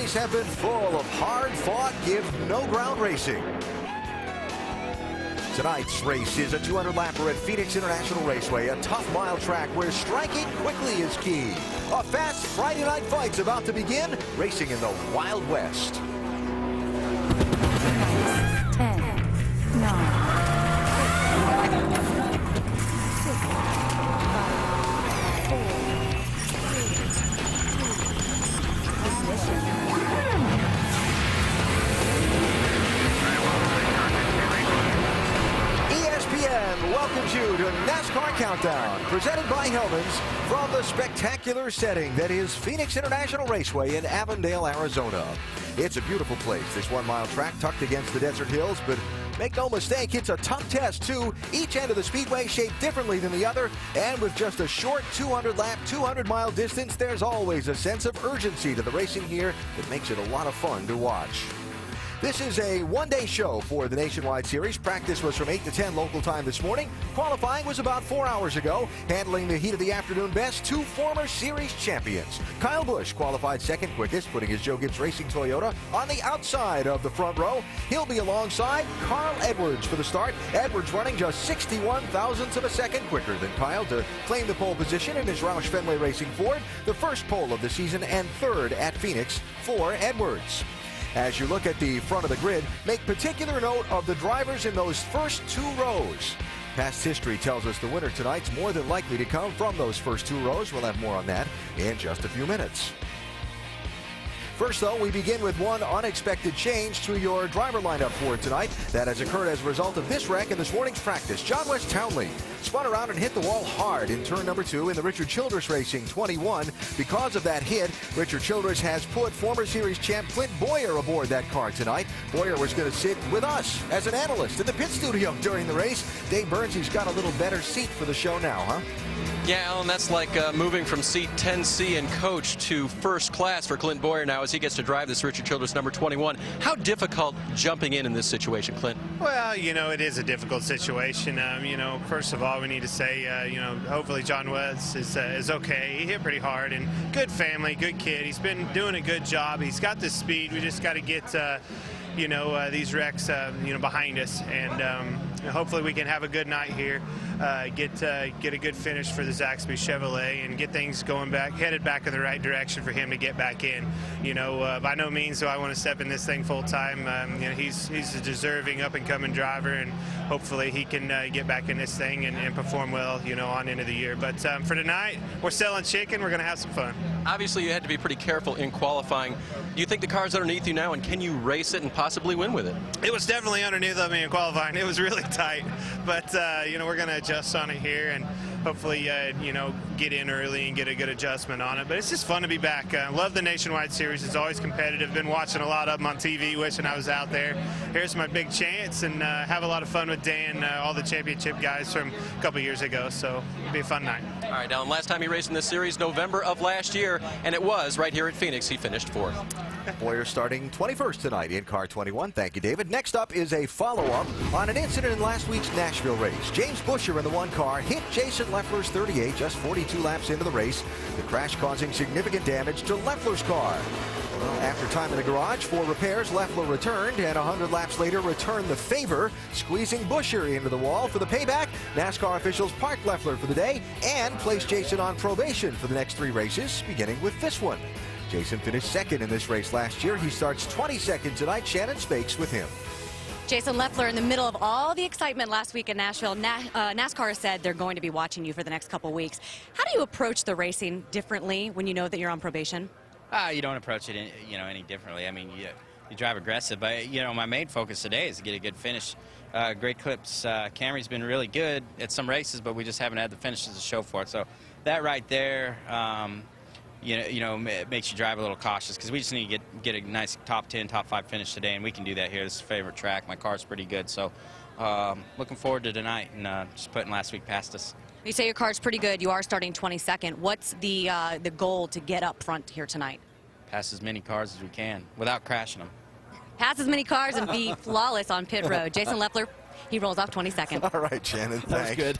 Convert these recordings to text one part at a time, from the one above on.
days have been full of hard-fought, give-no-ground racing. Tonight's race is a 200-lapper at Phoenix International Raceway, a tough mile track where striking quickly is key. A fast Friday night fight's about to begin, racing in the Wild West. 10, 9, ESPN welcomes you to NASCAR Countdown, presented by Hellman's from the spectacular setting that is Phoenix International Raceway in Avondale, Arizona. It's a beautiful place, this one-mile track tucked against the desert hills, but make no mistake, it's a tough test, too. Each end of the speedway shaped differently than the other, and with just a short 200-lap, 200-mile distance, there's always a sense of urgency to the racing here that makes it a lot of fun to watch. This is a one-day show for the Nationwide Series. Practice was from 8 to 10 local time this morning. Qualifying was about 4 hours ago. Handling the heat of the afternoon best, two former series champions. Kyle Busch qualified second quickest, putting his Joe Gibbs Racing Toyota on the outside of the front row. He'll be alongside Carl Edwards for the start. Edwards running just 61 thousandths of a second quicker than Kyle to claim the pole position in his Roush Fenway Racing Ford, the first pole of the season and third at Phoenix for Edwards. As you look at the front of the grid, make particular note of the drivers in those first two rows. Past history tells us the winner tonight's more than likely to come from those first two rows. We'll have more on that in just a few minutes. First, though, we begin with one unexpected change to your driver lineup for tonight. That has occurred as a result of this wreck in this morning's practice. John West Townley spun around and hit the wall hard in turn number 2 in the Richard Childress Racing 21. Because of that hit, Richard Childress has put former series champ Clint Boyer aboard that car tonight. Boyer was going to sit with us as an analyst in the pit studio during the race. Dave Burns, he's got a little better seat for the show now, huh? Yeah, Alan, that's like moving from seat 10C and coach to first class for Clint Boyer now as he gets to drive this Richard Childress number 21. How difficult jumping in this situation, Clint? Well, you know, it is a difficult situation. You know, first of all, we need to say, you know, hopefully John West is okay. He hit pretty hard and good family, good kid. He's been doing a good job. He's got the speed. We just got to get, you know, these wrecks, you know, behind us. And hopefully we can have a good night here, get a good finish for the Zaxby Chevrolet and get things going back, headed back in the right direction for him to get back in. You know, by no means do I want to step in this thing full time. You know, he's a deserving up-and-coming driver, and hopefully he can get back in this thing and perform well, you know, on into the year. But for tonight, we're selling chicken. We're going to have some fun. Obviously, you had to be pretty careful in qualifying. Do you think the car's underneath you now, and can you race it and possibly win with it? It was definitely underneath of me in qualifying. It was really tight, but you know, we're going to adjust on it here and hopefully you know, get in early and get a good adjustment on it. But it's just fun to be back. Love the Nationwide Series. It's always competitive. Been watching a lot of them on TV, wishing I was out there. Here's my big chance, and have a lot of fun with Dan, all the championship guys from a couple years ago. So it'll be a fun night. All right, Alan, last time he raced in this series, November of last year, and it was right here at Phoenix. He finished 4th. Boyer starting 21st tonight in car 21. Thank you, David. Next up is a follow-up on an incident in last week's Nashville race. James Buescher in the one car hit Jason Leffler's 38 just 42 laps into the race. The crash causing significant damage to Leffler's car. Well, after time in the garage for repairs, Leffler returned, and 100 laps later returned the favor, squeezing Buescher into the wall. For the payback, NASCAR officials parked Leffler for the day and placed Jason on probation for the next 3 races, beginning with this one. Jason finished second in this race last year. He starts 22nd tonight. Shannon Spakes with him. Jason Leffler in the middle of all the excitement last week in Nashville. NASCAR said they're going to be watching you for the next couple weeks. How do you approach the racing differently when you know that you're on probation? You don't approach it, you know, any differently. I mean, you drive aggressive, but you know, my main focus today is to get a good finish. Great clips. Camry's been really good at some races, but we just haven't had the finishes to show for it. So that right there, you know, it makes you drive a little cautious because we just need to get a nice top 10, top 5 finish today, and we can do that here. This is a favorite track. My car's pretty good, so looking forward to tonight and just putting last week past us. You say your car's pretty good. You are starting 22nd. What's the goal to get up front here tonight? Pass as many cars as we can without crashing them. Pass as many cars and be flawless on pit road. Jason Leffler, he rolls off 22nd. All right, Shannon, thanks. That was good.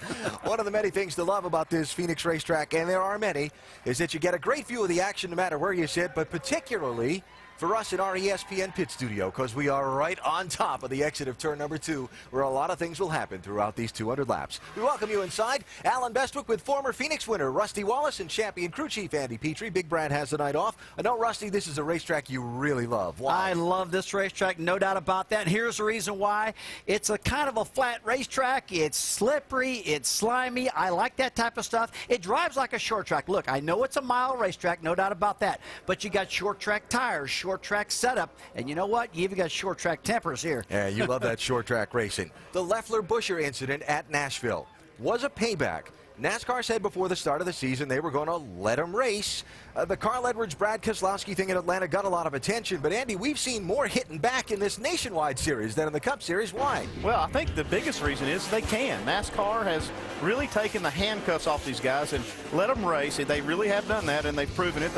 One of the many things to love about this Phoenix racetrack, and there are many, is that you get a great view of the action no matter where you sit, but particularly for us in our ESPN pit studio, because we are right on top of the exit of turn number 2, where a lot of things will happen throughout these 200 laps. We welcome you inside. Alan Bestwick with former Phoenix winner Rusty Wallace and champion crew chief Andy Petrie. Big Brad has the night off. I know, Rusty, this is a racetrack you really love. Why? I love this racetrack, no doubt about that. And here's the reason why. It's a kind of a flat racetrack. It's slippery. It's slimy. I like that type of stuff. It drives like a short track. Look, I know it's a mile racetrack, no doubt about that. But you got short track tires, short track setup, and you know what? You even got short track tempers here. Yeah, you love that short track racing. The Leffler-Buscher incident at Nashville was a payback. NASCAR said before the start of the season they were going to let him race. The Carl Edwards-Brad Keselowski thing in Atlanta got a lot of attention, but Andy, we've seen more hitting back in this Nationwide Series than in the Cup Series. Why? Well, I think the biggest reason is they can. NASCAR has really taken the handcuffs off these guys and let them race. They really have done that, and they've proven it.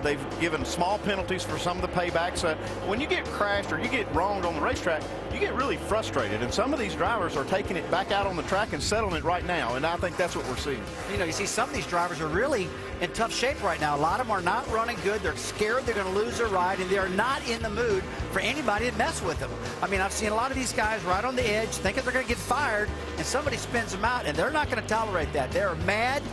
They've given small penalties for some of the paybacks. When you get crashed or you get wronged on the racetrack, you get really frustrated, and some of these drivers are taking it back out on the track and settling it right now, and I think that's what we're seeing. You know, you see some of these drivers are really in tough shape right now. A lot of them are not running good. They're scared they're going to lose their ride, and they're not in the mood for anybody to mess with them. I mean, I've seen a lot of these guys right on the edge thinking they're going to get fired, and somebody spins them out, and they're not going to tolerate that. They're mad.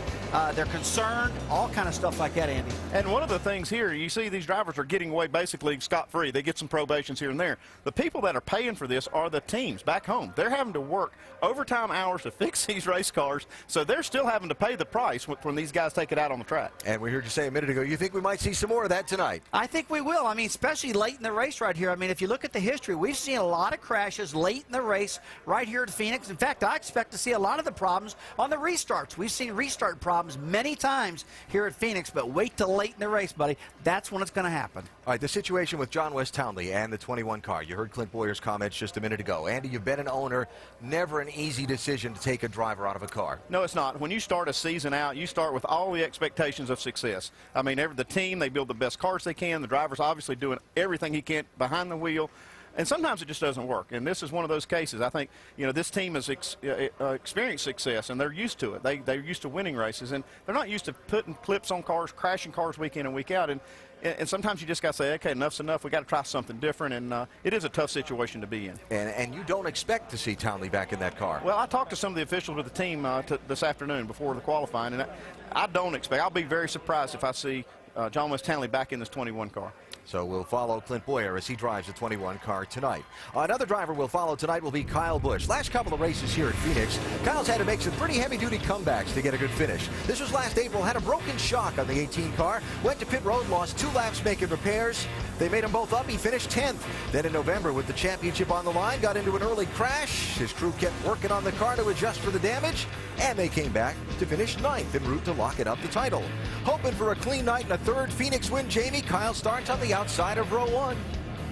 They're concerned, all kind of stuff like that, Andy. And one of the things here, you see these drivers are getting away basically scot-free. They get some probations here and there. The people that are paying for this are the teams back home. They're having to work overtime hours to fix these race cars, so they're still having to pay the price when these guys take it out on the track. And we heard you say a minute ago, you think we might see some more of that tonight? I think we will. I mean, especially late in the race right here. I mean, if you look at the history, we've seen a lot of crashes late in the race right here at Phoenix. In fact, I expect to see a lot of the problems on the restarts. We've seen restart problems many times here at Phoenix, but wait till late in the race, buddy. That's when it's going to happen. All right, the situation with John West Townley and the 21 car. You heard Clint Boyer's comments just a minute ago. Andy, you've been an owner. Never an easy decision to take a driver out of a car. No, it's not. When you start a season out, you start with all the expectations of success. I mean, the team, they build the best cars they can. The driver's obviously doing everything he can behind the wheel. And sometimes it just doesn't work, and this is one of those cases. I think, you know, this team has experienced success, and they're used to it. They're used to winning races, and they're not used to putting clips on cars, crashing cars week in and week out. And sometimes you just got to say, okay, enough's enough. We got to try something different, and it is a tough situation to be in. And you don't expect to see Townley back in that car. Well, I talked to some of the officials with the team this afternoon before the qualifying, and I don't expect. I'll be very surprised if I see John West Townley back in this 21 car. So we'll follow Clint Boyer as he drives the 21 car tonight. Another driver we'll follow tonight will be Kyle Busch. Last couple of races here at Phoenix, Kyle's had to make some pretty heavy-duty comebacks to get a good finish. This was last April, had a broken shock on the 18 car, went to pit road, lost 2 laps making repairs. They made them both up. He finished 10th. Then in November, with the championship on the line, got into an early crash. His crew kept working on the car to adjust for the damage, and they came back to finish 9th en route to locking up the title. Hoping for a clean night and a third Phoenix win, Jamie. Kyle starts on the outside of row 1.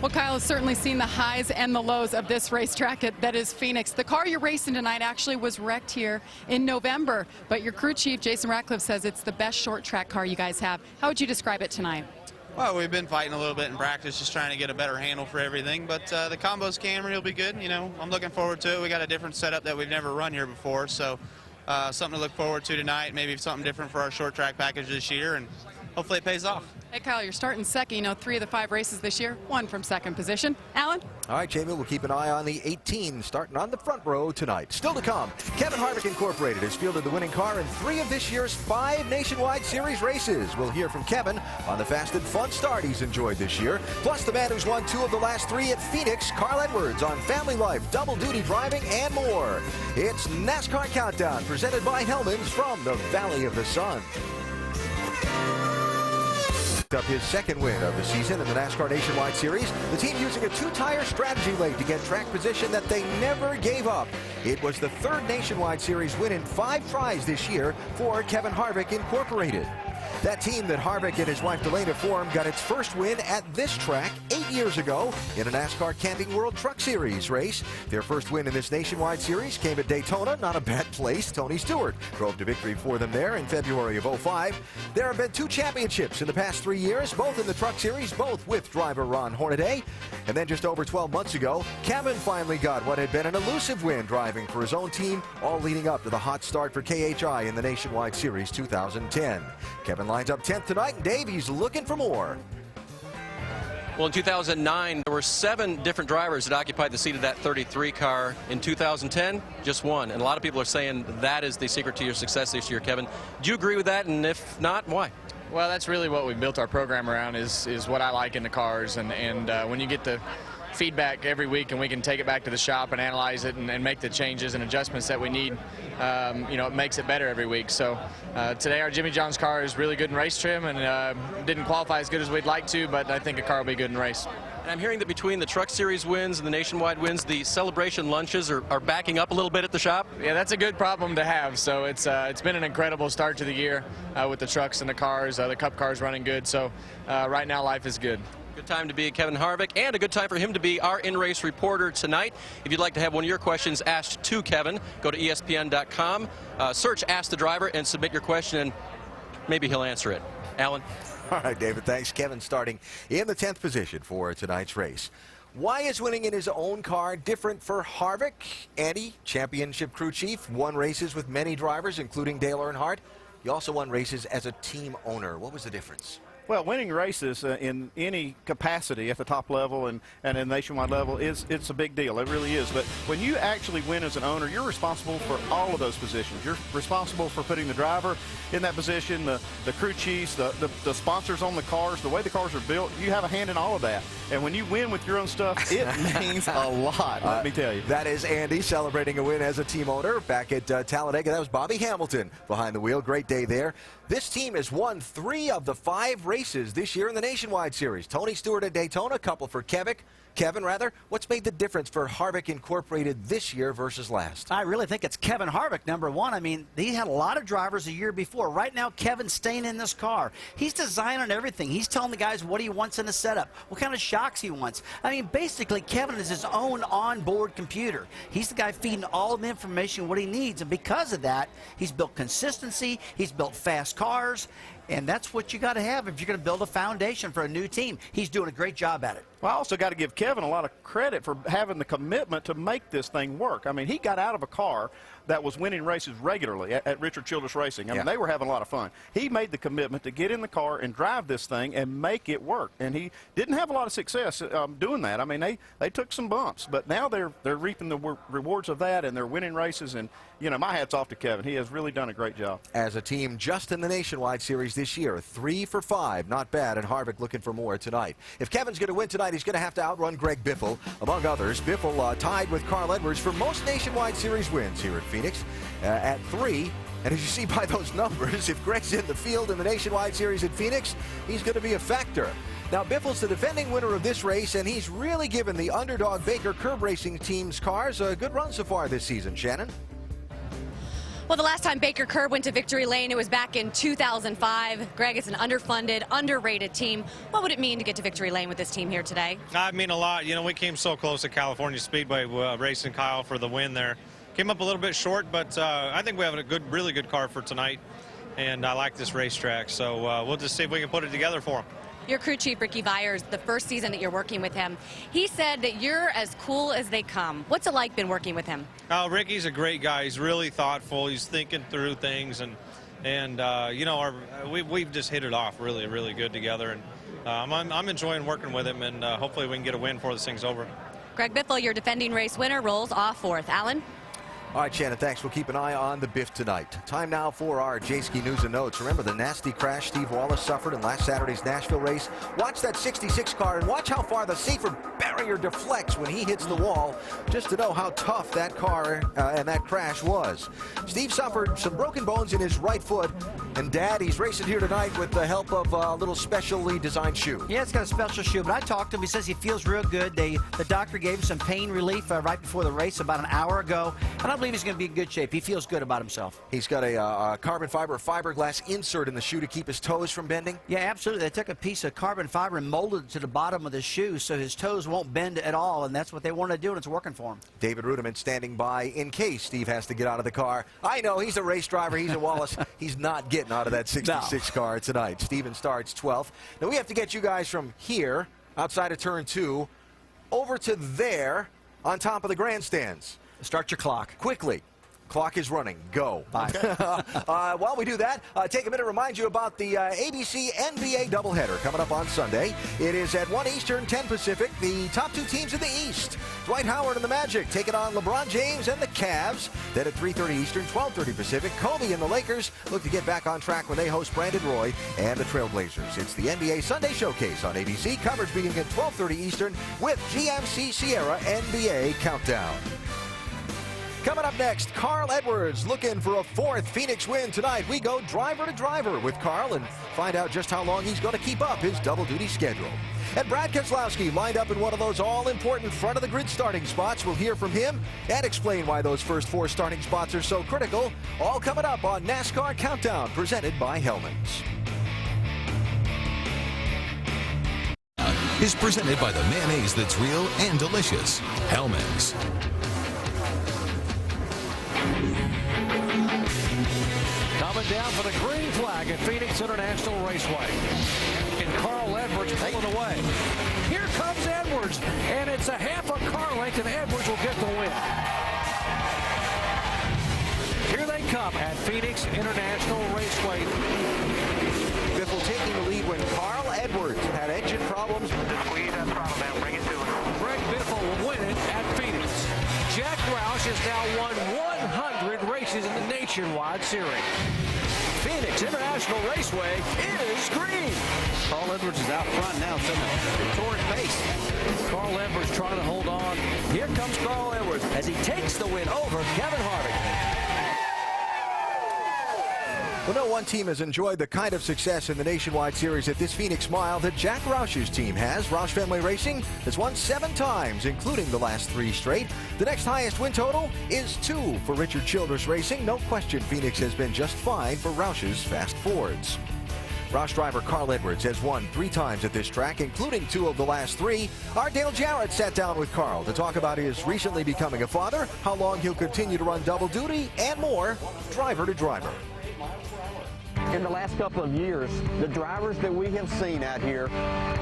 Well, Kyle has certainly seen the highs and the lows of this racetrack that is Phoenix. The car you're racing tonight actually was wrecked here in November, but your crew chief, Jason Ratcliffe, says it's the best short track car you guys have. How would you describe it tonight? Well, we've been fighting a little bit in practice, just trying to get a better handle for everything, but the combo's Camry will be good. You know, I'm looking forward to it. We got a different setup that we've never run here before, so something to look forward to tonight, maybe something different for our short track package this year, and hopefully it pays off. Hey, Kyle, you're starting second. You know, 3 of the 5 races this year, 1 from second position. Alan? All right, Jamie, we'll keep an eye on the 18 starting on the front row tonight. Still to come, Kevin Harvick Incorporated has fielded the winning car in 3 of this year's 5 Nationwide Series races. We'll hear from Kevin on the fast and fun start he's enjoyed this year. Plus, the man who's won 2 of the last 3 at Phoenix, Carl Edwards, on family life, double duty driving, and more. It's NASCAR Countdown, presented by Hellman's from the Valley of the Sun. Up his second win of the season in the NASCAR Nationwide Series. The team using a 2-tire strategy late to get track position that they never gave up. It was the 3rd Nationwide Series win in 5 tries this year for Kevin Harvick Incorporated. That team that Harvick and his wife Delana formed got its first win at this track 8 years ago in a NASCAR Camping World Truck Series race. Their first win in this Nationwide Series came at Daytona, not a bad place. Tony Stewart drove to victory for them there in February of '05. There have been 2 championships in the past 3 years, both in the Truck Series, both with driver Ron Hornaday. And then just over 12 months ago, Kevin finally got what had been an elusive win driving for his own team, all leading up to the hot start for KHI in the Nationwide Series 2010. Kevin lines up 10th tonight, and Dave, he's looking for more. Well, in 2009, there were 7 different drivers that occupied the seat of that 33 car. In 2010, just one. And a lot of people are saying that is the secret to your success this year, Kevin. Do you agree with that? And if not, why? Well, that's really what we built our program around is what I like in the cars. And when you get the feedback every week and we can take it back to the shop and analyze it and make the changes and adjustments that we need, it makes it better every week. So today our Jimmy John's car is really good in race trim and didn't qualify as good as we'd like to, but I think the car will be good in race. And I'm hearing that between the Truck Series wins and the nationwide wins, the celebration lunches are backing up a little bit at the shop. Yeah, that's a good problem to have. So it's been an incredible start to the year with the trucks and the cars, the Cup cars running good. So right now life is good. Good time to be Kevin Harvick, and a good time for him to be our in-race reporter tonight. If you'd like to have one of your questions asked to Kevin, go to ESPN.com, search Ask the Driver, and submit your question, and maybe he'll answer it. Alan? All right, David, thanks. Kevin starting in the 10th position for tonight's race. Why is winning in his own car different for Harvick? Andy, championship crew chief, won races with many drivers, including Dale Earnhardt. You also won races as a team owner. What was the difference? Well, winning races in any capacity at the top level and at a nationwide level it's a big deal. It really is. But when you actually win as an owner, you're responsible for all of those positions. You're responsible for putting the driver in that position, the crew chiefs, the sponsors on the cars, the way the cars are built. You have a hand in all of that. And when you win with your own stuff, it means a lot, let me tell you. That is Andy celebrating a win as a team owner back at Talladega. That was Bobby Hamilton behind the wheel. Great day there. This team has won 3 of the 5 races this year in the Nationwide Series. Tony Stewart at Daytona, a couple for Kevin, what's made the difference for Harvick Incorporated this year versus last? I really think it's Kevin Harvick, number one. I mean, he had a lot of drivers a year before. Right now, Kevin's staying in this car. He's designing everything. He's telling the guys what he wants in the setup, what kind of shocks he wants. I mean, basically, Kevin is his own onboard computer. He's the guy feeding all of the information what he needs, and because of that, he's built consistency, he's built fast cars, and that's what you got to have if you're going to build a foundation for a new team. He's doing a great job at it. Well, I also got to give Kevin a lot of credit for having the commitment to make this thing work. I mean, he got out of a car that was winning races regularly at Richard Childress Racing. I mean, they were having a lot of fun. He made the commitment to get in the car and drive this thing and make it work. And he didn't have a lot of success doing that. I mean, they took some bumps, but now they're reaping the rewards of that, and they're winning races. And, my hat's off to Kevin. He has really done a great job. As a team just in the Nationwide Series this year, 3 for 5. Not bad, and Harvick looking for more tonight. If Kevin's going to win tonight, he's going to have to outrun Greg Biffle, among others. Biffle tied with Carl Edwards for most Nationwide Series wins here at Phoenix at 3. And as you see by those numbers, if Greg's in the field in the Nationwide Series at Phoenix, he's going to be a factor. Now, Biffle's the defending winner of this race, and he's really given the underdog Baker Curb Racing team's cars a good run so far this season. Shannon? Well, the last time Baker Curb went to victory lane, it was back in 2005. Greg, it's an underfunded, underrated team. What would it mean to get to victory lane with this team here today? I mean a lot. We came so close at California Speedway racing Kyle for the win there. Came up a little bit short, but I think we have a really good car for tonight, and I like this racetrack. So we'll just see if we can put it together for him. Your crew chief, Ricky Byers, the first season that you're working with him, he said that you're as cool as they come. What's it like been working with him? Ricky's a great guy. He's really thoughtful. He's thinking through things, and we've just hit it off really good together. And I'm enjoying working with him, and hopefully we can get a win before this thing's over. Greg Biffle, your defending race winner, rolls off 4th. Alan? All right, Shannon, thanks. We'll keep an eye on the Biff tonight. Time now for our J-Ski News and Notes. Remember the nasty crash Steve Wallace suffered in last Saturday's Nashville race? Watch that 66 car and watch how far the safer barrier deflects when he hits the wall, just to know how tough that car and that crash was. Steve suffered some broken bones in his right foot, and Dad, he's racing here tonight with the help of a little specially designed shoe. Yeah, it's got a special shoe, but I talked to him. He says he feels real good. The doctor gave him some pain relief right before the race about an hour ago, and I believe he's going to be in good shape. He feels good about himself. He's got a carbon fiber fiberglass insert in the shoe to keep his toes from bending? Yeah, absolutely. They took a piece of carbon fiber and molded it to the bottom of the shoe so his toes won't bend at all, and that's what they want to do, and it's working for him. David Rudiman standing by in case Steve has to get out of the car. I know, he's a race driver. He's a Wallace. He's not getting out of that 66 car tonight. Steven starts 12th. Now, we have to get you guys from here, outside of turn 2, over to there on top of the grandstands. Start your clock. Quickly. Clock is running. Go. While we do that, take a minute to remind you about the ABC NBA doubleheader coming up on Sunday. It is at 1 Eastern, 10 Pacific. The top two teams in the East, Dwight Howard and the Magic, taking on LeBron James and the Cavs. Then at 3:30 Eastern, 12:30 Pacific, Kobe and the Lakers look to get back on track when they host Brandon Roy and the Trailblazers. It's the NBA Sunday Showcase on ABC. Coverage beginning at 12:30 Eastern with GMC Sierra NBA Countdown. Coming up next, Carl Edwards looking for a fourth Phoenix win tonight. We go driver to driver with Carl and find out just how long he's going to keep up his double-duty schedule. And Brad Keselowski lined up in one of those all-important front-of-the-grid starting spots. We'll hear from him and explain why those first four starting spots are so critical. All coming up on NASCAR Countdown, presented by Hellman's. Is presented by the mayonnaise that's real and delicious. Hellman's. Coming down for the green flag at Phoenix International Raceway. And Carl Edwards pulling away. Here comes Edwards, and it's a half a car length, and Edwards will get the win. Here they come at Phoenix International Raceway. Biffle taking the lead when Carl Edwards had engine problems. Squeeze that throttle down, bring it to him. Greg Biffle will win it at Phoenix. Jack Roush has now won 100 races in the Nationwide Series. Phoenix International Raceway is green. Carl Edwards is out front now, setting a torrid pace. Carl Edwards trying to hold on. Here comes Carl Edwards as he takes the win over Kevin Harvick. Well, no one team has enjoyed the kind of success in the Nationwide Series at this Phoenix Mile that Jack Roush's team has. Roush Family Racing has won 7 times, including the last 3 straight. The next highest win total is 2 for Richard Childress Racing. No question Phoenix has been just fine for Roush's Fast Fords. Roush driver Carl Edwards has won 3 times at this track, including 2 of the last 3. Our Dale Jarrett sat down with Carl to talk about his recently becoming a father, how long he'll continue to run double duty, and more, driver to driver. In the last couple of years, the drivers that we have seen out here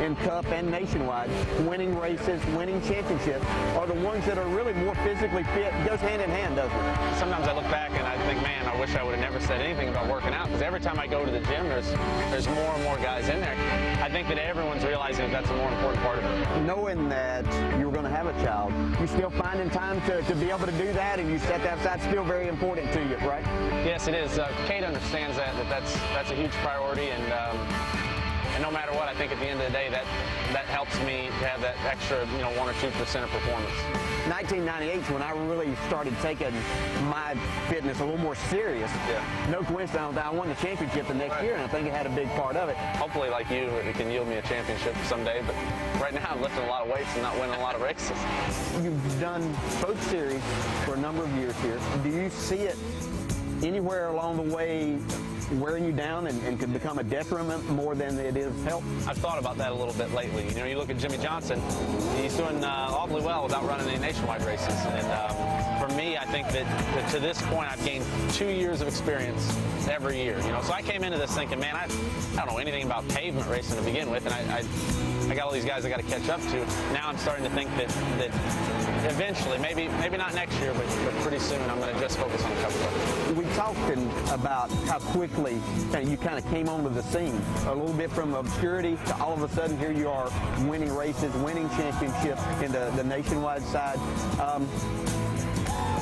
in Cup and Nationwide, winning races, winning championships, are the ones that are really more physically fit. It goes hand in hand, doesn't it? Sometimes I look back and I think, man, I wish I would have never said anything about working out, because every time I go to the gym, there's more and more guys in there. I think that everyone's realizing that that's a more important part of it. Knowing that you're going to have a child, you're still finding time to be able to do that, and you set that aside, still very important to you, right? Yes, it is. Kate understands that's a huge priority, and no matter what, I think at the end of the day that helps me to have that extra 1 or 2% of performance. 1998 is when I really started taking my fitness a little more serious. Yeah. No coincidence, I won the championship the next year, and I think it had a big part of it. Hopefully, like you, it can yield me a championship someday, but right now I'm lifting a lot of weights and not winning a lot of races. You've done both series for a number of years here. Do you see it anywhere along the way wearing you down and could become a detriment more than it is help? I've thought about that a little bit lately. You look at Jimmy Johnson, he's doing awfully well without running any nationwide races. And for me, I think that to this point, I've gained 2 years of experience every year. So I came into this thinking, man, I don't know anything about pavement racing to begin with, and I got all these guys I got to catch up to. Now I'm starting to think that eventually, maybe not next year, but pretty soon, I'm going to just focus on the Cup Car. We talked about how quickly you kind of came onto the scene, a little bit from obscurity to all of a sudden here you are winning races, winning championships in the nationwide side.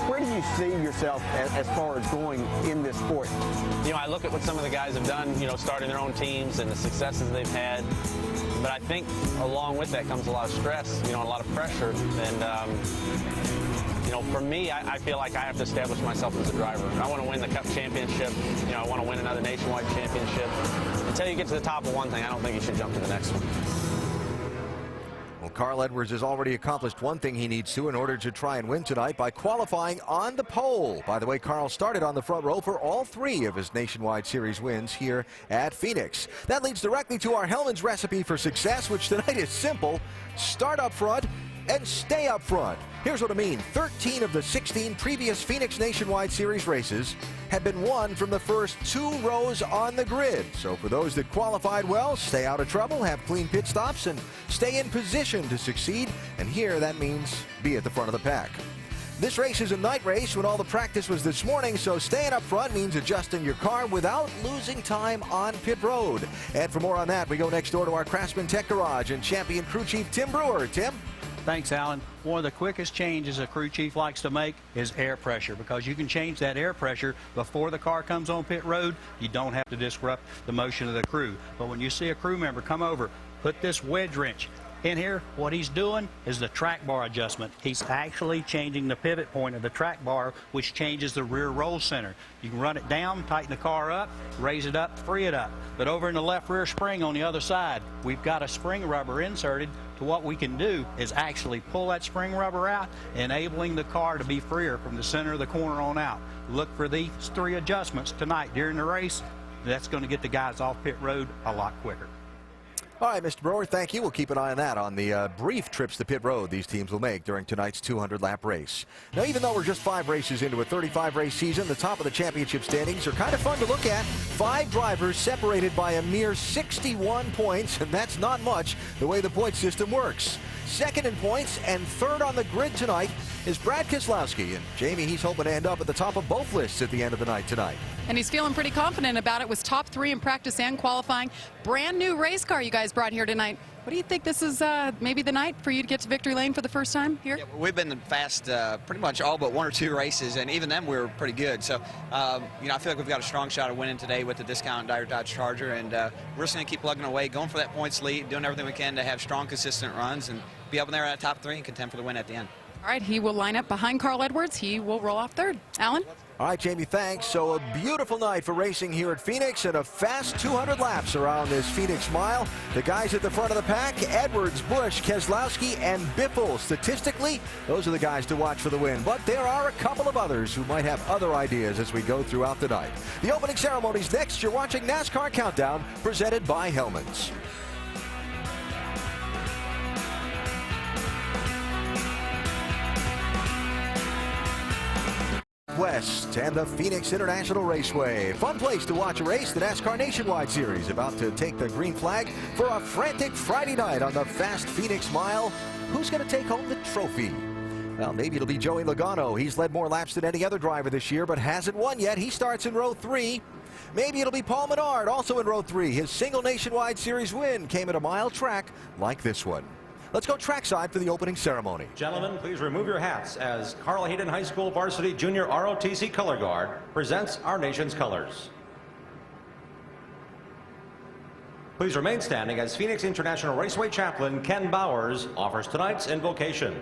Where do you see yourself as far as going in this sport? I look at what some of the guys have done, starting their own teams and the successes they've had. But I think along with that comes a lot of stress, a lot of pressure. And, for me, I feel like I have to establish myself as a driver. I want to win the Cup championship. I want to win another nationwide championship. Until you get to the top of one thing, I don't think you should jump to the next one. Well, Carl Edwards has already accomplished one thing he needs to in order to try and win tonight by qualifying on the pole. By the way, Carl started on the front row for all 3 of his Nationwide Series wins here at Phoenix. That leads directly to our Hellman's recipe for success, which tonight is simple. Start up front and stay up front. Here's what I mean. 13 of the 16 previous Phoenix Nationwide Series races have been won from the first 2 rows on the grid. So for those that qualified well, stay out of trouble, have clean pit stops, and stay in position to succeed. And here that means be at the front of the pack. This race is a night race when all the practice was this morning, so staying up front means adjusting your car without losing time on pit road. And for more on that, we go next door to our Craftsman Tech Garage and champion crew chief Tim Brewer. Tim? Thanks, Alan. One of the quickest changes a crew chief likes to make is air pressure, because you can change that air pressure before the car comes on pit road. You don't have to disrupt the motion of the crew. But when you see a crew member come over, put this wedge wrench in here, what he's doing is the track bar adjustment. He's actually changing the pivot point of the track bar, which changes the rear roll center. You can run it down, tighten the car up, raise it up, free it up. But over in the left rear spring on the other side, we've got a spring rubber inserted. To what we can do is actually pull that spring rubber out, enabling the car to be freer from the center of the corner on out. Look for these 3 adjustments tonight during the race. That's going to get the guys off pit road a lot quicker. All right, Mr. Brewer, thank you. We'll keep an eye on that on the brief trips to pit road these teams will make during tonight's 200-lap race. Now, even though we're just 5 races into a 35-race season, the top of the championship standings are kind of fun to look at. 5 drivers separated by a mere 61 points, and that's not much the way the point system works. Second in points and third on the grid tonight is Brad Keselowski. And Jamie, he's hoping to end up at the top of both lists at the end of the night tonight. And he's feeling pretty confident about it. Was top 3 in practice and qualifying. Brand new race car you guys brought here tonight. What do you think, this is maybe the night for you to get to victory lane for the first time here? Yeah, we've been fast pretty much all but 1 or 2 races, and even then we were pretty good. So, you know, I feel like we've got a strong shot of winning today with the discount Dodge Charger, and we're just going to keep plugging away, going for that points lead, doing everything we can to have strong, consistent runs and be up in there at top 3 and contend for the win at the end. All right, he will line up behind Carl Edwards. He will roll off third. Alan? All right, Jamie, thanks. So a beautiful night for racing here at Phoenix and a fast 200 laps around this Phoenix Mile. The guys at the front of the pack, Edwards, Busch, Keselowski, and Biffle. Statistically, those are the guys to watch for the win. But there are a couple of others who might have other ideas as we go throughout the night. The opening ceremony's next. You're watching NASCAR Countdown, presented by Hellman's. West and the Phoenix International Raceway. Fun place to watch a race. The NASCAR Nationwide Series about to take the green flag for a frantic Friday night on the fast Phoenix Mile. Who's going to take home the trophy? Well, maybe it'll be Joey Logano. He's led more laps than any other driver this year, but hasn't won yet. He starts in row 3. Maybe it'll be Paul Menard, also in row 3. His single Nationwide Series win came at a mile track like this one. Let's go trackside for the opening ceremony. Gentlemen, please remove your hats as Carl Hayden High School Varsity Junior ROTC Color Guard presents our nation's colors. Please remain standing as Phoenix International Raceway Chaplain Ken Bowers offers tonight's invocation.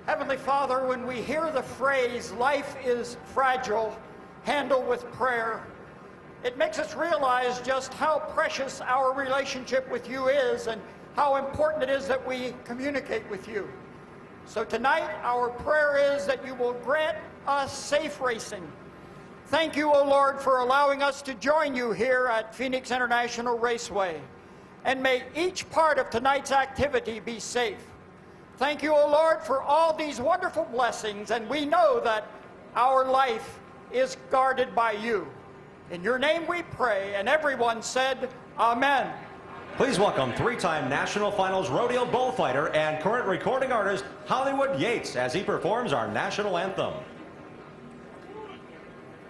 Heavenly Father, when we hear the phrase, life is fragile, handle with prayer, it makes us realize just how precious our relationship with you is and how important it is that we communicate with you. So tonight, our prayer is that you will grant us safe racing. Thank you, O Lord, for allowing us to join you here at Phoenix International Raceway. And may each part of tonight's activity be safe. Thank you, O Lord, for all these wonderful blessings, and we know that our life is guarded by you. In your name we pray, and everyone said, Amen. Please welcome 3-time National Finals rodeo bullfighter and current recording artist Hollywood Yates as he performs our national anthem.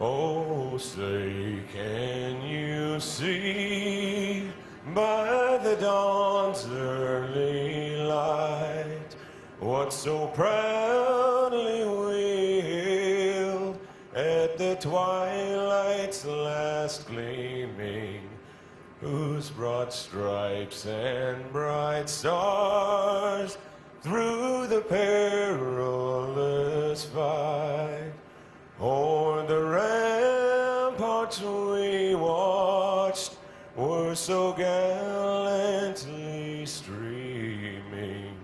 Oh, say, can you see by the dawn's early light what so proudly wailed at the twilight's last gleaming, whose broad stripes and bright stars through the perilous fight o'er the ramparts we watched were so gallantly streaming,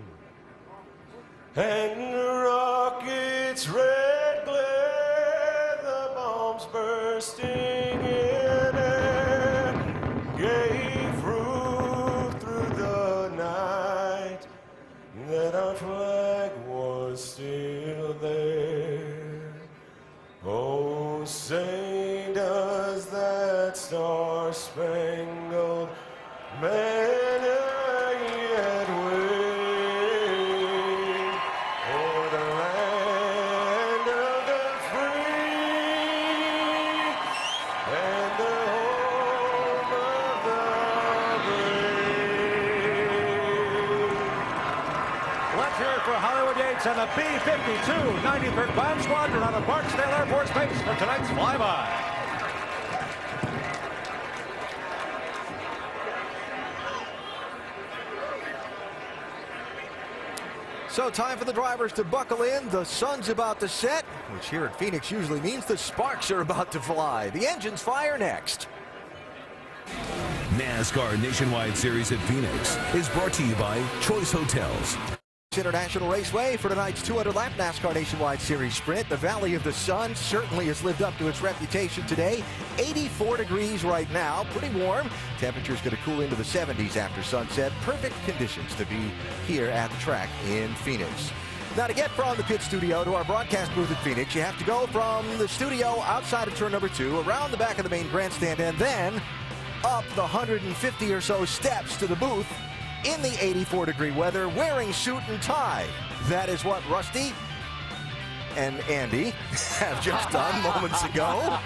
and the rockets' red glare, the bombs bursting in air, gave proof through the night that our flag was still there. Oh, say does that star-spangled banner yet wave o'er the land Let's hear it for Hollywood Yates and the B-52 93rd Bomb Squadron on the Barksdale Air Force Base for tonight's flyby. So time for the drivers to buckle in. The sun's about to set, which here at Phoenix usually means the sparks are about to fly. The engines fire next. NASCAR Nationwide Series at Phoenix is brought to you by Choice Hotels. International Raceway for tonight's 200-lap NASCAR Nationwide Series sprint. The Valley of the Sun certainly has lived up to its reputation today. 84 degrees right now, pretty warm. Temperature's going to cool into the 70s after sunset. Perfect conditions to be here at the track in Phoenix. Now, to get from the pit studio to our broadcast booth at Phoenix, you have to go from the studio outside of turn number 2, around the back of the main grandstand, and then up the 150 or so steps to the booth in the 84-degree weather, wearing suit and tie. That is what Rusty and Andy have just done moments ago.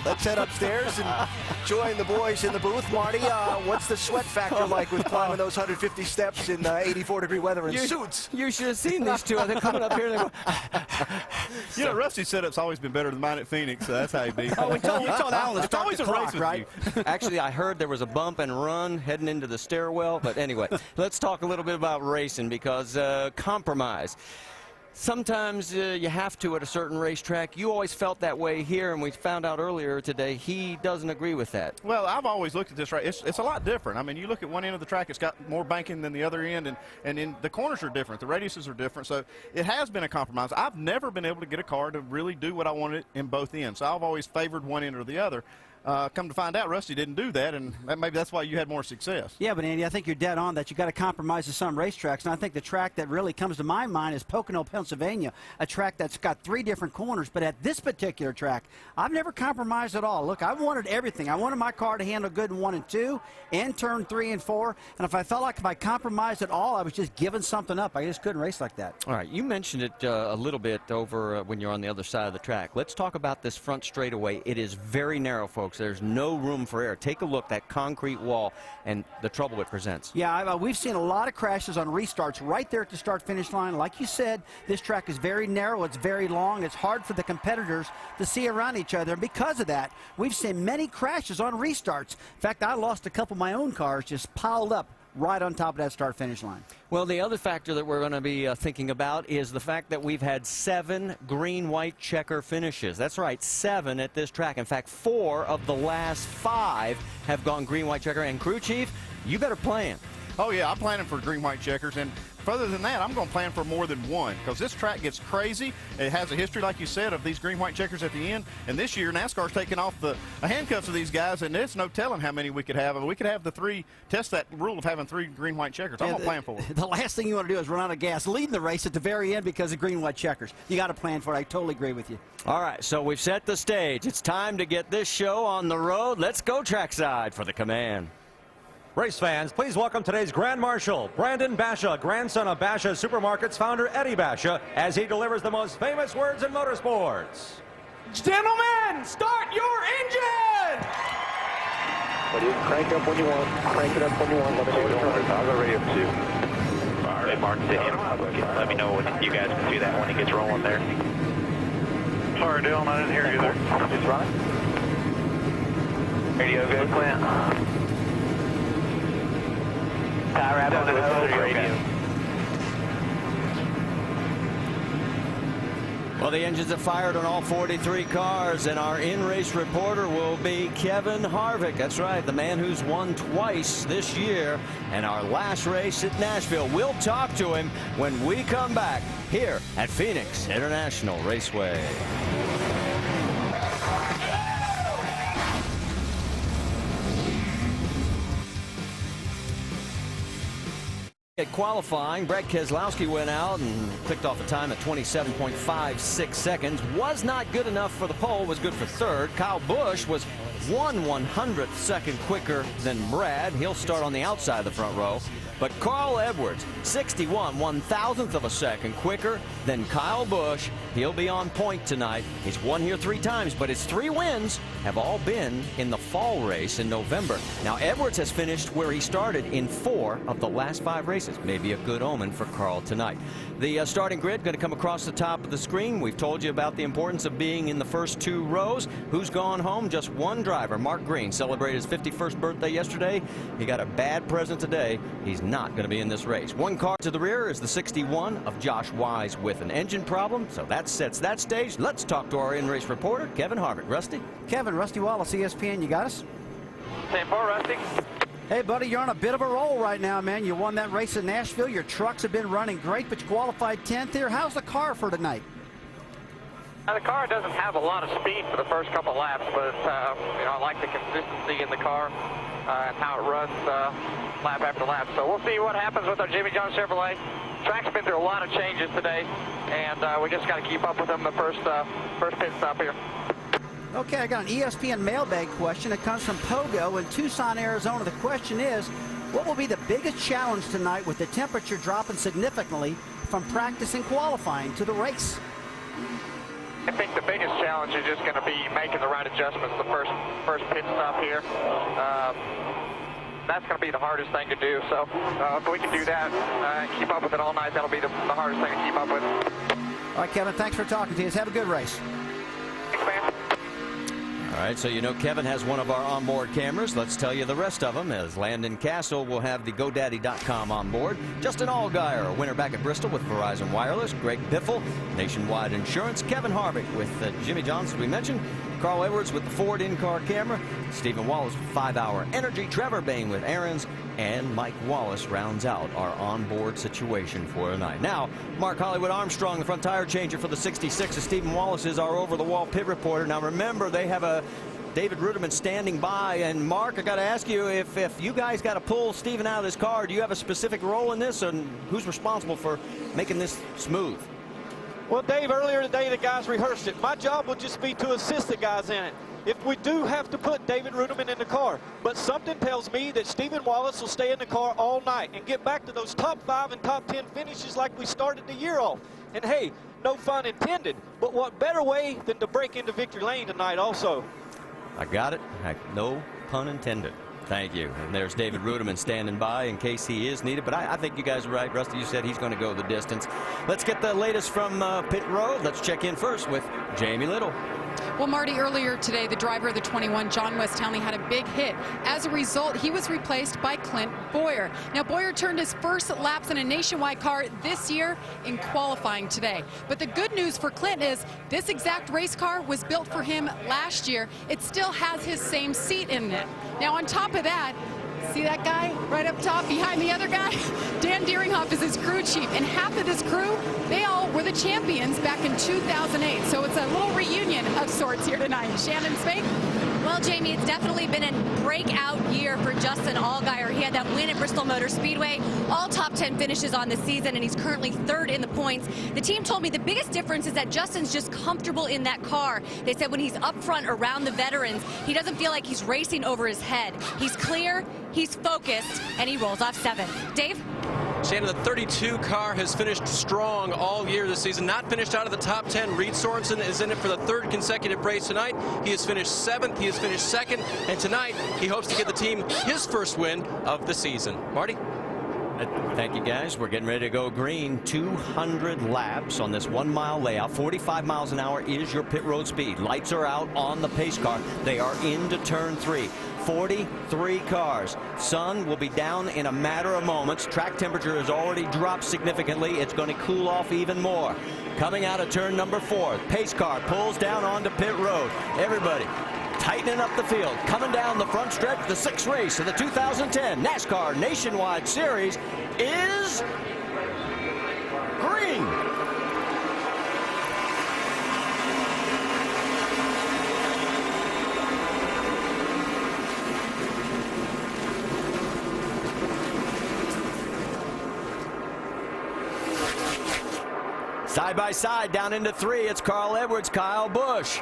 Let's head upstairs and join the boys in the booth. Marty, what's the sweat factor like with climbing those 150 steps in 84-degree weather in suits? You should have seen these two. They're coming up here and they go. You know, Rusty's setup's always been better than mine at Phoenix, so that's how he be. Oh, we told Alan to it's start always the a clock, race with right? you. Actually, I heard there was a bump and run heading into the stairwell. But anyway, let's talk a little bit about racing because compromise. Sometimes you have to at a certain racetrack. You always felt that way here, and we found out earlier today he doesn't agree with that. Well, I've always looked at this race. It's a lot different. I mean, you look at one end of the track, it's got more banking than the other end, and in the corners are different. The radiuses are different, so it has been a compromise. I've never been able to get a car to really do what I wanted in both ends, so I've always favored one end or the other. Come to find out, Rusty didn't do that, and maybe that's why you had more success. Yeah, but Andy, I think you're dead on that. You got to compromise at some racetracks, and I think the track that really comes to my mind is Pocono, Pennsylvania, a track that's got 3 different corners. But at this particular track, I've never compromised at all. Look, I wanted everything. I wanted my car to handle good in 1 and 2, and turn 3 and 4. And if I felt like if I compromised at all, I was just giving something up. I just couldn't race like that. All right, you mentioned it a little bit over when you're on the other side of the track. Let's talk about this front straightaway. It is very narrow, folks. There's no room for error. Take a look, that concrete wall, and the trouble it presents. Yeah, we've seen a lot of crashes on restarts right there at the start-finish line. Like you said, this track is very narrow. It's very long. It's hard for the competitors to see around each other. And because of that, we've seen many crashes on restarts. In fact, I lost a couple of my own cars just piled up right on top of that start-finish line. Well, the other factor that we're going to be thinking about is the fact that we've had 7 green-white checker finishes. That's right, 7 at this track. In fact, 4 of the last 5 have gone green-white checker. And crew chief, you better plan. Oh, yeah, I'm planning for green-white checkers, and further than that, I'm going to plan for more than one because this track gets crazy. It has a history, like you said, of these green-white checkers at the end, and this year NASCAR's taking off the handcuffs of these guys, and there's no telling how many we could have. We could have the 3, test that rule of having 3 green-white checkers. I'm going to plan for it. The last thing you want to do is run out of gas leading the race at the very end because of green-white checkers. You got to plan for it. I totally agree with you. All right, so we've set the stage. It's time to get this show on the road. Let's go trackside for the command. Race fans, please welcome today's Grand Marshal, Brandon Basha, grandson of Bashas Supermarkets founder Eddie Basha, as he delivers the most famous words in motorsports. Gentlemen, start your engine! Crank up when you want. Crank it up when you want. Let me know when I'll go radio too. All right, Martin, to him. Let me know when you guys can do that when he gets rolling there. Sorry, Dylan, I didn't hear you there. It's running. Radio good, Clint. Tie wrap on the hose, radio. Well, the engines are fired on all 43 cars, and our in-race reporter will be Kevin Harvick. That's right, the man who's won twice this year, and our last race at Nashville. We'll talk to him when we come back here at Phoenix International Raceway. At qualifying, Brad Keselowski went out and clicked off a time at 27.56 seconds. Was not good enough for the pole, was good for third. Kyle Busch was 1/100th second quicker than Brad. He'll start on the outside of the front row. But Carl Edwards, 61 1/1000th of a second quicker than Kyle Busch. He'll be on point tonight. He's won here 3 times, but his 3 wins have all been in the fall race in November. Now, Edwards has finished where he started in 4 of the last 5 races. Maybe a good omen for Carl tonight. The starting grid going to come across the top of the screen. We've told you about the importance of being in the first 2 rows. Who's gone home? Just one driver, Mark Green, celebrated his 51st birthday yesterday. He got a bad present today. He's not going to be in this race. 1 car to the rear is the 61 of Josh Wise with an engine problem, so that sets that stage. Let's talk to our in-race reporter, Kevin Harvick. Rusty? Kevin, Rusty Wallace, ESPN, you got us? 10-4, Rusty. Hey, buddy, you're on a bit of a roll right now, man. You won that race in Nashville. Your trucks have been running great, but you qualified 10th here. How's the car for tonight? The car doesn't have a lot of speed for the first couple laps, but I like the consistency in the car and how it runs lap after lap. So we'll see what happens with our Jimmy John Chevrolet. Track's been through a lot of changes today, and we just got to keep up with them the first pit stop here. Okay, I got an ESPN mailbag question. It comes from Pogo in Tucson, Arizona. The question is, what will be the biggest challenge tonight with the temperature dropping significantly from practice and qualifying to the race? I think the biggest challenge is just going to be making the right adjustments the first pit stop here. That's going to be the hardest thing to do. So if we can do that and keep up with it all night, that'll be the hardest thing to keep up with. All right, Kevin, thanks for talking to us. Have a good race. Thanks, man. All right, so you know Kevin has one of our onboard cameras. Let's tell you the rest of them, as Landon Castle will have the GoDaddy.com on board. Justin Allgaier, a winner back at Bristol with Verizon Wireless. Greg Biffle, Nationwide Insurance. Kevin Harvick with Jimmy Johnson, we mentioned. Carl Edwards with the Ford in-car camera. Stephen Wallace with 5-Hour Energy. Trevor Bain with Aaron's. And Mike Wallace rounds out our onboard situation for tonight. Now, Mark Hollywood Armstrong, the front tire changer for the 66, as Stephen Wallace is our over-the-wall pit reporter. Now, remember, they have a David Ruderman standing by. And, Mark, I got to ask you, if you guys got to pull Stephen out of this car, do you have a specific role in this? And who's responsible for making this smooth? Well, Dave, earlier today the guys rehearsed it. My job will just be to assist the guys in it if we do have to put David Ruderman in the car. But something tells me that Stephen Wallace will stay in the car all night and get back to those top 5 and top 10 finishes like we started the year off. And, hey, no fun intended, but what better way than to break into victory lane tonight also. I got it. No pun intended. Thank you. And there's David Ruderman standing by in case he is needed. But I think you guys are right. Rusty, you said he's going to go the distance. Let's get the latest from pit road. Let's check in first with Jamie Little. Well, Marty, earlier today, the driver of the 21, John West Townley, had a big hit. As a result, he was replaced by Clint Boyer. Now, Boyer turned his first laps in a Nationwide car this year in qualifying today. But the good news for Clint is this exact race car was built for him last year. It still has his same seat in it. Now, on top of that, see that guy right up top behind the other guy? Dan Deeringhoff is his crew chief, and half of this crew, they all were the champions back in 2008. So it's a little reunion of sorts here tonight. Shannon Spake? Well, Jamie, it's definitely been a breakout year for Justin Allgaier. He had that win at Bristol Motor Speedway, all top 10 finishes on the season, and he's currently 3rd in the points. The team told me the biggest difference is that Justin's just comfortable in that car. They said when he's up front around the veterans, he doesn't feel like he's racing over his head. He's clear, he's focused, and he rolls off 7th. Dave? Shannon, the 32 car has finished strong all year this season. Not finished out of the top 10. Reed Sorensen is in it for the 3rd consecutive race tonight. He has finished 7th. He has finished 2nd. And tonight, he hopes to give the team his first win of the season. Marty? Thank you, guys. We're getting ready to go green. 200 laps on this 1-mile layout. 45 miles an hour is your pit road speed. Lights are out on the pace car. They are into turn 3. 43 cars. Sun will be down in a matter of moments. Track temperature has already dropped significantly. It's going to cool off even more. Coming out of turn number 4, pace car pulls down onto pit road. Everybody tightening up the field. Coming down the front stretch, the 6th race of the 2010 NASCAR Nationwide Series is green. Side by side down into 3, it's Carl Edwards, Kyle Busch.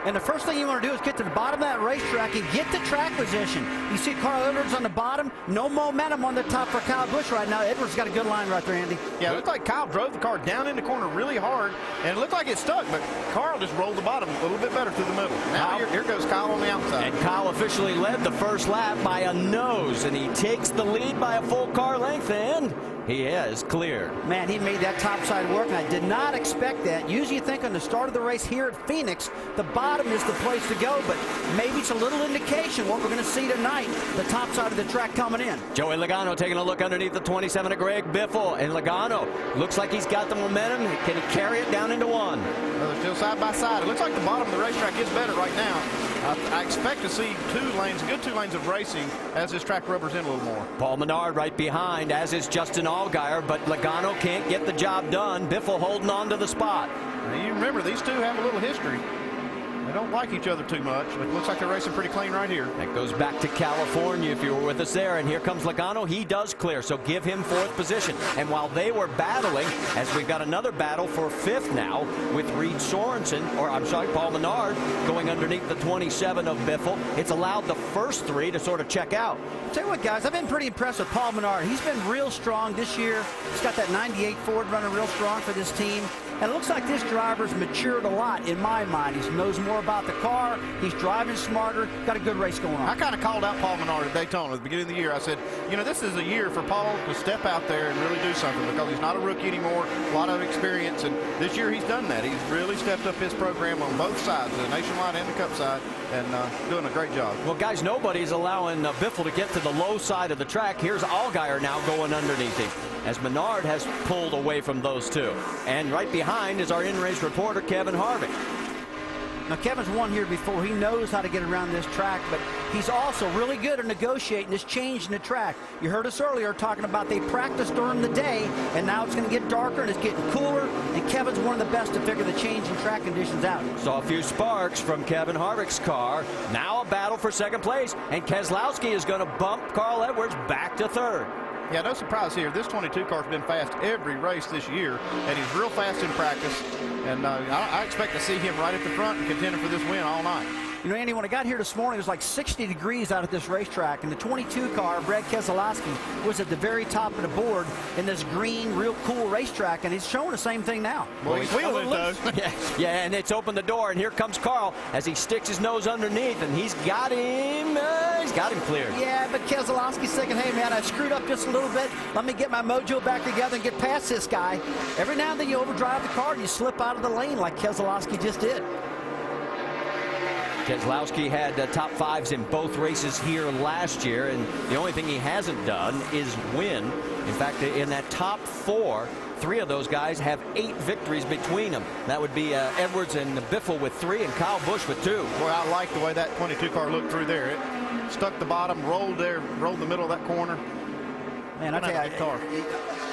And the first thing you want to do is get to the bottom of that racetrack and get the track position. You see Carl Edwards on the bottom. No momentum on the top for Kyle Busch right now. Edwards got a good line right there, Andy. Yeah, it looked like Kyle drove the car down in the corner really hard, and it looked like it stuck, but Carl just rolled the bottom a little bit better through the middle. Now here goes Kyle on the outside. And Kyle officially led the first lap by a nose, and he takes the lead by a full car length, and he is clear. Man, he made that top side work, and I did not expect that. Usually you think on the start of the race here at Phoenix, the bottom is the place to go, but maybe it's a little indication what we're going to see tonight, the top side of the track coming in. Joey Logano taking a look underneath the 27 of Greg Biffle, and Logano looks like he's got the momentum. Can he carry it down into one? Well, they're still side by side. It looks like the bottom of the racetrack is better right now. I expect to see good two lanes of racing as this track rubbers in a little more. Paul Menard right behind, as is Justin Allgaier, but Logano can't get the job done. Biffle holding on to the spot. Now, you remember, these two have a little history. They don't like each other too much, but it looks like they're racing pretty clean right here. That goes back to California if you were with us there. And here comes Logano. He does clear, so give him fourth position. And while they were battling, as we've got another battle for fifth now with Reed Sorensen, or I'm sorry, Paul Menard going underneath the 27 of Biffle, it's allowed the first three to sort of check out. Tell you what, guys, I've been pretty impressed with Paul Menard. He's been real strong this year. He's got that 98 Ford running real strong for this team. And it looks like this driver's matured a lot in my mind. He knows more about the car. He's driving smarter. Got a good race going on. I kind of called out Paul Menard at Daytona at the beginning of the year. I said, you know, this is a year for Paul to step out there and really do something because he's not a rookie anymore, a lot of experience. And this year he's done that. He's really stepped up his program on both sides, the Nationwide and the Cup side, and doing a great job. Well, guys, nobody's allowing Biffle to get to the low side of the track. Here's Allgaier now going underneath him, as Menard has pulled away from those two. And right behind is our in-race reporter, Kevin Harvick. Now, Kevin's won here before. He knows how to get around this track, but he's also really good at negotiating this change in the track. You heard us earlier talking about they practice during the day, and now it's going to get darker and it's getting cooler, and Kevin's one of the best to figure the change in track conditions out. Saw a few sparks from Kevin Harvick's car. Now a battle for second place, and Keselowski is going to bump Carl Edwards back to third. Yeah, no surprise here. This 22 car's been fast every race this year, and he's real fast in practice. And I expect to see him right at the front and contending for this win all night. You know, Andy, when I got here this morning, it was like 60 degrees out at this racetrack, and the 22 car, Brad Keselowski, was at the very top of the board in this green, real cool racetrack, and he's showing the same thing now. Well, he's wheeling it, though. yeah, and it's opened the door, and here comes Carl as he sticks his nose underneath, and he's got him cleared. Yeah, but Keselowski's thinking, hey, man, I screwed up just a little bit. Let me get my mojo back together and get past this guy. Every now and then you overdrive the car and you slip out of the lane like Keselowski just did. Keselowski had top fives in both races here last year, and the only thing he hasn't done is win. In fact, in that top four, three of those guys have 8 victories between them. That would be Edwards and Biffle with 3 and Kyle Busch with 2. Boy, I like the way that 22 car looked through there. It stuck the bottom, rolled the middle of that corner. Man, I tell you,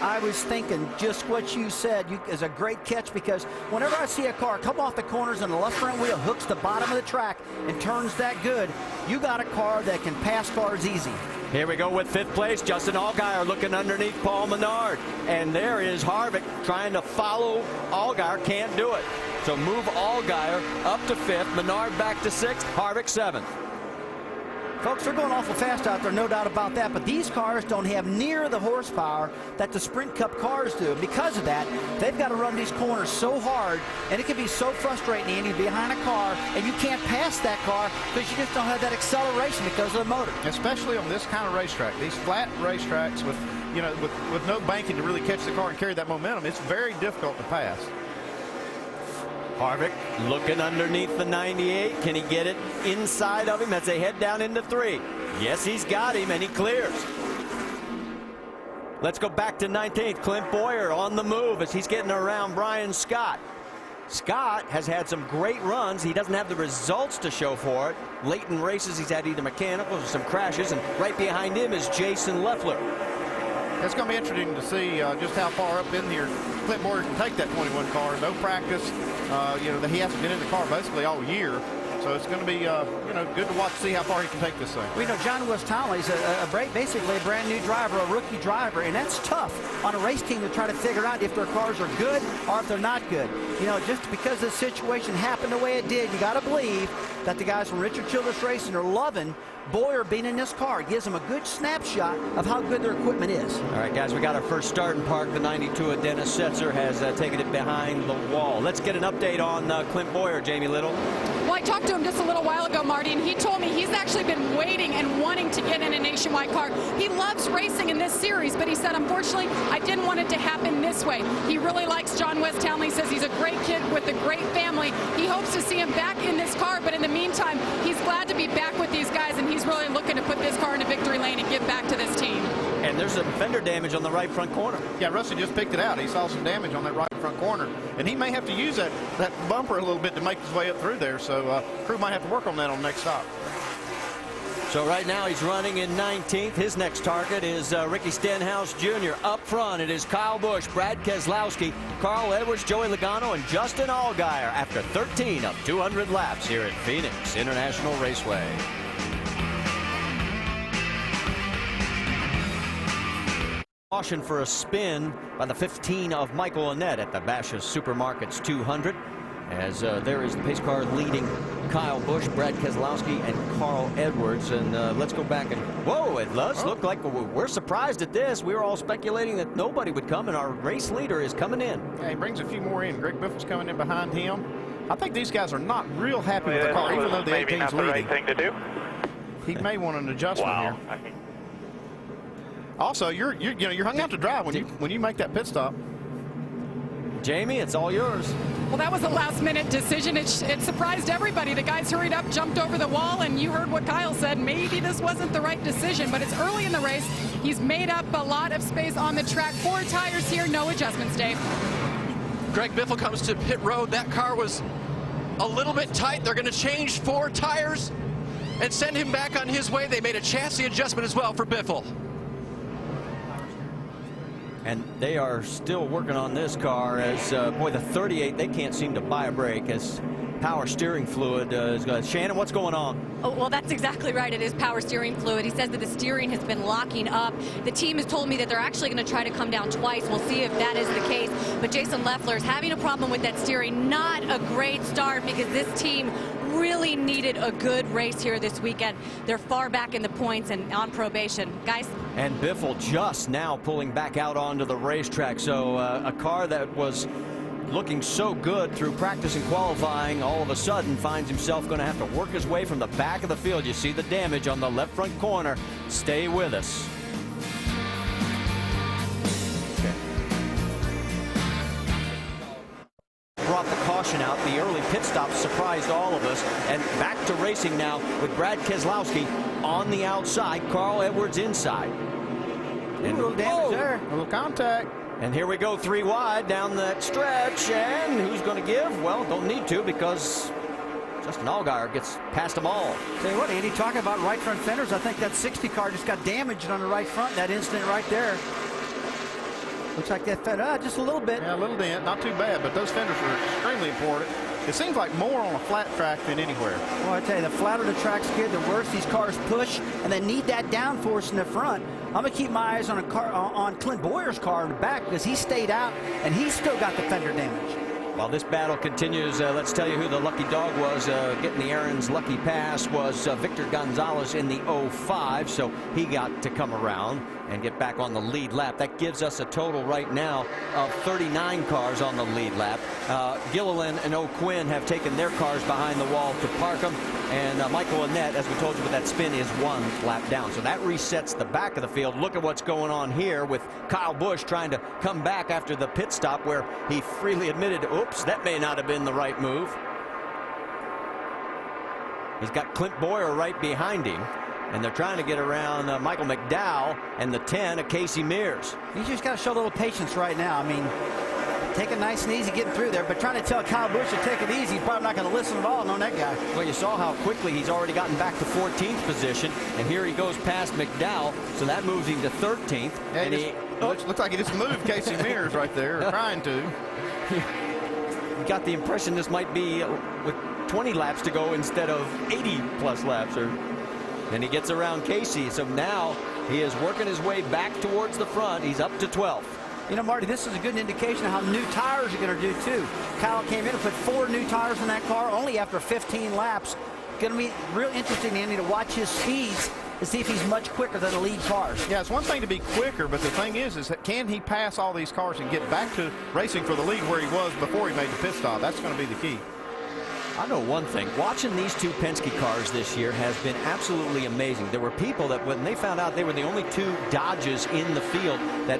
I was thinking just what you said is a great catch, because whenever I see a car come off the corners and the left front wheel hooks the bottom of the track and turns that good, you got a car that can pass cars easy. Here we go with 5th place. Justin Allgaier looking underneath Paul Menard. And there is Harvick trying to follow Allgaier. Can't do it. So move Allgaier up to 5th. Menard back to 6th. Harvick 7th. Folks, they're going awful fast out there, no doubt about that, but these cars don't have near the horsepower that the Sprint Cup cars do. Because of that, they've got to run these corners so hard, and it can be so frustrating, Andy, behind a car, and you can't pass that car because you just don't have that acceleration because of the motor. Especially on this kind of racetrack, these flat racetracks with, you know, with no banking to really catch the car and carry that momentum, it's very difficult to pass. Harvick looking underneath the 98. Can he get it inside of him as they head down into 3? Yes, he's got him, and he clears. Let's go back to 19th. Clint Boyer on the move as he's getting around Brian Scott. Scott has had some great runs. He doesn't have the results to show for it. Late in races, he's had either mechanicals or some crashes, and right behind him is Jason Leffler. It's going to be interesting to see just how far up in here Clint Boyer can take that 21 car. No practice. You know, he hasn't been in the car basically all year. So it's going to be, good to watch, see how far he can take this thing. Well, John West Townley's basically a brand new driver, a rookie driver, and that's tough on a race team to try to figure out if their cars are good or if they're not good. Just because this situation happened the way it did, you got to believe that the guys from Richard Childress Racing are loving Boyer being in this car. It gives them a good snapshot of how good their equipment is. All right, guys, we got our first starting park. The 92 of Dennis Setzer has taken it behind the wall. Let's get an update on Clint Boyer, Jamie Little. Well, I talked to him just a little while ago, Marty, and he told me he's actually been waiting and wanting to get in a nationwide car. He loves racing in this series, but he said, unfortunately, I didn't want it to happen this way. He really likes John West Townley. He says he's a great kid with a great family. He hopes to see him back in this car, but in the meantime, he's glad to be back with these guys, and he's really looking to put this car into victory lane and give back to this team. And there's some fender damage on the right front corner. Yeah, Rusty just picked it out. He saw some damage on that right front corner, and he may have to use that bumper a little bit to make his way up through there. So crew might have to work on that on the next stop. So right now he's running in 19th. His next target is Ricky Stenhouse Jr. Up front, it is Kyle Busch, Brad Keselowski, Carl Edwards, Joey Logano, and Justin Allgaier after 13 of 200 laps here at Phoenix International Raceway. Caution for a spin by the 15 of Michael Annett at the Bashas Supermarkets 200. As there is the pace car leading Kyle Busch, Brad Keselowski, and Carl Edwards. And let's go back and, whoa, it does look like we're surprised at this. We were all speculating that nobody would come, and our race leader is coming in. Yeah, he brings a few more in. Greg Biffle's coming in behind him. I think these guys are not real happy with the car, even though the 18's leading. Maybe not the right thing to do. He may want an adjustment here. Also, you're hung out to dry when you make that pit stop. Jamie, it's all yours. Well, that was a last-minute decision. It surprised everybody. The guys hurried up, jumped over the wall, and you heard what Kyle said. Maybe this wasn't the right decision, but it's early in the race. He's made up a lot of space on the track. 4 tires here, no adjustments, Dave. Greg Biffle comes to pit road. That car was a little bit tight. They're going to change 4 tires and send him back on his way. They made a chassis adjustment as well for Biffle. And they are still working on this car as, boy, the 38, they can't seem to buy a break as power steering fluid is going. Shannon, what's going on? Oh, well, that's exactly right. It is power steering fluid. He says that the steering has been locking up. The team has told me that they're actually going to try to come down twice. We'll see if that is the case. But Jason Leffler is having a problem with that steering. Not a great start because this team really needed a good race here this weekend. They're far back in the points and on probation. Guys? And Biffle just now pulling back out onto the racetrack. So a car that was looking so good through practice and qualifying all of a sudden finds himself going to have to work his way from the back of the field. You see the damage on the left front corner. Stay with us. Brought the caution out. The early pit stop surprised all of us. And back to racing now with Brad Keselowski on the outside, Carl Edwards inside. And a little damage there. A little contact. And here we go 3 wide down that stretch. And who's going to give? Well, don't need to because Justin Allgaier gets past them all. Tell you what, Andy, talking about right front fenders, I think that 60 car just got damaged on the right front. That incident right there. Looks like that fender, just a little bit. Yeah, a little dent, not too bad, but those fenders are extremely important. It seems like more on a flat track than anywhere. Well, I tell you, the flatter the track's good, the worse these cars push, and they need that downforce in the front. I'm going to keep my eyes on on Clint Boyer's car in the back because he stayed out, and he's still got the fender damage. While this battle continues, let's tell you who the lucky dog was. Getting the Aaron's lucky pass was Victor Gonzalez in the 05, so he got to come around and get back on the lead lap. That gives us a total right now of 39 cars on the lead lap. Gilliland and O'Quinn have taken their cars behind the wall to park them, and Michael Annett, as we told you with that spin, is 1 lap down. So that resets the back of the field. Look at what's going on here with Kyle Busch trying to come back after the pit stop where he freely admitted, oops, that may not have been the right move. He's got Clint Boyer right behind him, and they're trying to get around Michael McDowell and the 10 of Casey Mears. He's just got to show a little patience right now. I mean, take it nice and easy getting through there, but trying to tell Kyle Busch to take it easy, he's probably not going to listen at all, knowing that guy. Well, you saw how quickly he's already gotten back to 14th position, and here he goes past McDowell, so that moves him to 13th. Yeah, and looks like he just moved Casey Mears right there, trying to. got the impression this might be with 20 laps to go instead of 80-plus laps. And he gets around Casey. So now he is working his way back towards the front. He's up to 12th. You know, Marty, this is a good indication of how new tires are going to do, too. Kyle came in and put 4 new tires in that car only after 15 laps. Going to be real interesting, Andy, to watch his speeds to see if he's much quicker than the lead cars. Yeah, it's one thing to be quicker, but the thing is that can he pass all these cars and get back to racing for the lead where he was before he made the pit stop? That's going to be the key. I know one thing. Watching these 2 Penske cars this year has been absolutely amazing. There were people that when they found out they were the only 2 Dodges in the field that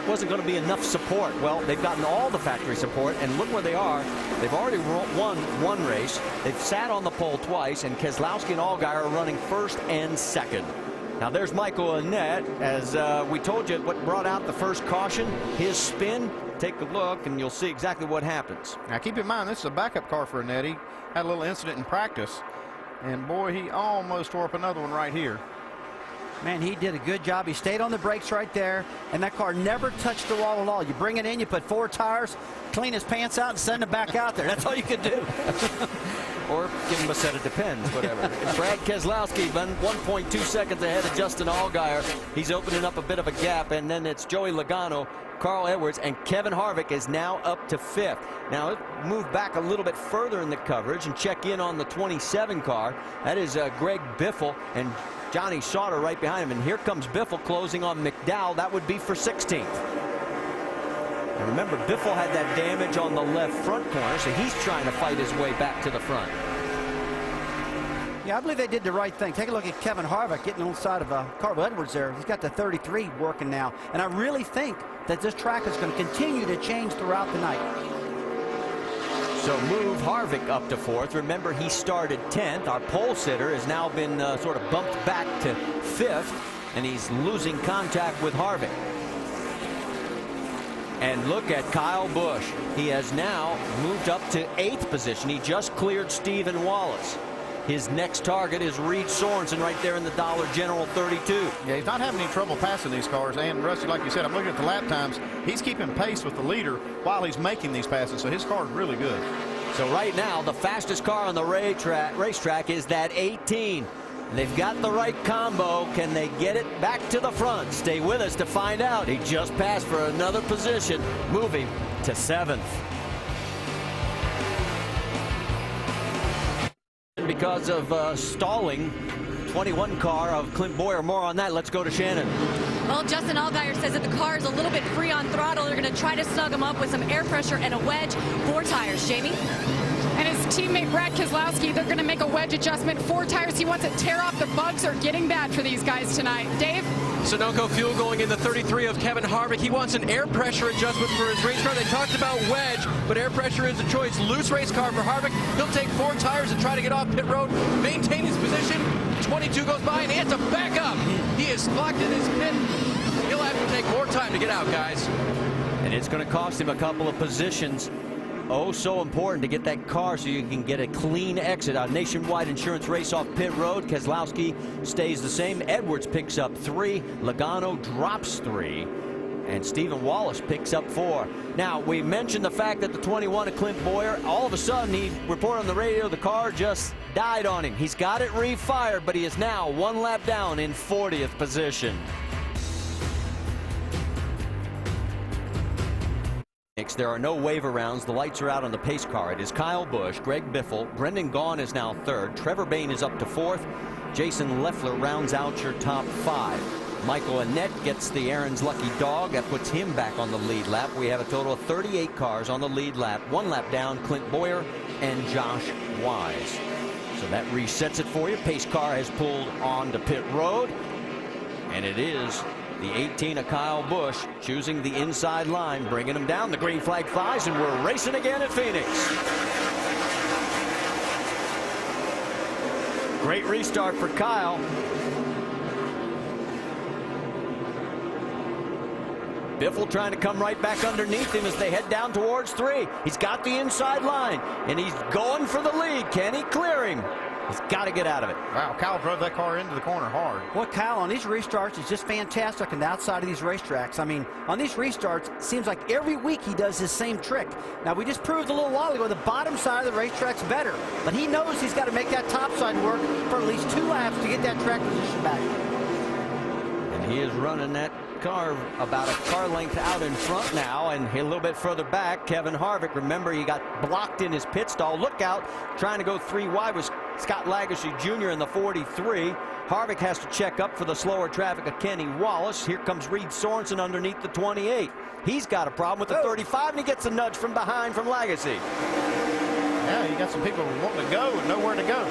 wasn't going to be enough support. Well, they've gotten all the factory support, and look where they are. They've already won 1 race. They've sat on the pole twice, and Keselowski and Allgaier are running 1st and 2nd. Now there's Michael Annett. As we told you, what brought out the first caution, his spin. Take a look, and you'll see exactly what happens. Now keep in mind, this is a backup car for Annett. He had a little incident in practice, and boy, he almost tore up another one right here. Man, he did a good job. He stayed on the brakes right there, and that car never touched the wall at all. You bring it in, you put 4 tires, clean his pants out, and send him back out there. That's all you can do. Or give him a set of Depends, whatever. Brad Keselowski, 1.2 seconds ahead of Justin Allgaier. He's opening up a bit of a gap, and then it's Joey Logano, Carl Edwards, and Kevin Harvick is now up to 5th. Now let's move back a little bit further in the coverage and check in on the 27 car. That is Greg Biffle and Johnny Sauter right behind him. And here comes Biffle closing on McDowell. That would be for 16th. And remember, Biffle had that damage on the left front corner, so he's trying to fight his way back to the front. Yeah, I believe they did the right thing. Take a look at Kevin Harvick getting on the side of Carl Edwards there. He's got the 33 working now. And I really think that this track is going to continue to change throughout the night. So move Harvick up to 4th. Remember, he started 10th. Our pole sitter has now been sort of bumped back to 5th, and he's losing contact with Harvick. And look at Kyle Busch. He has now moved up to 8th position. He just cleared Stephen Wallace. His next target is Reed Sorensen right there in the Dollar General 32. Yeah, he's not having any trouble passing these cars. And Rusty, like you said, I'm looking at the lap times. He's keeping pace with the leader while he's making these passes, so his car is really good. So right now, the fastest car on the racetrack is that 18. They've got the right combo. Can they get it back to the front? Stay with us to find out. He just passed for another position, moving to 7th. Because of stalling, 21 car of Clint Boyer. More on that. Let's go to Shannon. Well, Justin Allgaier says that the car is a little bit free on throttle. They're going to try to snug him up with some air pressure and a wedge. 4 tires. Jamie? And his teammate Brad Keselowski, they're going to make a wedge adjustment. 4 tires. He wants to tear off. The bugs are getting bad for these guys tonight. Dave? Sunoco fuel going in the 33 of Kevin Harvick. He wants an air pressure adjustment for his race car. They talked about wedge, but air pressure is a choice. Loose race car for Harvick. He'll take 4 tires and try to get off pit road, maintain his position. 22 goes by, and he has to back up. He is locked in his pit. He'll have to take more time to get out, guys. And it's going to cost him a couple of positions. Oh, so important to get that car so you can get a clean exit. On Nationwide Insurance race off pit road, Keselowski stays the same. Edwards picks up 3. Logano drops 3. And Stephen Wallace picks up 4. Now, we mentioned the fact that the 21 of Clint Boyer, all of a sudden he reported on the radio the car just died on him. He's got it refired, but he is now 1 lap down in 40th position. There are no waiver rounds. The lights are out on the pace car. It is Kyle Busch, Greg Biffle, Brendan Gaughan is now 3rd. Trevor Bayne is up to 4th. Jason Leffler rounds out your top 5. Michael Annett gets the Aaron's lucky dog. That puts him back on the lead lap. We have a total of 38 cars on the lead lap. 1 lap down, Clint Boyer and Josh Wise. So that resets it for you. Pace car has pulled on to pit road. And it is the 18 of Kyle Busch choosing the inside line, bringing him down. The green flag flies, and we're racing again at Phoenix. Great restart for Kyle. Biffle trying to come right back underneath him as they head down towards 3. He's got the inside line, and he's going for the lead. Can he clear him? He's got to get out of it. Wow, Kyle drove that car into the corner hard. Well, Kyle, on these restarts is just fantastic on the outside of these racetracks. I mean, on these restarts, it seems like every week he does this same trick. Now, we just proved a little while ago the bottom side of the racetrack's better, but he knows he's got to make that top side work for at least 2 laps to get that track position back. And he is running that car about a car length out in front now, and a little bit further back, Kevin Harvick. Remember, he got blocked in his pit stall. Look out, trying to go 3 wide with Scott Lagacy Jr. in the 43. Harvick has to check up for the slower traffic of Kenny Wallace. Here comes Reed Sorensen underneath the 28. He's got a problem with the 35, and he gets a nudge from behind from Lagacy. Yeah, you got some people wanting to go and nowhere to go.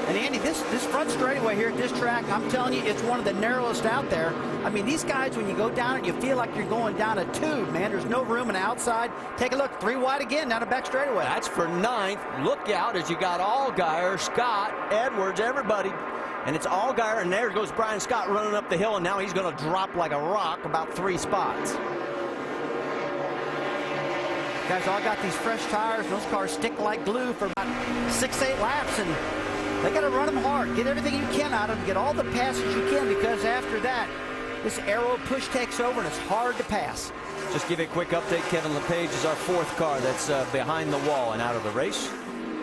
And Andy, this front straightaway here at this track, I'm telling you, it's one of the narrowest out there. I mean, these guys, when you go down it, you feel like you're going down a tube, man. There's no room on the outside. Take a look, 3 wide again, down the back straightaway. That's for 9th. Look out as you got Allgaier, Scott, Edwards, everybody. And it's Allgaier, and there goes Brian Scott running up the hill, and now he's going to drop like a rock about 3 spots. Guys all got these fresh tires, and those cars stick like glue for about 6-8 laps, and they got to run them hard. Get everything you can out of them. Get all the passes you can, because after that, this aero push takes over, and it's hard to pass. Just give you a quick update. Kevin LePage is our 4th car that's behind the wall and out of the race.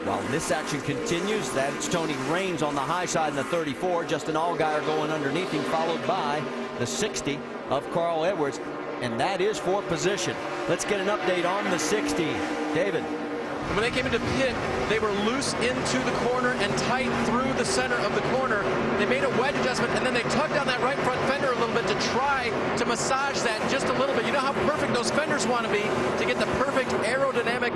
While this action continues, that's Tony Raines on the high side in the 34. Justin Allgaier going underneath him, followed by the 60 of Carl Edwards. And that is for position. Let's get an update on the 60. David. When they came into pit, they were loose into the corner and tight through the center of the corner. They made a wedge adjustment, and then they tugged down that right front fender a little bit to try to massage that just a little bit. You know how perfect those fenders want to be to get the perfect aerodynamic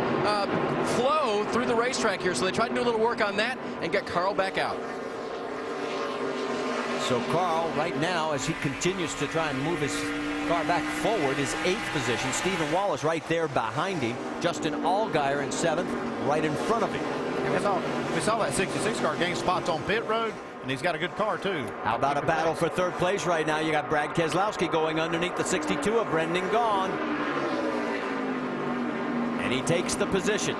flow through the racetrack here. So they tried to do a little work on that and get Carl back out. So Carl, right now, as he continues to try and move his car back forward, is 8th position. Stephen Wallace right there behind him. Justin Allgaier in 7th, right in front of him. We saw that 66 car gain spots on pit road, and he's got a good car too. How about a battle for 3rd place right now? You got Brad Keselowski going underneath the 62 of Brendan Gaughan. And he takes the position.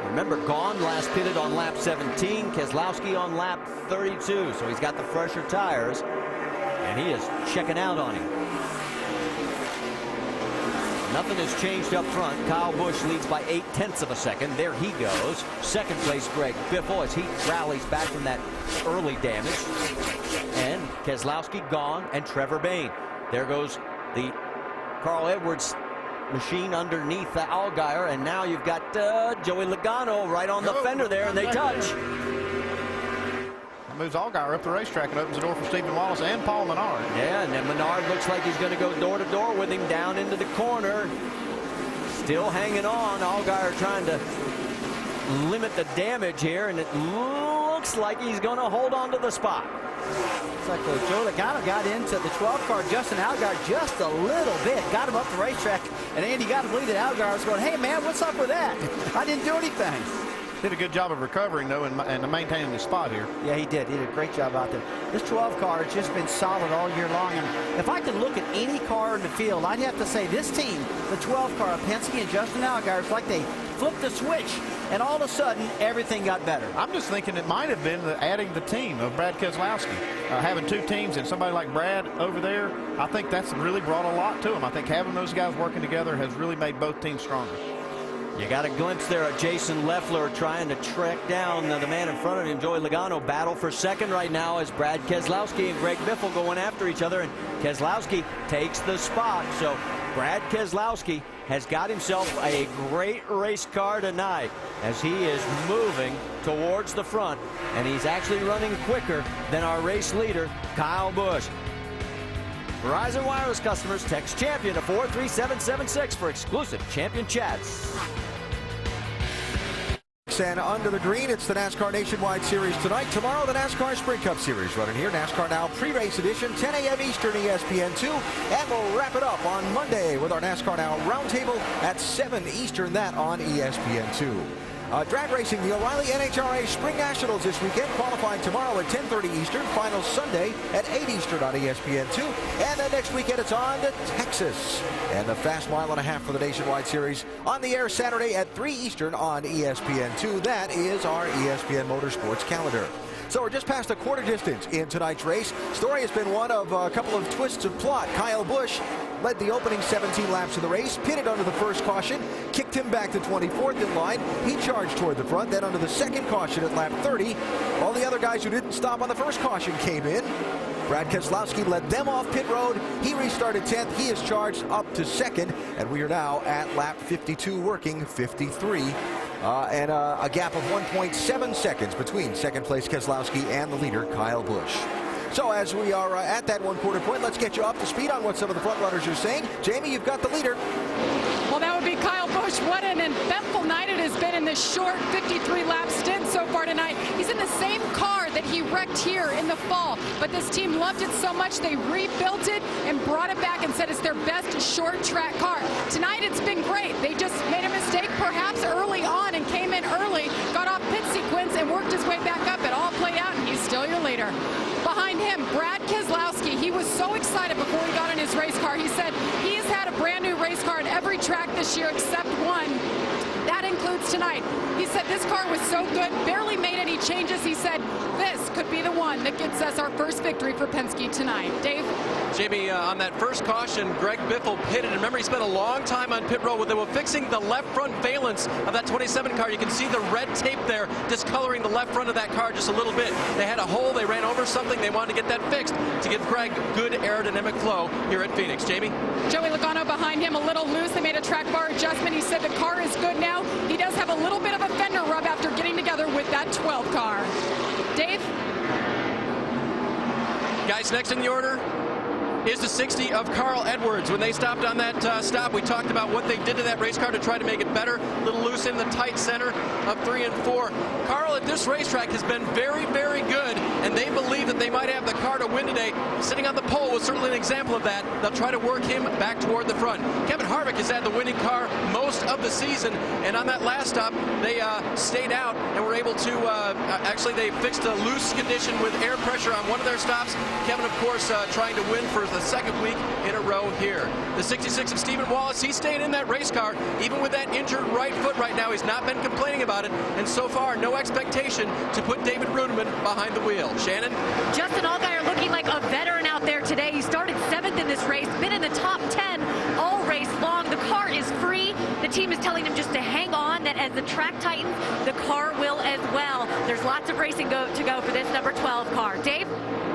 Remember, Gaughan last pitted on lap 17, Keselowski on lap 32, so he's got the fresher tires. And he is checking out on him. Nothing has changed up front. Kyle Busch leads by 0.8 of a second. There he goes. 2nd place, Greg Biffle, as he rallies back from that early damage. And Keselowski, Gaughan, and Trevor Bayne. There goes the Carl Edwards machine underneath the Allgaier. And now you've got Joey Logano right on the fender there, and they touch. Moves Allgaier up the racetrack and opens the door for Stephen Wallace and Paul Menard. Yeah, and then Menard looks like he's going to go door to door with him down into the corner. Still hanging on. Allgaier trying to limit the damage here, and it looks like he's going to hold on to the spot. It's like Joe Logano got into the 12 car, Justin Allgaier, just a little bit. Got him up the racetrack, and Andy got to believe that Allgaier was going, hey, man, what's up with that? I didn't do anything. Did a good job of recovering, though, and maintaining the spot here. Yeah, he did. He did a great job out there. This 12 car has just been solid all year long. And if I could look at any car in the field, I'd have to say this team, the 12 car, Penske and Justin Allgaier, it's like they flipped the switch, and all of a sudden, everything got better. I'm just thinking it might have been adding the team of Brad Keselowski. Having 2 teams and somebody like Brad over there, I think that's really brought a lot to him. I think having those guys working together has really made both teams stronger. You got a glimpse there of Jason Leffler trying to track down the man in front of him, Joey Logano. Battle for 2nd right now as Brad Keselowski and Greg Biffle going after each other, and Keselowski takes the spot. So Brad Keselowski has got himself a great race car tonight as he is moving towards the front, and he's actually running quicker than our race leader, Kyle Busch. Verizon Wireless customers, text CHAMPION to 43776 for exclusive Champion chats. And under the green, it's the NASCAR Nationwide Series tonight. Tomorrow, the NASCAR Sprint Cup Series running here. NASCAR Now pre-race edition, 10 a.m. Eastern, ESPN2. And we'll wrap it up on Monday with our NASCAR Now Roundtable at 7 Eastern, that on ESPN2. Drag racing, the O'Reilly NHRA Spring Nationals this weekend, qualifying tomorrow at 10:30 Eastern, finals Sunday at 8 Eastern on ESPN2. And then next weekend it's on to Texas. And the fast mile and a half for the Nationwide Series on the air Saturday at 3 Eastern on ESPN2. That is our ESPN Motorsports calendar. So we're just past a quarter distance in tonight's race. Story has been one of a couple of twists of plot. Kyle Busch led the opening 17 laps of the race, pitted under the first caution, kicked him back to 24th in line. He charged toward the front, then under the second caution at lap 30. All the other guys who didn't stop on the first caution came in. Brad Keselowski led them off pit road. He restarted 10th. He is charged up to second, and we are now at lap 52, working 53. And a gap of 1.7 seconds between second place Keselowski and the leader, Kyle Busch. So as we are at that 1/4 point, let's get you up to speed on what some of the front runners are saying. Jamie, you've got the leader. Well, that would be Kyle Busch. What an eventful night it has been in this short 53-lap stint so far tonight. He's in the same car that he wrecked here in the fall, but this team loved it so much they rebuilt it and brought it back and said it's their best short track car. Tonight it's been great. They just made a mistake perhaps early on and came in early, got off pit sequence and worked his way back up. It all played out and he's still your leader. Behind him, Brad Keselowski. He was so excited before he got in his race car. He said he's had a brand new race car at every track this year except one. That includes tonight. He said this car was so good, barely made any changes. He said this could be the one that gets us our first victory for Penske tonight. Dave? Jamie, on that first caution, Greg Biffle pitted. Remember, he spent a long time on pit road. They were fixing the left front valence of that 27 car. You can see the red tape there discoloring the left front of that car just a little bit. They had a hole. They ran over something. They wanted to get that fixed to give Greg good aerodynamic flow here at Phoenix. Jamie? Joey Logano behind him, a little loose. They made a track bar adjustment. He said the car is good now. He does have a little bit of a fender rub after getting together with that 12 car. Dave? Guys, next in the order is the 60 of Carl Edwards. When they stopped on that stop, we talked about what they did to that race car to try to make it better. A little loose in the tight center of 3 and 4. Carl at this racetrack has been very, very good, and they believe that they might have the car to win today. Sitting on the pole was certainly an example of that. They'll try to work him back toward the front. Kevin Harvick has had the winning car most of the season, and on that last stop, they stayed out and were able to, actually they fixed a loose condition with air pressure on one of their stops. Kevin, of course, trying to win for the second week in a row here. The 66 of Stephen Wallace, he's staying in that race car. Even with that injured right foot right now, he's not been complaining about it. And so far, no expectation to put David Rudeman behind the wheel. Shannon? Justin Allgaier looking like a veteran out there today. He started 7th in this race, been in the top 10 all race long. The car is free. The team is telling him just to hang on, that as the track tightens, the car will as well. There's lots of racing to go for this number 12 car. Dave?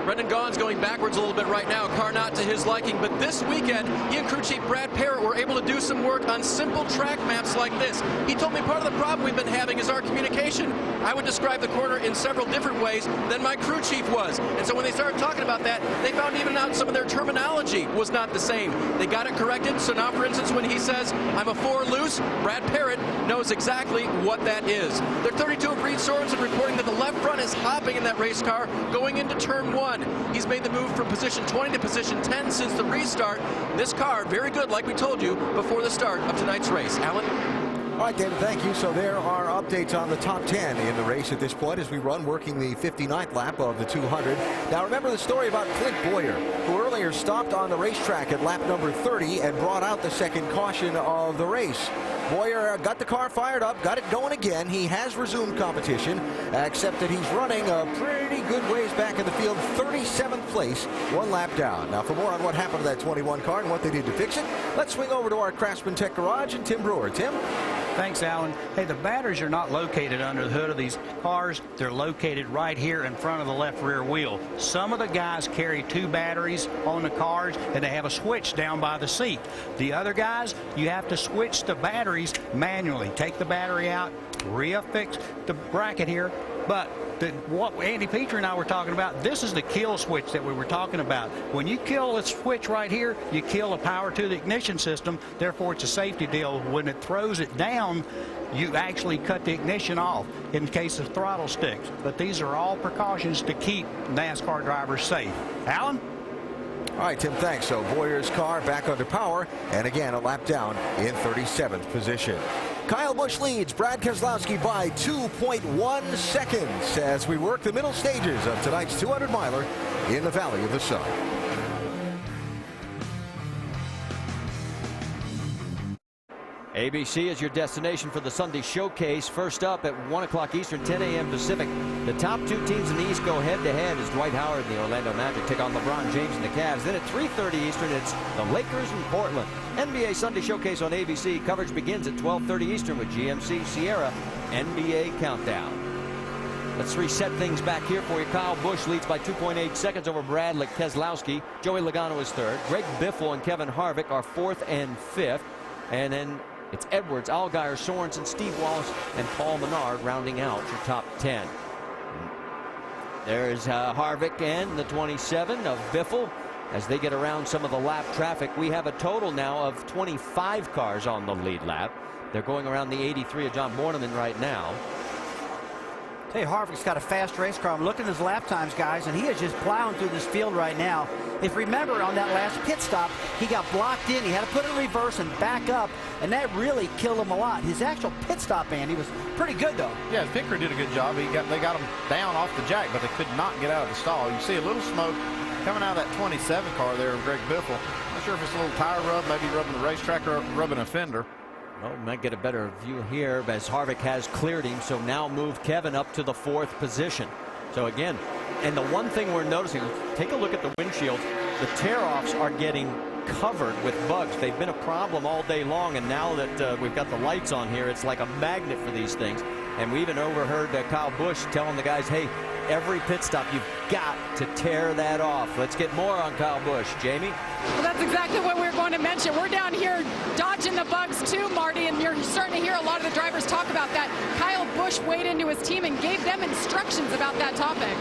Brendan Gaughan's going backwards a little bit right now. Car not to his liking, but this weekend, he and crew chief Brad Parrott were able to do some work on simple track maps like this. He told me part of the problem we've been having is our communication. I would describe the corner in several different ways than my crew chief was. And so when they started talking about that, they found even out some of their terminology was not the same. They got it corrected. So now, for instance, when he says, I'm a 4 loose, Brad Parrott knows exactly what that is. They're 32 of Reed Sorensen reporting that the left front is hopping in that race car going into turn 1. He's made the move from position 20 to position 10 since the restart. This car, very good, like we told you, before the start of tonight's race. Alan? All right, David, thank you. So there are updates on the top 10 in the race at this point as we run, working the 59th lap of the 200. Now, remember the story about Clint Boyer, who earlier stopped on the racetrack at lap number 30 and brought out the second caution of the race. Boyer got the car fired up, got it going again. He has resumed competition, except that he's running a pretty good ways back in the field, 37th place, 1 lap down. Now, for more on what happened to that 21 car and what they did to fix it, let's swing over to our Craftsman Tech Garage and Tim Brewer. Tim? Thanks, Alan. Hey, the batteries are not located under the hood of these cars. They're located right here in front of the left rear wheel. Some of the guys carry 2 batteries on the cars, and they have a switch down by the seat. The other guys, you have to switch the batteries manually. Take the battery out, reaffix the bracket here. But what Andy Petrie and I were talking about, this is the kill switch that we were talking about. When you kill this switch right here, you kill the power to the ignition system. Therefore, it's a safety deal. When it throws it down, you actually cut the ignition off in case the throttle sticks. But these are all precautions to keep NASCAR drivers safe. Alan? All right, Tim, thanks. So Boyer's car back under power, and again, a lap down in 37th position. Kyle Busch leads Brad Keselowski by 2.1 seconds as we work the middle stages of tonight's 200-miler in the Valley of the Sun. ABC is your destination for the Sunday Showcase. First up at 1 o'clock Eastern, 10 a.m. Pacific. The top two teams in the East go head-to-head as Dwight Howard and the Orlando Magic take on LeBron James and the Cavs. Then at 3:30 Eastern, it's the Lakers and Portland. NBA Sunday Showcase on ABC. Coverage begins at 12:30 Eastern with GMC Sierra NBA Countdown. Let's reset things back here for you. Kyle Busch leads by 2.8 seconds over Bradley Keselowski. Joey Logano is third. Greg Biffle and Kevin Harvick are fourth and fifth. And then it's Edwards, Allgaier, Sorensen, Steve Wallace, and Paul Menard rounding out your top 10. There's Harvick and the 27 of Biffle as they get around some of the lap traffic. We have a total now of 25 cars on the lead lap. They're going around the 83 of John Borneman right now. Hey, Harvick's got a fast race car. I'm looking at his lap times, guys, and he is just plowing through this field right now. If remember, on that last pit stop, he got blocked in. He had to put it in reverse and back up, and that really killed him a lot. His actual pit stop, Andy, was pretty good, though. Yeah, Pickard did a good job. They got him down off the jack, but they could not get out of the stall. You see a little smoke coming out of that 27 car there of Greg Biffle. Not sure if it's a little tire rub, maybe rubbing the racetrack or rubbing a fender. Well, we might get a better view here as Harvick has cleared him, so now moved Kevin up to the fourth position. So again, and the one thing we're noticing, take a look at the windshield. The tear-offs are getting covered with bugs. They've been a problem all day long, and now that we've got the lights on here, it's like a magnet for these things. And we even overheard Kyle Busch telling the guys, hey, every pit stop, you've got to tear that off. Let's get more on Kyle Busch. Jamie? Well, that's exactly what we were going to mention. We're down here dodging the bugs too, Marty, and you're starting to hear a lot of the drivers talk about that. Kyle Busch weighed into his team and gave them instructions about that topic.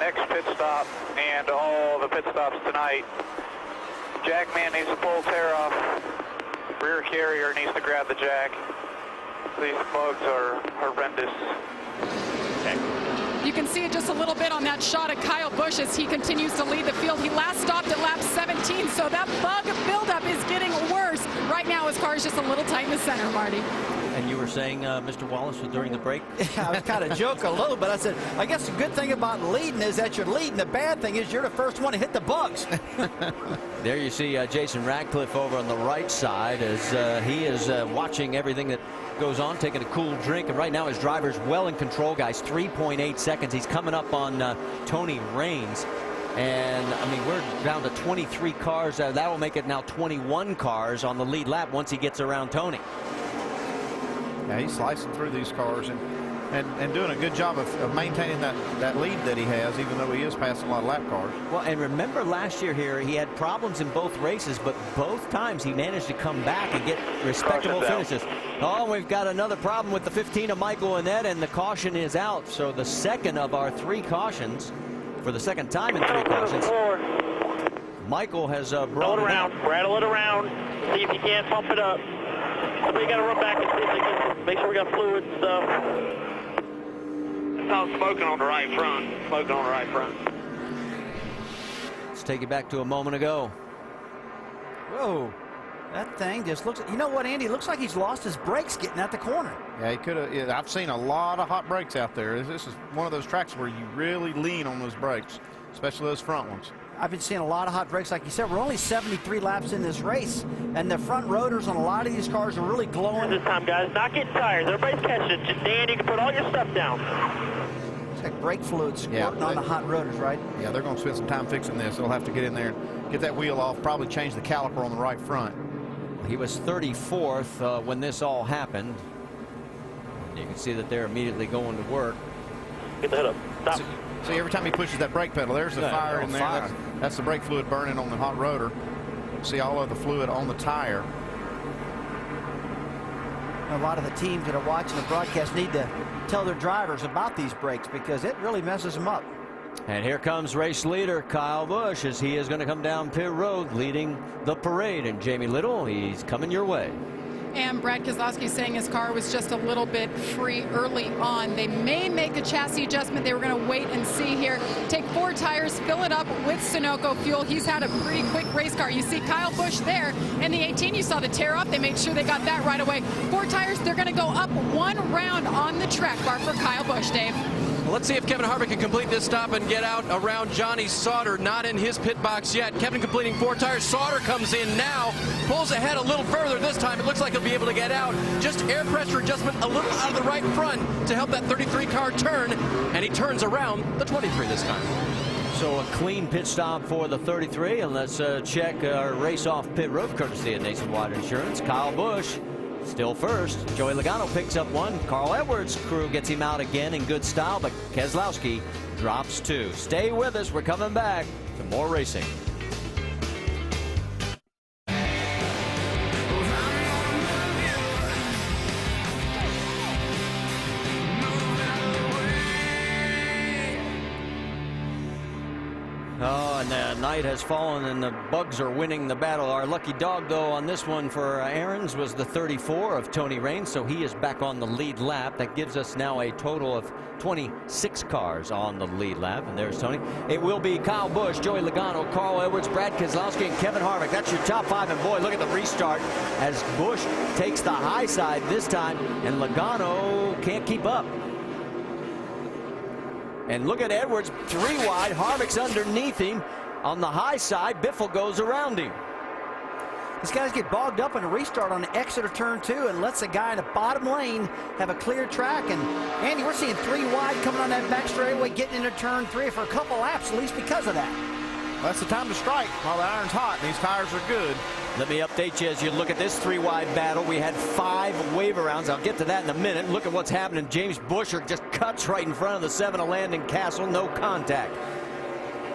Next pit stop and all the pit stops tonight. Jackman needs to pull tear off. Rear carrier needs to grab the jack. These bugs are horrendous. You can see it just a little bit on that shot of Kyle Busch as he continues to lead the field. He last stopped at lap 17, so that bug buildup is getting worse. Right now his car is just a little tight in the center, Marty. And you were saying, Mr. Wallace, during the break? I was kind of joking a little bit. I said, I guess the good thing about leading is that you're leading. The bad thing is you're the first one to hit the bugs. There you see Jason Radcliffe over on the right side as he is watching everything that goes on, taking a cool drink. And right now his driver's well in control, guys. 3.8 seconds. He's coming up on Tony Raines. And, I mean, we're down to 23 cars. That will make it now 21 cars on the lead lap once he gets around Tony. Yeah, he's slicing through these cars and doing a good job of maintaining that lead that he has, even though he is passing a lot of lap cars. Well, and remember last year here, he had problems in both races, but both times he managed to come back and get respectable finishes. Oh, we've got another problem with the 15 of Michael Annett, and the caution is out. So the second of our three cautions, for the second time in three cautions, Michael has brought it around. Rattle it around. See if you can't pump it up. Somebody got to run back and see if they can make sure we got fluid and stuff. It's all smoking on the right front. Smoking on the right front. Let's take it back to a moment ago. Whoa. That thing just looks, you know what, Andy? It looks like he's lost his brakes getting at the corner. Yeah, he could have. Yeah, I've seen a lot of hot brakes out there. This is one of those tracks where you really lean on those brakes, especially those front ones. I've been seeing a lot of hot brakes. Like you said, we're only 73 laps in this race, and the front rotors on a lot of these cars are really glowing. This time, guys, not getting tired. Everybody's catching it. Just Dan, you can put all your stuff down. It's like brake fluid squirting on the hot rotors, right? Yeah, they're going to spend some time fixing this. They'll have to get in there and get that wheel off, probably change the caliper on the right front. He was 34th when this all happened. You can see that they're immediately going to work. Get the hood up. Stop. See, every time he pushes that brake pedal, there's the fire in there. That's the brake fluid burning on the hot rotor. See all of the fluid on the tire. A lot of the teams that are watching the broadcast need to tell their drivers about these brakes because it really messes them up. And here comes race leader Kyle Busch as he is going to come down pit road leading the parade. And Jamie Little, he's coming your way. And Brad Keselowski saying his car was just a little bit free early on. They may make a chassis adjustment. They were going to wait and see here. Take 4 tires, fill it up with Sunoco fuel. He's had a pretty quick race car. You see Kyle Busch there in the 18. You saw the tear off. They made sure they got that right away. 4 tires. They're going to go up 1 round on the track bar for Kyle Busch, Dave. Well, let's see if Kevin Harvick can complete this stop and get out around Johnny Sauter. Not in his pit box yet. Kevin completing 4 tires. Sauter comes in now. Pulls ahead a little further this time. It looks like he'll be able to get out. Just air pressure adjustment a little out of the right front to help that 33 car turn. And he turns around the 23 this time. So a clean pit stop for the 33. And let's check our race off pit road courtesy of Nationwide Insurance. Kyle Busch still first. Joey Logano picks up 1. Carl Edwards' crew gets him out again in good style, but Keselowski drops 2. Stay with us. We're coming back to more racing. Oh, and the night has fallen and the bugs are winning the battle. Our lucky dog, though, on this one for Aaron's was the 34 of Tony Raines, so he is back on the lead lap. That gives us now a total of 26 cars on the lead lap. And there's Tony. It will be Kyle Busch, Joey Logano, Carl Edwards, Brad Keselowski, and Kevin Harvick. That's your top 5. And boy, look at the restart as Busch takes the high side this time, and Logano can't keep up. And look at Edwards, 3 wide. Harvick's underneath him on the high side. Biffle goes around him. These guys get bogged up in a restart on the exit of turn 2 and lets the guy in the bottom lane have a clear track. And Andy, we're seeing 3 wide coming on that back straightaway, getting into turn 3 for a couple laps, at least because of that. That's the time to strike while the iron's hot and these tires are good. Let me update you as you look at this 3-wide battle. We had 5 waiver rounds. I'll get to that in a minute. Look at what's happening. James Buescher just cuts right in front of the 7 of Landon Castle. No contact.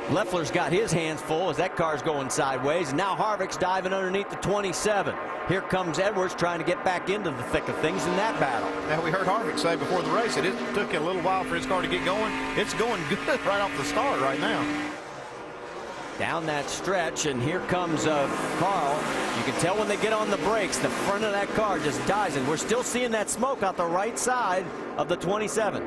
Leffler's got his hands full as that car's going sideways. And now Harvick's diving underneath the 27. Here comes Edwards trying to get back into the thick of things in that battle. Now, we heard Harvick say before the race it took a little while for his car to get going. It's going good right off the start right now. Down that stretch, and here comes Carl. You can tell when they get on the brakes, the front of that car just dies, and we're still seeing that smoke out the right side of the 27.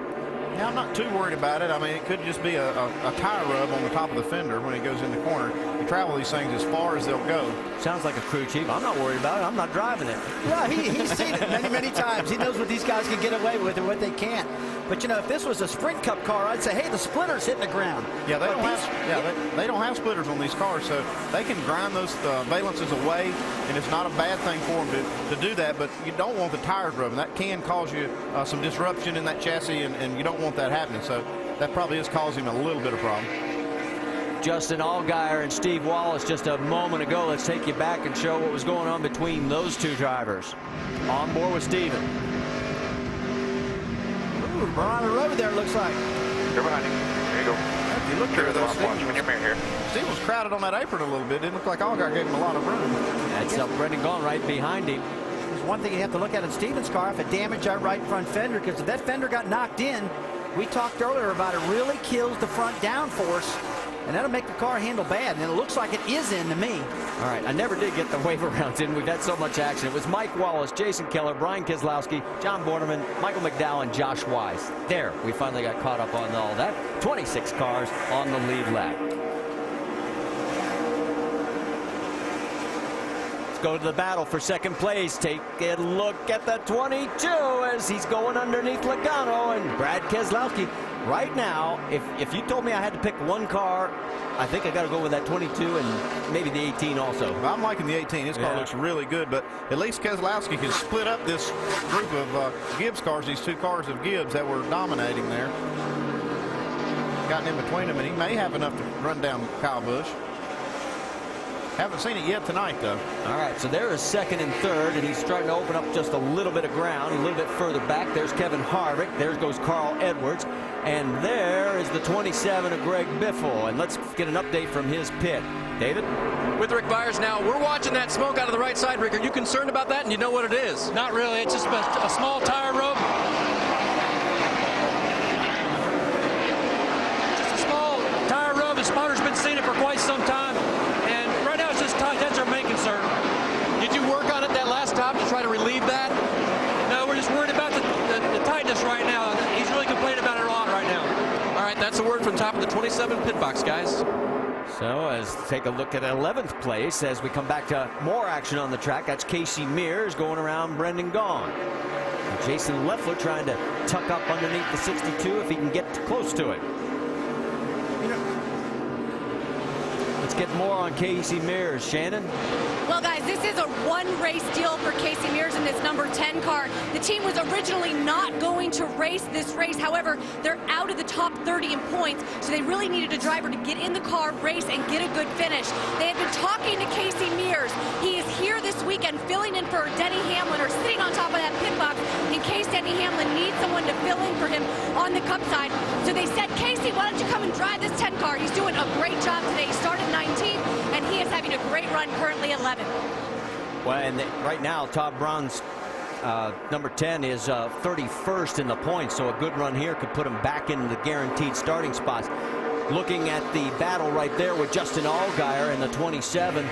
Now, I'm not too worried about it. I mean, it could just be a tire rub on the top of the fender when it goes in the corner. You travel these things as far as they'll go. Sounds like a crew chief. I'm not worried about it. I'm not driving it. Yeah, he's seen it many, many times. He knows what these guys can get away with and what they can't. But, you know, if this was a Sprint Cup car, I'd say, hey, the splitter's hitting the ground. Yeah, they don't have splitters on these cars, so they can grind those valences away, and it's not a bad thing for them to do that, but you don't want the tires rubbing. That can cause you some disruption in that chassis, and you don't want that happening, so that probably is causing him a little bit of problem. Justin Allgaier and Steve Wallace just a moment ago. Let's take you back and show what was going on between those 2 drivers. On board with Steven. Ooh, we're on the road there, it looks like. You're behind him. There you go. If you look here, though, Watching your mirror here. Steve was crowded on that apron a little bit. Didn't look like Allgaier gave him a lot of room. That's Brendan Gaughan right behind him. There's one thing you have to look at in Steven's car, if it damaged that right front fender, because if that fender got knocked in, we talked earlier about it really kills the front downforce, and that'll make the car handle bad, and it looks like it is in to me. All right, I never did get the waiver rounds in. We've had so much action. It was Mike Wallace, Jason Keller, Brian Keselowski, John Borderman, Michael McDowell, and Josh Wise. There, we finally got caught up on all that. 26 cars on the lead lap. Let's go to the battle for second place. Take a look at the 22 as he's going underneath Logano and Brad Keselowski. Right now, if you told me I had to pick one car, I think I got to go with that 22 and maybe the 18 also. I'm liking the 18. His car looks really good, but at least Keselowski can split up this group of Gibbs cars, these 2 cars of Gibbs that were dominating there. Gotten in between them, and he may have enough to run down Kyle Busch. Haven't seen it yet tonight, though. All right, so there is second and third, and he's starting to open up just a little bit of ground, a little bit further back. There's Kevin Harvick. There goes Carl Edwards. And there is the 27 of Greg Biffle. And let's get an update from his pit. David? With Rick Byers now, we're watching that smoke out of the right side. Rick, are you concerned about that? And you know what it is? Not really. It's just a small tire rub. Just a small tire rub. The spotter's been seeing it for quite some time. And right now it's just tight. That's our main concern. Did you work on it that last stop to try to relieve that? No, we're just worried about the tightness right now. He's really complaining about it a lot right now. All right, that's a word from top of the 27 pit box, guys. So as take a look at 11th place as we come back to more action on the track. That's Casey Mears going around Brendan Gaughan. And Jason Leffler trying to tuck up underneath the 62 if he can get close to it. Let's get more on Casey Mears. Shannon? Well, guys, this is a one-race deal for Casey Mears in this number 10 car. The team was originally not going to race this race. However, they're out of the top 30 in points, so they really needed a driver to get in the car, race, and get a good finish. They had been talking to Casey Mears. He is here this weekend filling in for Denny Hamlin, or sitting on top of that pit box in case Denny Hamlin needs someone to fill in for him on the Cup side. So they said, Casey, why don't you come and drive this 10 car? He's doing a great job today. He started 19th, and he is having a great run, currently 11th. Well, and right now, Todd Brown's number 10 is 31st in the points, so a good run here could put him back into the guaranteed starting spots. Looking at the battle right there with Justin Allgaier in the 27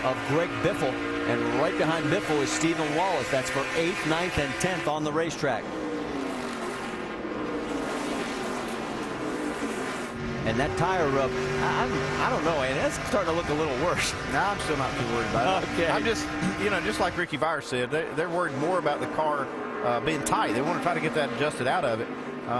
of Greg Biffle, and right behind Biffle is Stephen Wallace. That's for 8th, 9th, and 10th on the racetrack. And that tire rub, I don't know, and that's starting to look a little worse. No, I'm still not too worried about it. Okay. I'm just, just like Ricky Vire said, they're worried more about the car being tight. They want to try to get that adjusted out of it.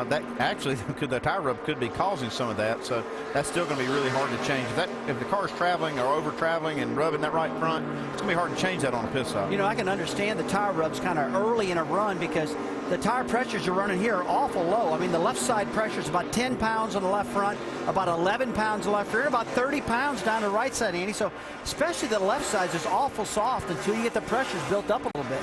That actually, the tire rub could be causing some of that, so that's still going to be really hard to change. If the car's traveling or over traveling and rubbing that right front, it's going to be hard to change that on a pit stop. I can understand the tire rubs kind of early in a run because the tire pressures you're running here are awful low. I mean, the left side pressure is about 10 pounds on the left front, about 11 pounds on the left rear, about 30 pounds down the right side, Andy. So especially the left side is awful soft until you get the pressures built up a little bit.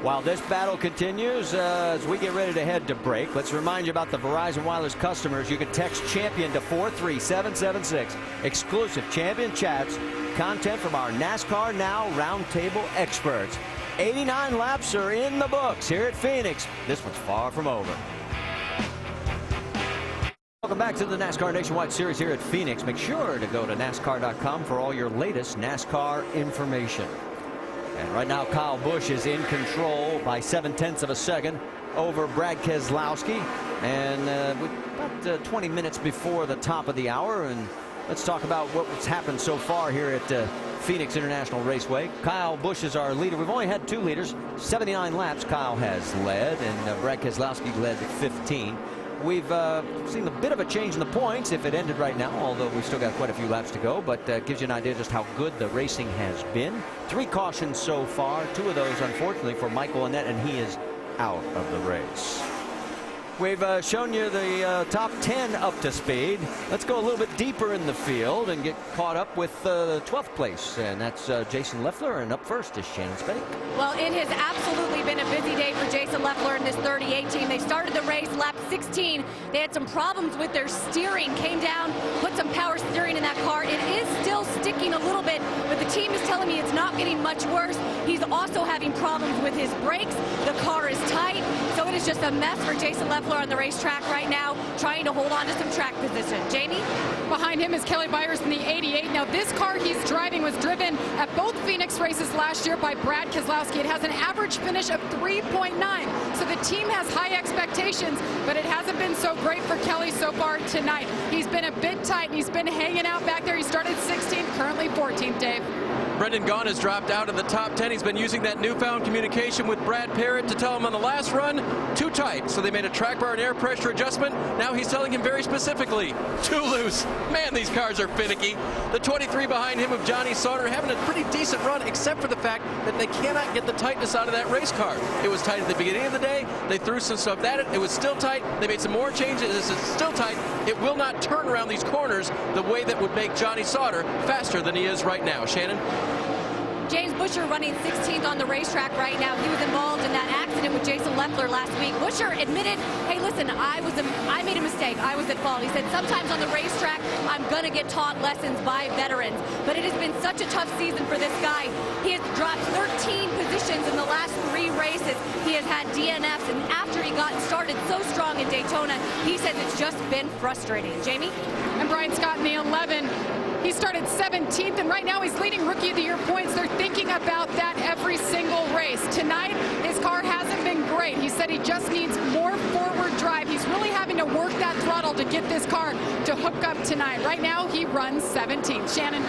While this battle continues, as we get ready to head to break, let's remind you about the Verizon Wireless customers. You can text Champion to 43776. Exclusive Champion chats, content from our NASCAR Now Roundtable experts. 89 laps are in the books here at Phoenix. This one's far from over. Welcome back to the NASCAR Nationwide Series here at Phoenix. Make sure to go to NASCAR.com for all your latest NASCAR information. And right now, Kyle Busch is in control by 0.7 of a second over Brad Keselowski. And about 20 minutes before the top of the hour. And let's talk about what's happened so far here at Phoenix International Raceway. Kyle Busch is our leader. We've only had 2 leaders. 79 laps Kyle has led, and Brad Keselowski led 15. We've seen a bit of a change in the points if it ended right now, although we've still got quite a few laps to go, but gives you an idea just how good the racing has been. 3 cautions so far, 2 of those unfortunately for Michael Annett, and he is out of the race. We've shown you the top 10 up to speed. Let's go a little bit deeper in the field and get caught up with 12th place. And that's Jason Leffler, and up first is Shannon Spake. Well, it has absolutely been a busy day for Jason Leffler and this 38 team. They started the race lap 16. They had some problems with their steering, came down, put some power steering in that car. It is still sticking a little bit, but the team is telling me it's not getting much worse. He's also having problems with his brakes. The car is tight, so it is just a mess for Jason Leffler on the racetrack right now, trying to hold on to some track position. Jamie? Behind him is Kelly Byers in the 88. Now, this car he's driving was driven at both Phoenix races last year by Brad Keselowski. It has an average finish of 3.9, so the team has high expectations, but it hasn't been so great for Kelly so far tonight. He's been a bit tight, and he's been hanging out back there. He started 16th, currently 14th, Dave. Brendan Gaughan has dropped out of the top 10. He's been using that newfound communication with Brad Parrott to tell him on the last run, too tight. So they made a track bar and air pressure adjustment. Now he's telling him very specifically, too loose. Man, these cars are finicky. The 23 behind him of Johnny Sauter having a pretty decent run, except for the fact that they cannot get the tightness out of that race car. It was tight at the beginning of the day. They threw some stuff at it. It was still tight. They made some more changes. It's still tight. It will not turn around these corners the way that would make Johnny Sauter faster than he is right now. Shannon? James Buescher running 16th on the racetrack right now. He was involved in that accident with Jason Leffler last week. Buescher admitted, hey, listen, I made a mistake. I was at fault. He said, sometimes on the racetrack, I'm going to get taught lessons by veterans. But it has been such a tough season for this guy. He has dropped 13 positions in the last 3 races. He has had DNFs, and after he got started so strong in Daytona, he says it's just been frustrating. Jamie? And Brian Scott in the 11. He started 17th, and right now he's leading Rookie of the Year points. They're thinking about that every single said he just needs more forward drive. He's really having to work that throttle to get this car to hook up tonight. Right now, he runs 17th. Shannon.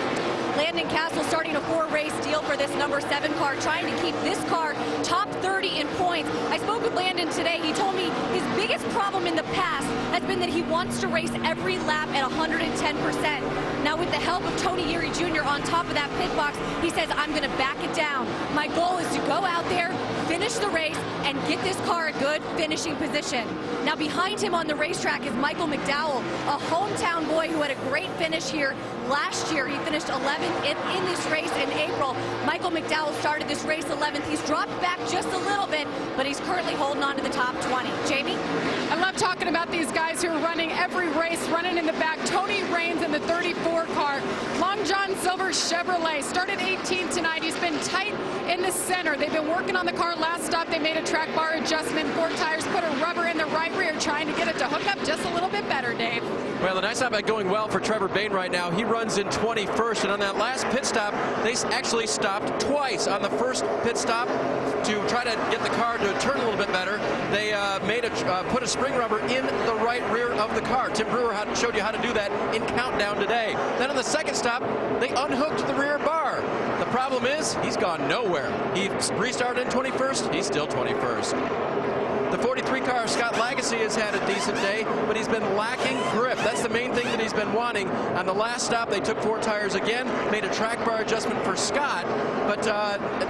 Landon Castle starting a 4-race deal for this number 7 car, trying to keep this car top 30 in points. I spoke with Landon today. He told me his biggest problem in the past has been that he wants to race every lap at 110%. Now with the help of Tony Erie Jr. on top of that pit box, he says, I'm going to back it down. My goal is to go out there, finish the race, and get this car a good finishing position. Now behind him on the racetrack is Michael McDowell, a hometown boy who had a great finish here last year. He finished 11th in this race in April. Michael McDowell started this race 11th. He's dropped back just a little bit, but he's currently holding on to the top 20. Jamie? I love talking about these guys who are running every race, running in the back. Tony Raines in the 34 car. Long John Silver Chevrolet started 18th tonight. He's been tight in the center. They've been working on the car. Last stop, they made a track bar adjustment. 4 tires, put a rubber in the right rear, trying to get it to hook up just a little bit better, Dave. Well, the nice about going well for Trevor Bayne right now. He runs in 21st, and on that last pit stop, they actually stopped twice. On the first pit stop, to try to get the car to turn a little bit better, they put a spring rubber in the right rear of the car. Tim Brewer showed you how to do that in Countdown today. Then on the second stop, they unhooked the rear bar. The problem is, he's gone nowhere. He restarted in 21st, he's still 21st. The 43 car, Scott Lagacy, has had a decent day, but he's been lacking grip. That's the main thing that he's been wanting. On the last stop, they took 4 tires again, made a track bar adjustment for Scott, but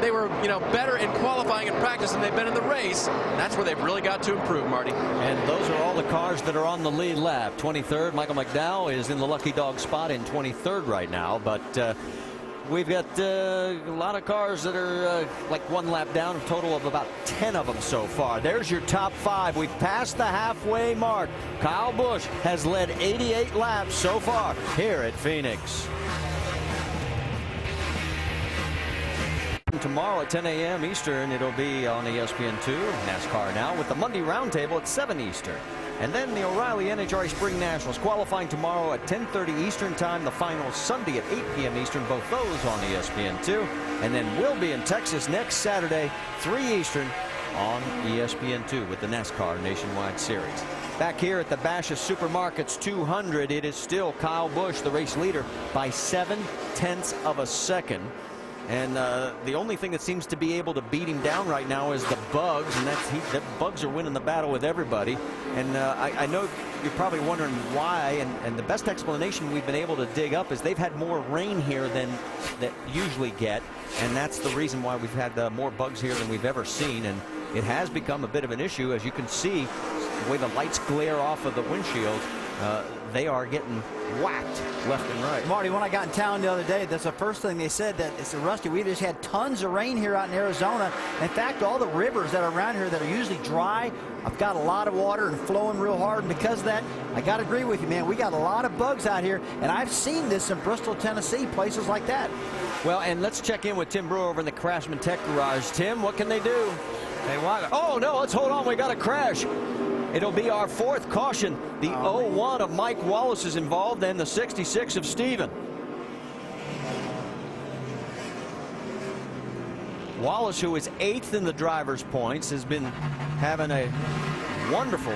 they were, better in qualifying and practice than they've been in the race. That's where they've really got to improve, Marty. And those are all the cars that are on the lead lap. 23rd, Michael McDowell is in the lucky dog spot in 23rd right now, but we've got a lot of cars that are like 1 lap down, a total of about 10 of them so far. There's your top 5. We've passed the halfway mark. Kyle Busch has led 88 laps so far here at Phoenix. Tomorrow at 10 a.m. Eastern, it'll be on ESPN2, NASCAR Now, with the Monday Roundtable at 7 Eastern. And then the O'Reilly NHRA Spring Nationals qualifying tomorrow at 10:30 Eastern Time. The finals Sunday at 8 p.m. Eastern, both those on ESPN2. And then we'll be in Texas next Saturday, 3 Eastern, on ESPN2 with the NASCAR Nationwide Series. Back here at the Bashas Supermarkets 200, it is still Kyle Busch, the race leader, by 0.7 of a second. And the only thing that seems to be able to beat him down right now is the bugs, and the bugs are winning the battle with everybody. And I know you're probably wondering why, and the best explanation we've been able to dig up is they've had more rain here than that usually get, and that's the reason why we've had more bugs here than we've ever seen. And it has become a bit of an issue, as you can see the way the lights glare off of the windshield. They are getting whacked left and right. Marty, when I got in town the other day, that's the first thing they said, that it's Rusty. We just had tons of rain here out in Arizona. In fact, all the rivers that are around here that are usually dry, I've got a lot of water and flowing real hard. And because of that, I got to agree with you, man. We got a lot of bugs out here, and I've seen this in Bristol, Tennessee, places like that. Well, and let's check in with Tim Brewer over in the Craftsman Tech Garage. Tim, what can they do? Oh, no, let's hold on. We got a crash. It'll be our 4th caution. The 01 of Mike Wallace is involved, and the 66 of Steven. Wallace, who is 8th in the driver's points, has been having a wonderful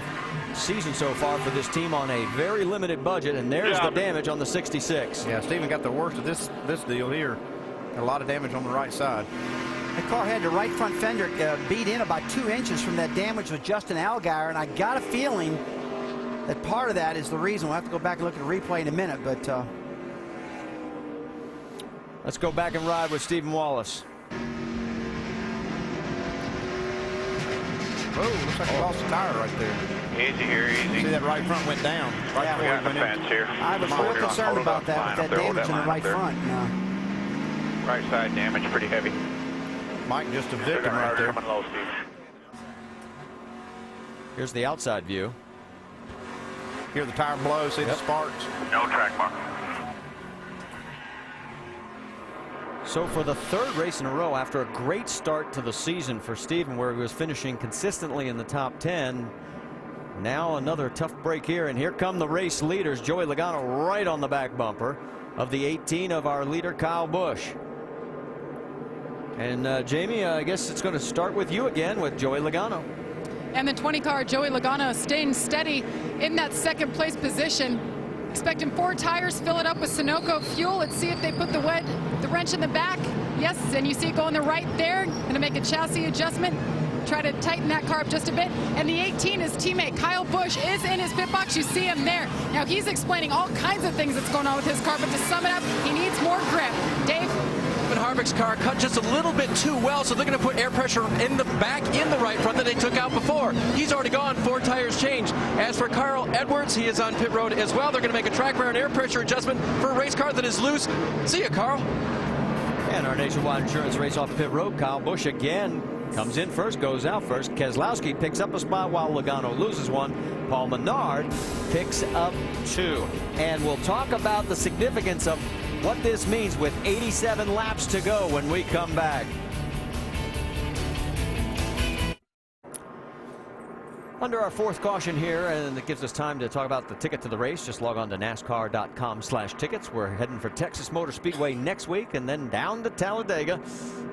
season so far for this team on a very limited budget, and there's the damage on the 66. Yeah, Steven got the worst of this deal here. A lot of damage on the right side. The car had the right front fender beat in about 2 inches from that damage with Justin Allgaier, and I got a feeling that part of that is the reason. We'll have to go back and look at the replay in a minute, but let's go back and ride with Stephen Wallace. Oh, looks like he lost a tire right there. Easy here, easy. See that right front went down. Right we got the fence here. I was real concerned about that, with that damage in the right front. Right side damage pretty heavy. Mike just a victim right there. Coming low, Steve. Here's the outside view. Hear the tire blow, see the sparks. No track mark. So for the 3rd race in a row, after a great start to the season for Steven, where he was finishing consistently in the top 10, now another tough break here, and here come the race leaders. Joey Logano right on the back bumper of the 18 of our leader, Kyle Busch. And Jamie, I guess it's going to start with you again with Joey Logano. And the 20 car, Joey Logano, staying steady in that second place position. Expecting 4 tires, fill it up with Sunoco fuel. Let's see if they put the wrench in the back. Yes, and you see it going the right there. Gonna make a chassis adjustment. Try to tighten that car up just a bit. And the 18, his teammate Kyle Busch is in his pit box. You see him there. Now he's explaining all kinds of things that's going on with his car, but to sum it up, he needs more grip. Dave? Kevin Harvick's car cut just a little bit too well, so they're going to put air pressure in the back, in the right front that they took out before. He's already gone, 4 tires changed. As for Carl Edwards, he is on pit road as well. They're going to make a track bar and air pressure adjustment for a race car that is loose. See ya, Carl. And our Nationwide Insurance race off pit road. Kyle Busch again comes in first, goes out first. Keselowski picks up a spot while Logano loses one. Paul Menard picks up 2. And we'll talk about the significance of what this means with 87 laps to go when we come back. Under our 4th caution here, and it gives us time to talk about the ticket to the race. Just log on to NASCAR.com/tickets. We're heading for Texas Motor Speedway next week, and then down to Talladega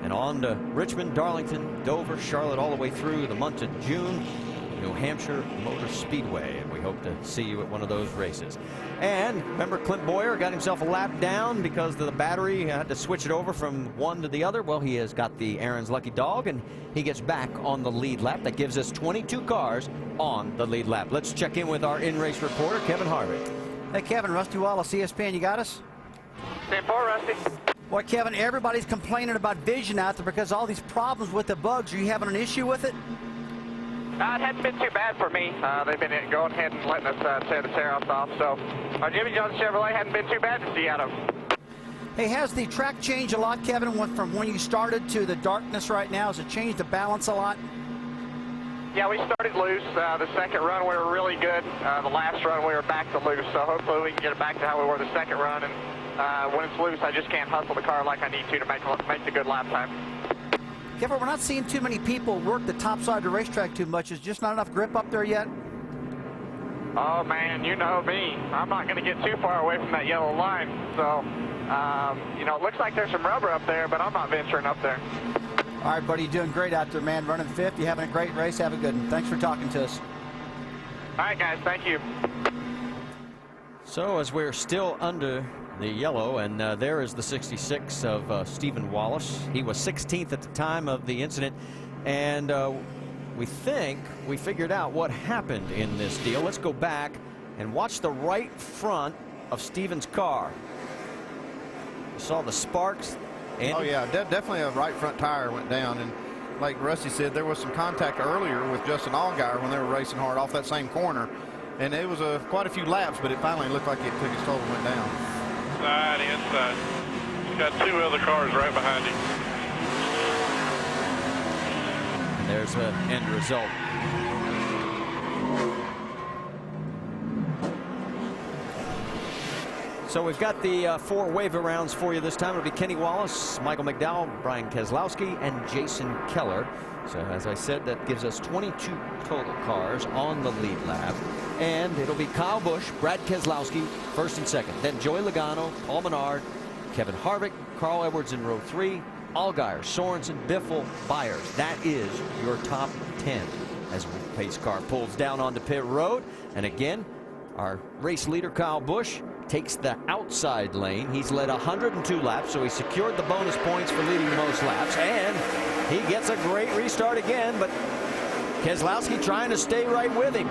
and on to Richmond, Darlington, Dover, Charlotte, all the way through the month of June. New Hampshire Motor Speedway, and we hope to see you at one of those races. And remember, Clint Boyer got himself a lap down because the battery had to switch it over from one to the other. Well, he has got the Aaron's Lucky Dog, and he gets back on the lead lap. That gives us 22 cars on the lead lap. Let's check in with our in-race reporter, Kevin Harvick. Hey, Kevin, Rusty Wallace, ESPN, you got us? 10-4, Rusty. Boy, Kevin, everybody's complaining about vision out there because all these problems with the bugs. Are you having an issue with it? It hasn't been too bad for me. They've been going ahead and letting us tear the tear-offs off. So Jimmy John's Chevrolet hadn't been too bad to see out of. Hey, has the track changed a lot, Kevin, from when you started to the darkness right now? Has it changed the balance a lot? Yeah, we started loose. The second run, we were really good. The last run, we were back to loose. So hopefully we can get it back to how we were the second run. And when it's loose, I just can't hustle the car like I need to make the good lap time. Kevin, we're not seeing too many people work the top side of the racetrack too much. Is just not enough grip up there yet? Oh, man, you know me. I'm not going to get too far away from that yellow line. So, you know, it looks like there's some rubber up there, but I'm not venturing up there. All right, buddy, you're doing great out there, man. Running 5th. You're having a great race. Have a good one. Thanks for talking to us. All right, guys. Thank you. So as we're still under the yellow, and there is the 66 of Stephen Wallace. He was 16th at the time of the incident, and we think we figured out what happened in this deal. Let's go back and watch the right front of Stephen's car. You saw the sparks. Andy? Oh yeah, definitely a right front tire went down, and like Rusty said, there was some contact earlier with Justin Allgaier when they were racing hard off that same corner, and it was quite a few laps, but it finally looked like it took its toll and went down. Inside. He's got 2 other cars right behind him. And there's the end result. So we've got the 4 waiver rounds for you this time. It'll be Kenny Wallace, Michael McDowell, Brian Keselowski, and Jason Keller. So as I said, that gives us 22 total cars on the lead lap. And it'll be Kyle Busch, Brad Keselowski, first and second. Then Joey Logano, Paul Menard, Kevin Harvick, Carl Edwards in row 3, Allgaier, Sorensen, Biffle, Byers. That is your top 10 as pace car pulls down onto pit road. And again, our race leader, Kyle Busch, takes the outside lane. He's led 102 laps, so he secured the bonus points for leading the most laps. And he gets a great restart again, but Keselowski trying to stay right with him.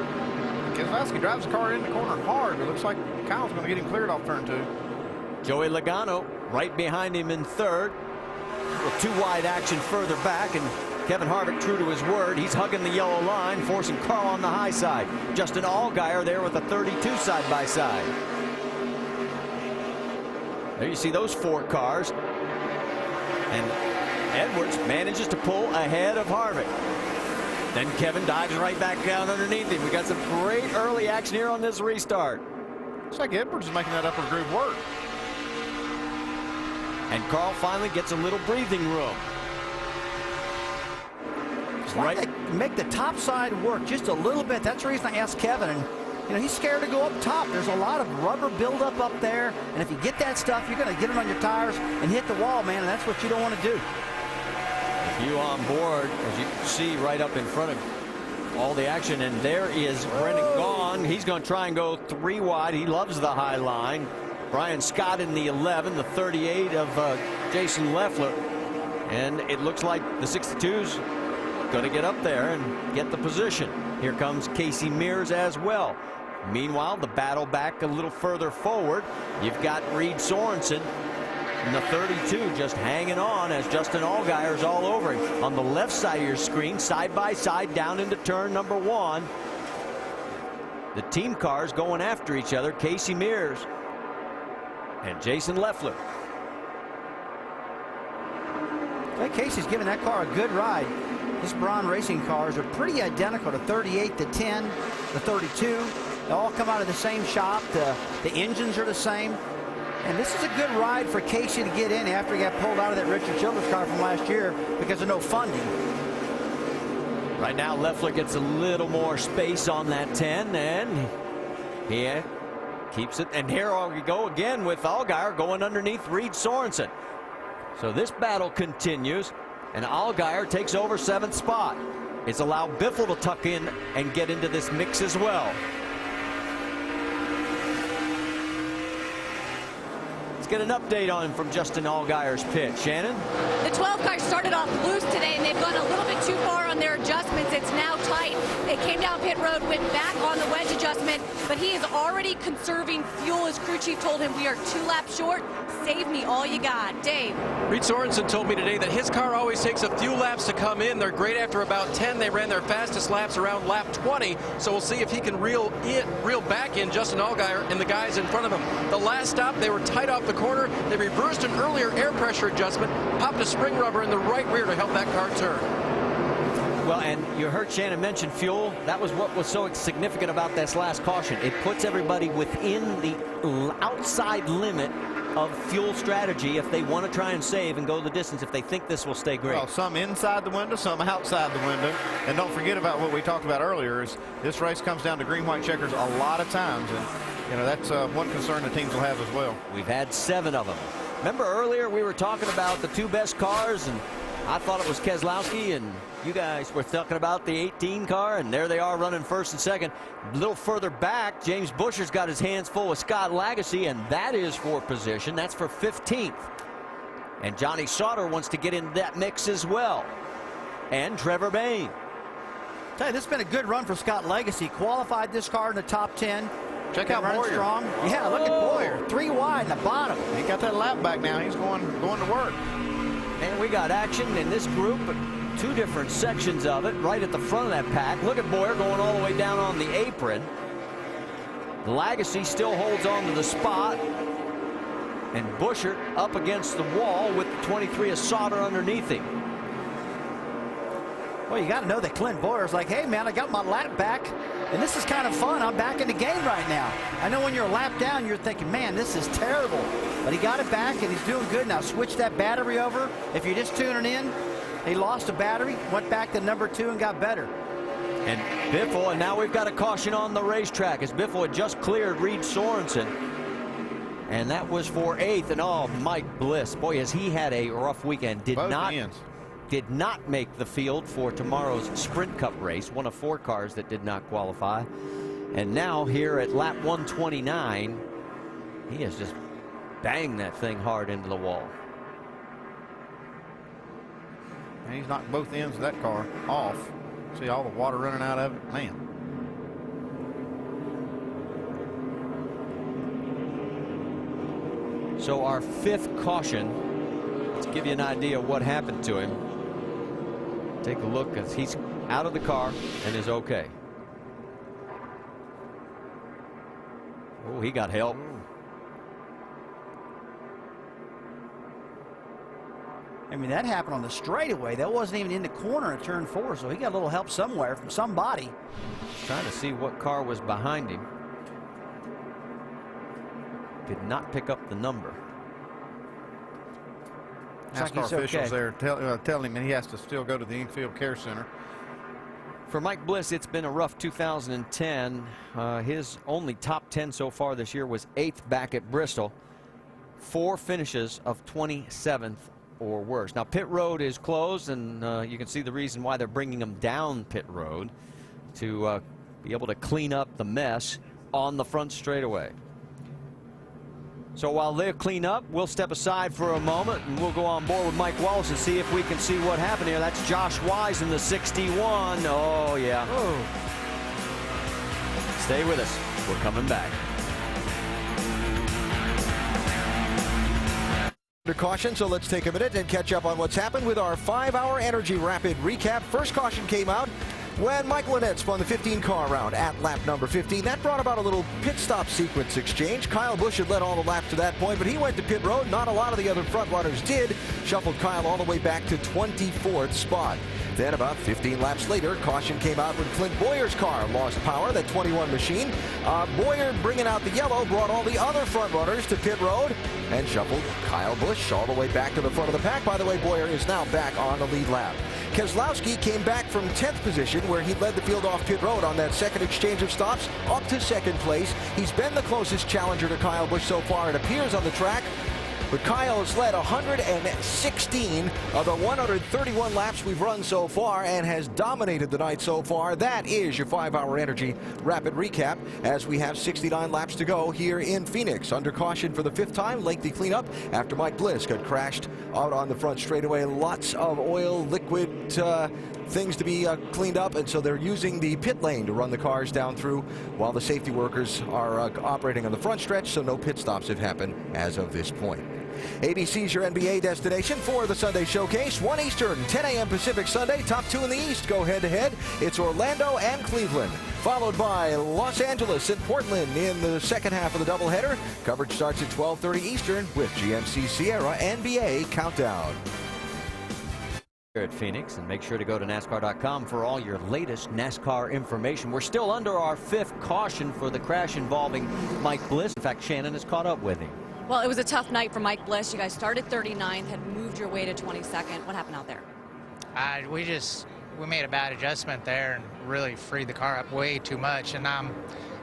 Keselowski drives the car in the corner hard. It looks like Kyle's going to get him cleared off turn 2. Joey Logano right behind him in third. With 2 wide action further back, and Kevin Harvick, true to his word, he's hugging the yellow line, forcing Carl on the high side. Justin Allgaier there with a 32 side by side. There you see those 4 cars. And Edwards manages to pull ahead of Harvick. Then Kevin dives right back down underneath him. We got some great early action here on this restart. Looks like Edwards is making that upper groove work. And Carl finally gets a little breathing room. Right. They make the top side work just a little bit. That's the reason I asked Kevin. And, you know, he's scared to go up top. There's a lot of rubber buildup up there. And if you get that stuff, you're going to get it on your tires and hit the wall, man. And that's what you don't want to do. You on board, as you can see right up in front of all the action, and there is Brendan Gaughan. He's going to try and go 3 wide. He loves the high line. Brian Scott in the 11, the 38 of Jason Leffler, and it looks like the 62's going to get up there and get the position. Here comes Casey Mears as well. Meanwhile, the battle back a little further forward. You've got Reed Sorensen in the 32 just hanging on as Justin Allgaier's all over him. On the left side of your screen, side by side down into turn number 1. The team cars going after each other. Casey Mears and Jason Leffler. Hey, Casey's giving that car a good ride. This Braun Racing cars are pretty identical to 38, the 10, the 32. They all come out of the same shop. The engines are the same. And this is a good ride for Casey to get in after he got pulled out of that Richard Childress car from last year because of no funding. Right now, Leffler gets a little more space on that 10, and he keeps it. And here we go again with Allgaier going underneath Reed Sorensen. So this battle continues, and Allgaier takes over 7th spot. It's allowed Biffle to tuck in and get into this mix as well. Get an update on him from Justin Allgaier's pit. Shannon? The 12 car started off loose today, and they've gone a little bit too far on their adjustments. It's now tight. They came down pit road, went back on the wedge adjustment, but he is already conserving fuel. His crew chief told him, we are 2 laps short. Save me all you got. Dave? Reed Sorensen told me today that his car always takes a few laps to come in. They're great after about 10. They ran their fastest laps around lap 20. So we'll see if he can reel back in Justin Allgaier and the guys in front of him. The last stop, they were tight off the corner. They reversed an earlier air pressure adjustment, popped a spring rubber in the right rear to help that car turn. Well, and you heard Shannon mention fuel. That was what was so significant about this last caution. It puts everybody within the outside limit of fuel strategy if they want to try and save and go the distance if they think this will stay great. Well, some inside the window, some outside the window. And don't forget about what we talked about earlier is this race comes down to green-white checkers a lot of times. And, you know, that's one concern the teams will have as well. We've had 7 of them. Remember earlier we were talking about the 2 best cars, and I thought it was Keselowski, and you guys were talking about the 18 car, and there they are running 1st and 2nd. A little further back, James Buscher's got his hands full with Scott Lagasse, and that is for position. That's for 15th. And Johnny Sauter wants to get in that mix as well. And Trevor Bayne. Tell you, this has been a good run for Scott Lagasse. Qualified this car in the top 10. Check out Boyer. Strong. Yeah, look at Boyer. 3 wide in the bottom. He got that lap back now. He's going to work. And we got action in this group. 2 different sections of it right at the front of that pack. Look at Boyer going all the way down on the apron. Lagasse still holds on to the spot. And Buscher up against the wall with the 23 of Sauter underneath him. Well, you got to know that Clint Boyer's like, hey, man, I got my lap back, and this is kind of fun. I'm back in the game right now. I know when you're a lap down, you're thinking, man, this is terrible. But he got it back, and he's doing good. Now switch that battery over. If you're just tuning in, he lost a battery, went back to number 2 and got better. And Biffle, and now we've got a caution on the racetrack as Biffle had just cleared Reed Sorensen. And that was for 8th. And oh, Mike Bliss, boy, has he had a rough weekend. Did not make the field for tomorrow's Sprint Cup race, one of 4 cars that did not qualify. And now here at lap 129, he has just banged that thing hard into the wall. And he's knocked both ends of that car off. See all the water running out of it, man. So our 5th caution, let's give you an idea of what happened to him. Take a look as he's out of the car and is okay. Oh, he got help. I mean, that happened on the straightaway. That wasn't even in the corner at turn 4, so he got a little help somewhere from somebody. Trying to see what car was behind him. Did not pick up the number. NASCAR officials there telling him he has to still go to the infield care center. For Mike Bliss, it's been a rough 2010. His only top 10 so far this year was 8th back at Bristol. 4 finishes of 27th or worse. Now pit road is closed, and you can see the reason why they're bringing him down pit road. to be able to clean up the mess on the front straightaway. So while they clean up, we'll step aside for a moment and we'll go on board with Mike Wallace and see if we can see what happened here. That's Josh Wise in the 61. Oh, yeah. Oh. Stay with us. We're coming back. Under caution, so let's take a minute and catch up on what's happened with our 5-hour Energy Rapid recap. First caution came out when Mike Lynette spun the 15-car round at lap number 15. That brought about a little pit stop sequence exchange. Kyle Busch had led all the laps to that point, but he went to pit road. Not a lot of the other front runners did. Shuffled Kyle all the way back to 24th spot. Then about 15 laps later, caution came out when Clint Boyer's car lost power, that 21 machine. Boyer, bringing out the yellow, brought all the other front runners to pit road and shuffled Kyle Busch all the way back to the front of the pack. By the way, Boyer is now back on the lead lap. Keselowski came back from 10th position, where he led the field off pit road on that second exchange of stops, up to second place. He's been the closest challenger to Kyle Busch so far, it appears, on the track. But Kyle has led 116 of the 131 laps we've run so far and has dominated the night so far. That is your 5-hour Energy Rapid recap as we have 69 laps to go here in Phoenix. Under caution for the 5th time, lengthy cleanup after Mike Bliss got crashed out on the front straightaway. Lots of oil, liquid, things to be cleaned up, and so they're using the pit lane to run the cars down through while the safety workers are operating on the front stretch, so no pit stops have happened as of this point. ABC's your NBA destination for the Sunday Showcase. 1 Eastern, 10 a.m. Pacific Sunday. Top 2 in the East go head-to-head. It's Orlando and Cleveland, followed by Los Angeles and Portland in the second half of the doubleheader. Coverage starts at 12:30 Eastern with GMC Sierra NBA Countdown. Here at Phoenix, and make sure to go to NASCAR.com for all your latest NASCAR information. We're still under our 5th caution for the crash involving Mike Bliss. In fact, Shannon has caught up with him. Well, it was a tough night for Mike Bliss. You guys started 39th, had moved your way to 22nd. What happened out there? We made a bad adjustment there and really freed the car up way too much. And I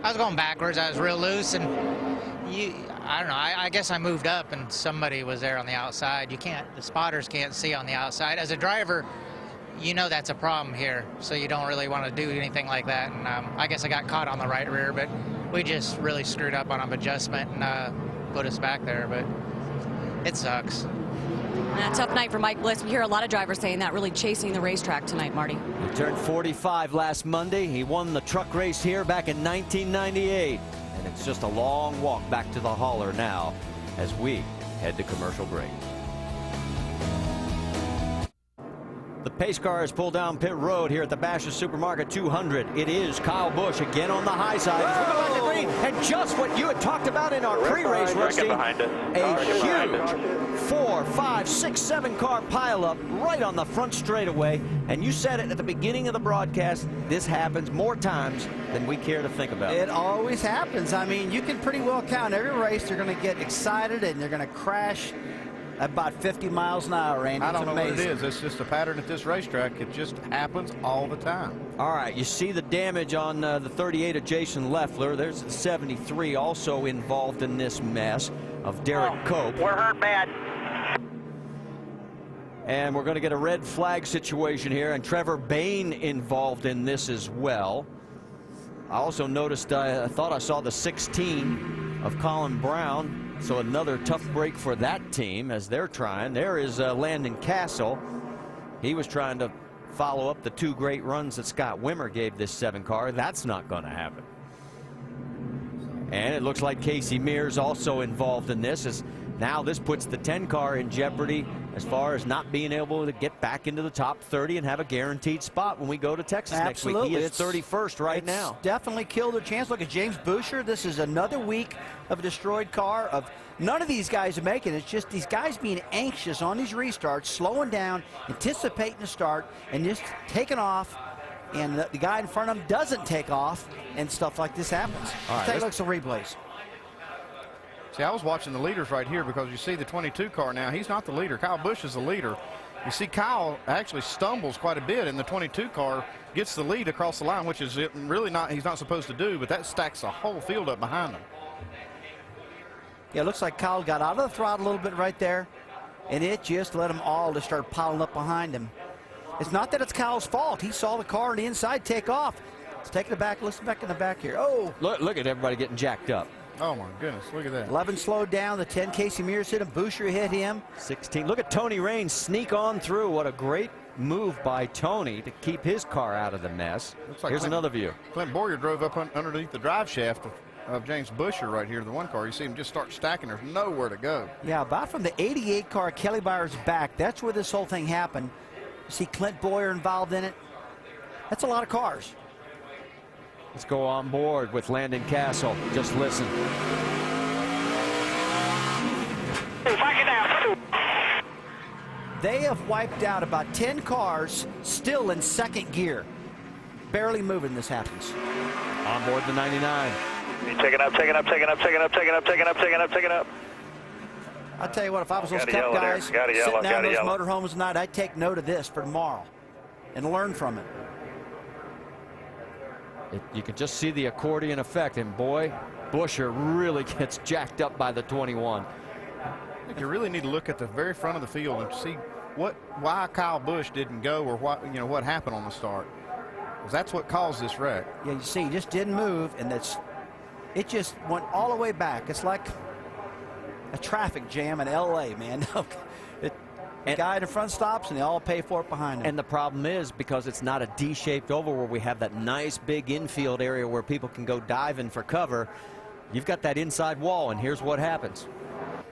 was going backwards. I was real loose, and I don't know. I guess I moved up, and somebody was there on the outside. The spotters can't see on the outside. As a driver, you know that's a problem here, so you don't really want to do anything like that. And I guess I got caught on the right rear, but we just really screwed up on an adjustment and put us back there, but it sucks. And a tough night for Mike Bliss. We hear a lot of drivers saying that, really chasing the racetrack tonight, Marty. He turned 45 last Monday. He won the truck race here back in 1998. And it's just a long walk back to the hauler now as we head to commercial break. The pace car has pulled down pit road here at the Bashas Supermarket 200. It is Kyle Busch again on the high side. He's going back to green. And just what you had talked about in our pre-race, Rusty, a huge 4, 5, 6, 7 car pileup right on the front straightaway. And you said it at the beginning of the broadcast, this happens more times than we care to think about. It always happens. I mean, you can pretty well count every race. They're going to get excited and they're going to crash about 50 miles an hour, Randy. I don't know what it is. It's just a pattern at this racetrack. It just happens all the time. All right, you see the damage on the 38 of Jason Leffler. There's the 73 also involved in this mess of Derek Cope. We're hurt bad. And we're going to get a red flag situation here, and Trevor Bain involved in this as well. I also noticed, I thought I saw the 16 of Colin Brown. So another tough break for that team as they're trying. There is Landon Castle. He was trying to follow up the 2 great runs that Scott Wimmer gave this 7 car. That's not going to happen. And it looks like Casey Mears also involved in this, as now this puts the 10 car in jeopardy as far as not being able to get back into the top 30 and have a guaranteed spot when we go to Texas next week. He is 31st right now. Definitely killed their chance. Look at James Boucher. This is another week of a destroyed car. Of none of these guys are making it. It's just these guys being anxious on these restarts, slowing down, anticipating the start, and just taking off. And the guy in front of them doesn't take off, and stuff like this happens. All right, take a look at some replays. See, I was watching the leaders right here because you see the 22 car now. He's not the leader. Kyle Busch is the leader. You see Kyle actually stumbles quite a bit, and the 22 car gets the lead across the line, which is really not, he's not supposed to do, but that stacks the whole field up behind him. Yeah, it looks like Kyle got out of the throttle a little bit right there, and it just let them all to start piling up behind him. It's not that it's Kyle's fault. He saw the car on the inside take off. Let's take it back. Listen back in the back here. Oh. Look at everybody getting jacked up. Oh, my goodness. Look at that. 11 slowed down. The 10, Casey Mears hit him. Boucher hit him. 16. Look at Tony Raines sneak on through. What a great move by Tony to keep his car out of the mess. Looks like Here's another view. Clint Boyer drove up underneath the drive shaft of James Boucher right here, the one car. You see him just start stacking. There's nowhere to go. Yeah, about from the 88 car, Kelly Byers back. That's where this whole thing happened. You see Clint Boyer involved in it. That's a lot of cars. Let's go on board with Landon Castle. Just listen. They have wiped out about 10 cars still in second gear. Barely moving this happens. On board the 99. Taking up. I'll tell you what, if I was those Cup guys sitting down in those motorhomes tonight, I'd take note of this for tomorrow and learn from it. You can just see the accordion effect, and boy, Boucher really gets jacked up by the 21. I think you really need to look at the very front of the field and see why Kyle Busch didn't go, or what happened on the start. Because that's what caused this wreck. Yeah, you see, he just didn't move, and it just went all the way back. It's like a traffic jam in L.A., man. The guy in the front stops, and they all pay for it behind him. And the problem is, because it's not a D-shaped oval where we have that nice big infield area where people can go diving for cover, you've got that inside wall, and here's what happens.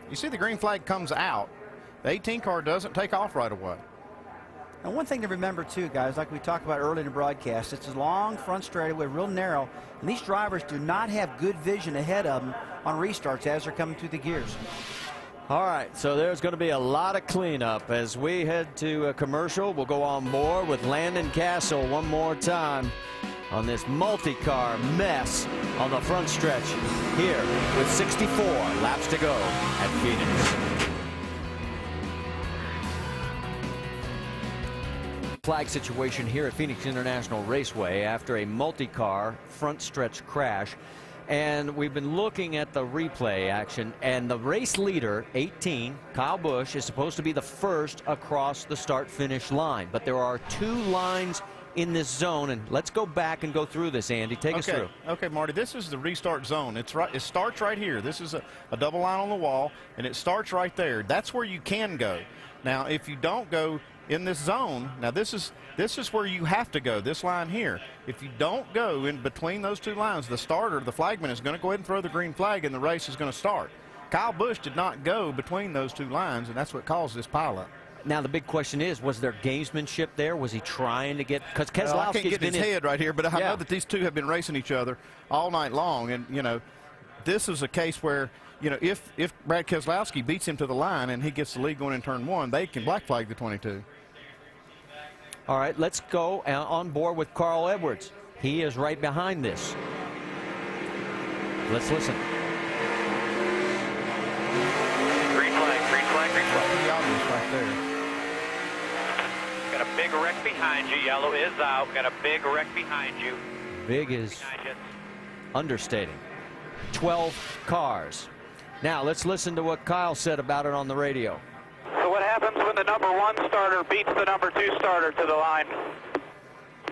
You see the green flag comes out. The 18 car doesn't take off right away. And one thing to remember, too, guys, like we talked about earlier in the broadcast, it's a long front straightaway, real narrow, and these drivers do not have good vision ahead of them on restarts as they're coming through the gears. All right, so there's going to be a lot of cleanup as we head to a commercial. We'll go on board with Landon Castle one more time on this multi-car mess on the front stretch here with 64 laps to go at Phoenix. Flag situation here at Phoenix International Raceway after a multi-car front stretch crash. And we've been looking at the replay action, and the race leader, 18, Kyle Busch, is supposed to be the first across the start-finish line. But there are two lines in this zone, and let's go back and go through this, Andy. Take us through. Okay, Marty, this is the restart zone. It starts right here. This is a double line on the wall, and it starts right there. That's where you can go. Now, if you don't go in this zone, now this is where you have to go, this line here. If you don't go in between those two lines, the starter, the flagman, is going to go ahead and throw the green flag, and the race is going to start. Kyle Busch did not go between those two lines, and that's what caused this pileup. Now the big question is, was there gamesmanship there? Was he trying to get, because Keselowski's I can't get in his head right here, but I know that these two have been racing each other all night long, and this is a case where if Brad Keselowski beats him to the line and he gets the lead going in turn one, they can black flag the 22. All right, let's go on board with Carl Edwards. He is right behind this. Let's listen. Green flag, green flag, green flag. Pretty obvious right there. Got a big wreck behind you. Yellow is out. Got a big wreck behind you. Big is understating. 12 cars. Now let's listen to what Kyle said about it on the radio. So what happens when the number one starter beats the number two starter to the line?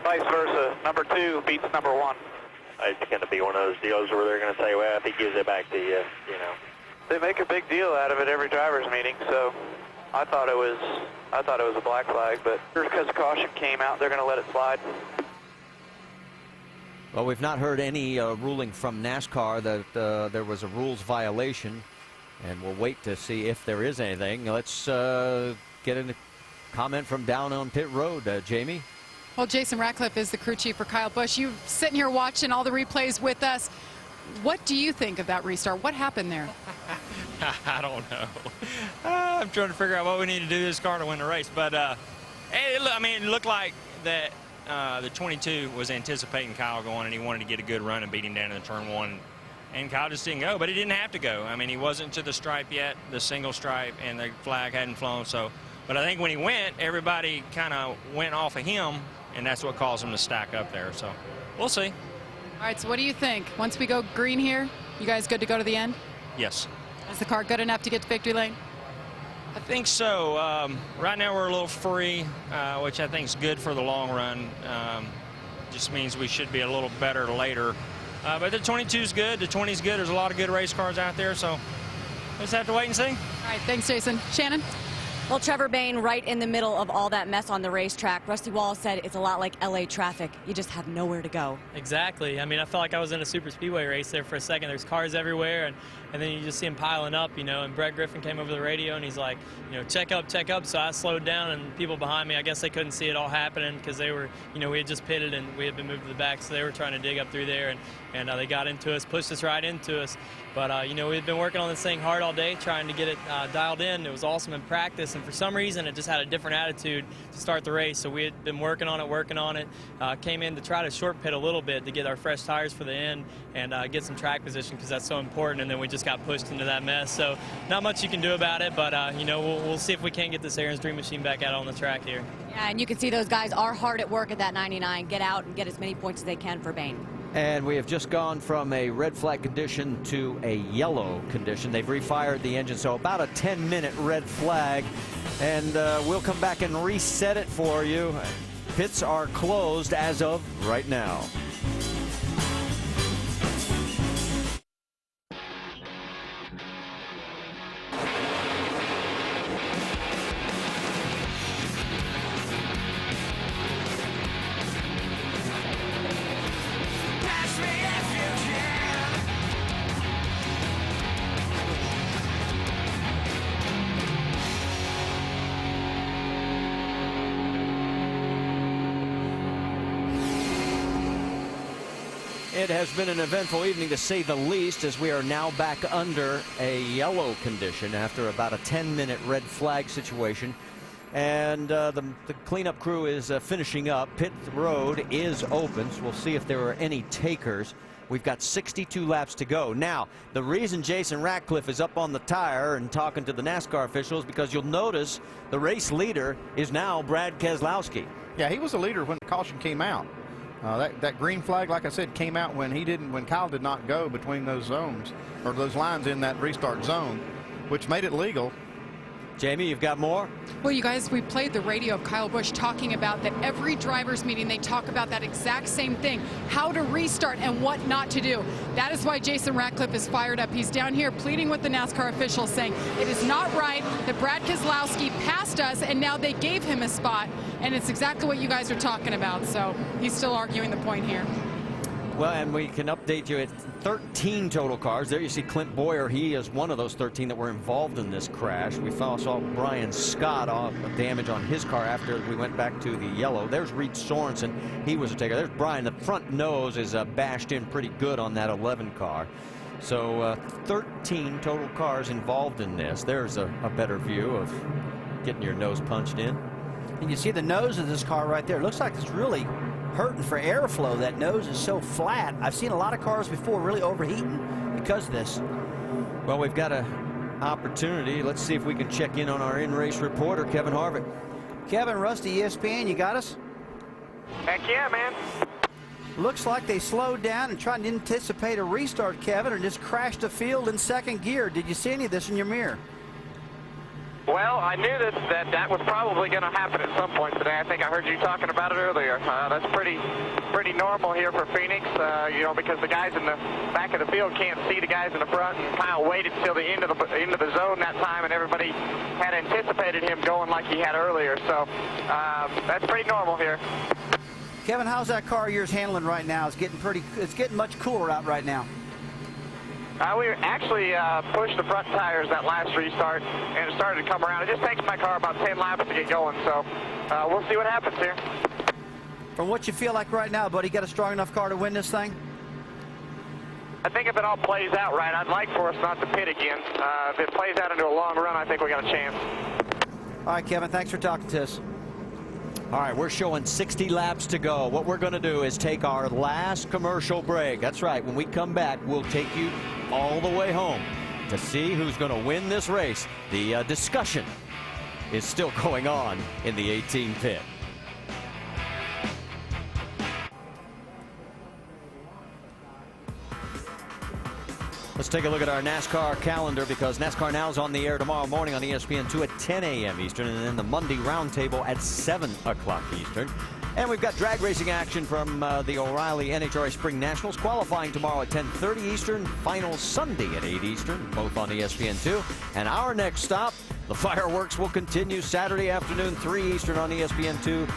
Vice versa. Number two beats number one. It's going to be one of those deals where they're going to say, well, if he gives it back to you, They make a big deal out of it every drivers meeting, so I thought it was a black flag, but because caution came out, they're going to let it slide. Well, we've not heard any ruling from NASCAR that there was a rules violation, and we'll wait to see if there is anything. Let's get a comment from down on pit road. Jamie? Well, Jason Ratcliffe is the crew chief for Kyle Busch. You're sitting here watching all the replays with us. What do you think of that restart? What happened there? I don't know. I'm trying to figure out what we need to do to this car to win the race. But, it looked like that the 22 was anticipating Kyle going, and he wanted to get a good run and beat him down in the turn one. And Kyle just didn't go, but he didn't have to go. I mean, he wasn't to the stripe yet, the single stripe, and the flag hadn't flown. But I think when he went, everybody kind of went off of him, and that's what caused him to stack up there. So we'll see. All right, so what do you think? Once we go green here, you guys good to go to the end? Yes. Is the car good enough to get to victory lane? I think so. Right now we're a little free, which I think is good for the long run. just means we should be a little better later. But the 22 is good. The 20 is good. There's a lot of good race cars out there, so we'll just have to wait and see. All right, thanks, Jason. Shannon? Well, Trevor Bayne right in the middle of all that mess on the racetrack. Rusty Wallace said it's a lot like LA traffic. You just have nowhere to go. Exactly. I mean, I felt like I was in a super speedway race there for a second. There's cars everywhere, and then you just see them piling up, you know, and Brett Griffin came over the radio and he's like, you know, check up, check up. So I slowed down, and people behind me, I guess they couldn't see it all happening because they were, you know, we had just pitted and we had been moved to the back, so they were trying to dig up through there, and they got into us, pushed us right into us. But, you know, we've been working on this thing hard all day, trying to get it dialed in. It was awesome in practice, and for some reason it just had a different attitude to start the race. So we had been working on it. Came in to try to short pit a little bit to get our fresh tires for the end and get some track position because that's so important, and then we just got pushed into that mess. So not much you can do about it, but, you know, we'll see if we can get this Aaron's Dream Machine back out on the track here. Yeah, and you can see those guys are hard at work at that 99. Get out and get as many points as they can for Bayne. And we have just gone from a red flag condition to a yellow condition. They've refired the engine, so about a 10-minute red flag. And we'll come back and reset it for you. Pits are closed as of right now. It has been an eventful evening, to say the least, as we are now back under a yellow condition after about a 10-minute red flag situation. And the cleanup crew is finishing up. Pit road is open, so we'll see if there are any takers. We've got 62 laps to go. Now, the reason Jason Ratcliffe is up on the tire and talking to the NASCAR officials, because you'll notice the race leader is now Brad Keselowski. Yeah, he was the leader when the caution came out. That green flag, like I said, came out when Kyle did not go between those zones, or those lines in that restart zone, which made it legal. Jamie, you've got more? Well, you guys, we played the radio of Kyle Busch talking about that every driver's meeting, they talk about that exact same thing, how to restart and what not to do. That is why Jason Ratcliffe is fired up. He's down here pleading with the NASCAR officials, saying it is not right that Brad Keselowski passed us and now they gave him a spot. And it's exactly what you guys are talking about. So he's still arguing the point here. Well, and we can update you at 13 total cars. There you see Clint Boyer. He is one of those 13 that were involved in this crash. We saw Brian Scott off damage on his car after we went back to the yellow. There's Reed Sorensen. He was a taker. There's Brian. The front nose is bashed in pretty good on that 11 car. So 13 total cars involved in this. There's a better view of getting your nose punched in. And you see the nose of this car right there. It looks like it's really hurting for airflow. That nose is so flat. I've seen a lot of cars before really overheating because of this. Well, we've got an opportunity. Let's see if we can check in on our in-race reporter, Kevin Harvick. Kevin, Rusty, ESPN, you got us? Heck yeah, man. Looks like they slowed down and tried to anticipate a restart, Kevin, or just crashed the field in second gear. Did you see any of this in your mirror? Well, I knew that was probably going to happen at some point today. I think I heard you talking about it earlier. That's pretty normal here for Phoenix, you know, because the guys in the back of the field can't see the guys in the front, and Kyle waited till the end of the zone that time, and everybody had anticipated him going like he had earlier. So that's pretty normal here. Kevin, how's that car of yours handling right now? It's getting much cooler out right now. We actually pushed the front tires that last restart, and it started to come around. It just takes my car about 10 laps to get going, so we'll see what happens here. From what you feel like right now, buddy, got a strong enough car to win this thing? I think if it all plays out right, I'd like for us not to pit again. If it plays out into a long run, I think we got a chance. All right, Kevin, thanks for talking to us. All right, we're showing 60 laps to go. What we're going to do is take our last commercial break. That's right. When we come back, we'll take you all the way home to see who's going to win this race. The discussion is still going on in the 18 pit. Let's take a look at our NASCAR calendar, because NASCAR Now is on the air tomorrow morning on ESPN2 at 10 a.m. Eastern, and then the Monday Roundtable at 7 o'clock Eastern. And we've got drag racing action from the O'Reilly NHRA Spring Nationals, qualifying tomorrow at 10:30 Eastern, finals Sunday at 8 Eastern, both on ESPN2. And our next stop, the fireworks will continue Saturday afternoon, 3 Eastern on ESPN2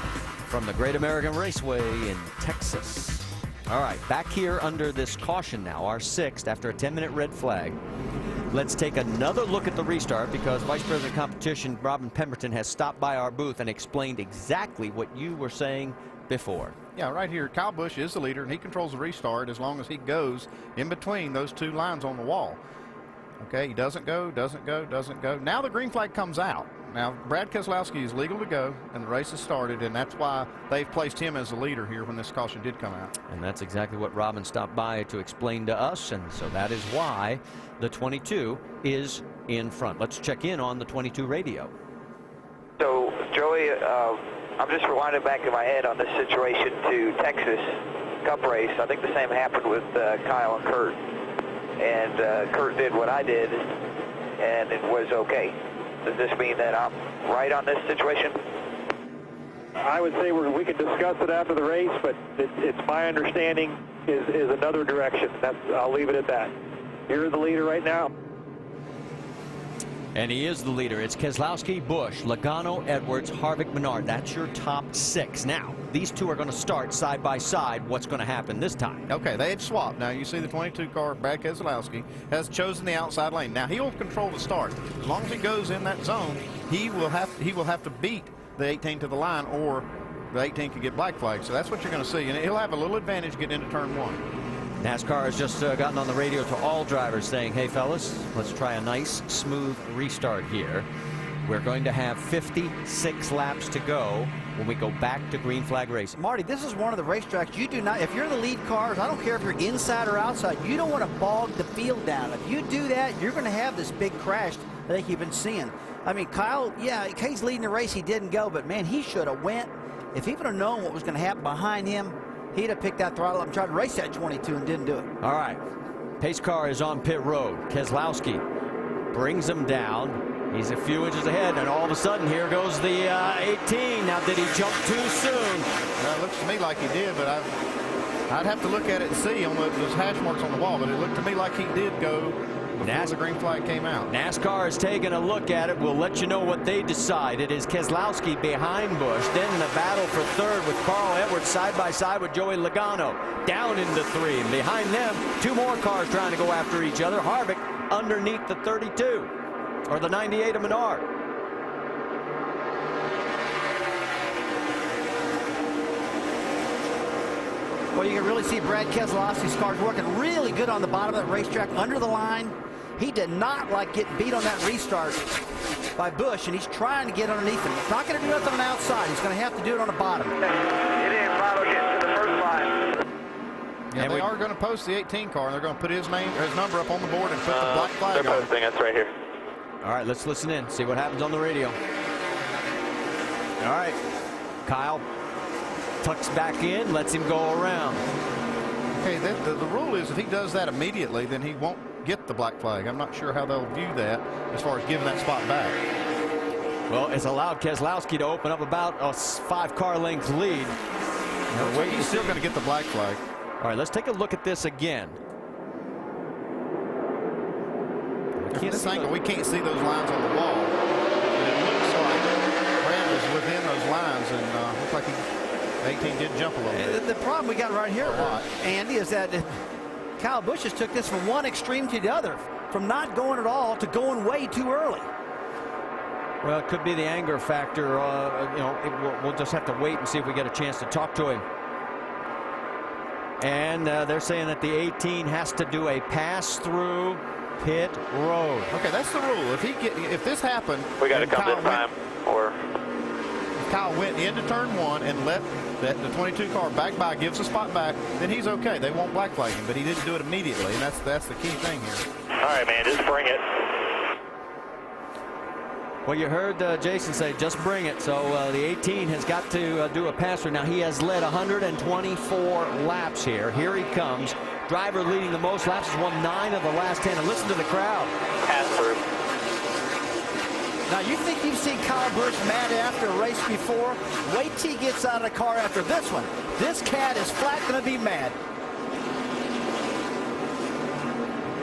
from the Great American Raceway in Texas. All right, back here under this caution now, our 6th after a 10-minute red flag. Let's take another look at the restart because Vice President of Competition Robin Pemberton has stopped by our booth and explained exactly what you were saying before. Yeah, right here, Kyle Busch is the leader, and he controls the restart as long as he goes in between those two lines on the wall. Okay, he doesn't go, doesn't go, doesn't go. Now the green flag comes out. Now, Brad Keselowski is legal to go, and the race has started, and that's why they've placed him as the leader here when this caution did come out. And that's exactly what Robin stopped by to explain to us, and so that is why the 22 is in front. Let's check in on the 22 radio. So, Joey, I'm just rewinding back in my head on this situation to Texas Cup race. I think the same happened with Kyle and Kurt. And Kurt did what I did, and it was okay. Does this mean that I'm right on this situation? I would say we could discuss it after the race, but it's my understanding is another direction. I'll leave it at that. You're the leader right now. And he is the leader. It's Keselowski, Busch, Logano, Edwards, Harvick, Menard. That's your top 6. Now, these two are going to start side by side. What's going to happen this time? Okay, they had swapped. Now, you see the 22 car, Brad Keselowski, has chosen the outside lane. Now, he will control the start. As long as he goes in that zone, he will have to beat the 18 to the line, or the 18 could get black flag. So that's what you're going to see. And he'll have a little advantage getting into turn 1. NASCAR has just gotten on the radio to all drivers saying, hey, fellas, let's try a nice, smooth restart here. We're going to have 56 laps to go when we go back to green flag racing. Marty, this is one of the racetracks you do not, if you're the lead cars, I don't care if you're inside or outside, you don't want to bog the field down. If you do that, you're going to have this big crash I think you've been seeing. I mean, Kyle, yeah, he's leading the race. He didn't go, but, man, he should have went. If he would have known what was going to happen behind him, he'd have picked that throttle up and tried to race that 22 and didn't do it. All right. Pace car is on pit road. Keselowski brings him down. He's a few inches ahead, and all of a sudden, here goes the 18. Now, did he jump too soon? It looks to me like he did, but I'd have to look at it and see on those hash marks on the wall, but it looked to me like he did go before the green flag came out. NASCAR is taking a look at it. We'll let you know what they decide. It is Keselowski behind Busch. Then the battle for third with Carl Edwards side by side with Joey Logano. Down into 3. And behind them, 2 more cars trying to go after each other. Harvick underneath the 32. Or the 98 of Menard. Well, you can really see Brad Keselowski's cars working really good on the bottom of that racetrack under the line. He did not like getting beat on that restart by Busch, and he's trying to get underneath him. He's not going to do nothing on the outside. He's going to have to do it on the bottom. He didn't follow getting to the first line. Yeah, and they are going to post the 18 car, and they're going to put his number up on the board and put the black flag on. They're posting. That's right here. All right, let's listen in, see what happens on the radio. All right, Kyle tucks back in, lets him go around. Okay, the rule is if he does that immediately, then he won't get the black flag. I'm not sure how they'll view that as far as giving that spot back. Well, it's allowed Keselowski to open up about a 5-car length lead. No, he's still going to get the black flag. All right, let's take a look at this again. This angle, we can't see those lines on the wall. But it looks like Brad was within those lines, and looks like 18 did jump a little bit. The problem we got right here, Andy, is that Kyle Busch just took this from one extreme to the other, from not going at all to going way too early. Well, it could be the anger factor. We'll just have to wait and see if we get a chance to talk to him. And they're saying that the 18 has to do a pass through pit road. Okay, that's the rule. If this happened, we got to come this time. Or if Kyle went into turn 1 and let the 22 car back by, gives the spot back, then he's okay. They won't black flag him, but he didn't do it immediately, and that's the key thing here. All right, man, just bring it. Well, you heard Jason say, just bring it. So the 18 has got to do a pass through. Now, he has led 124 laps here. Here he comes. Driver leading the most laps has won 9 of the last 10. And listen to the crowd. Pass through. Now, you think you've seen Kyle Busch mad after a race before? Wait till he gets out of the car after this one. This cat is flat going to be mad.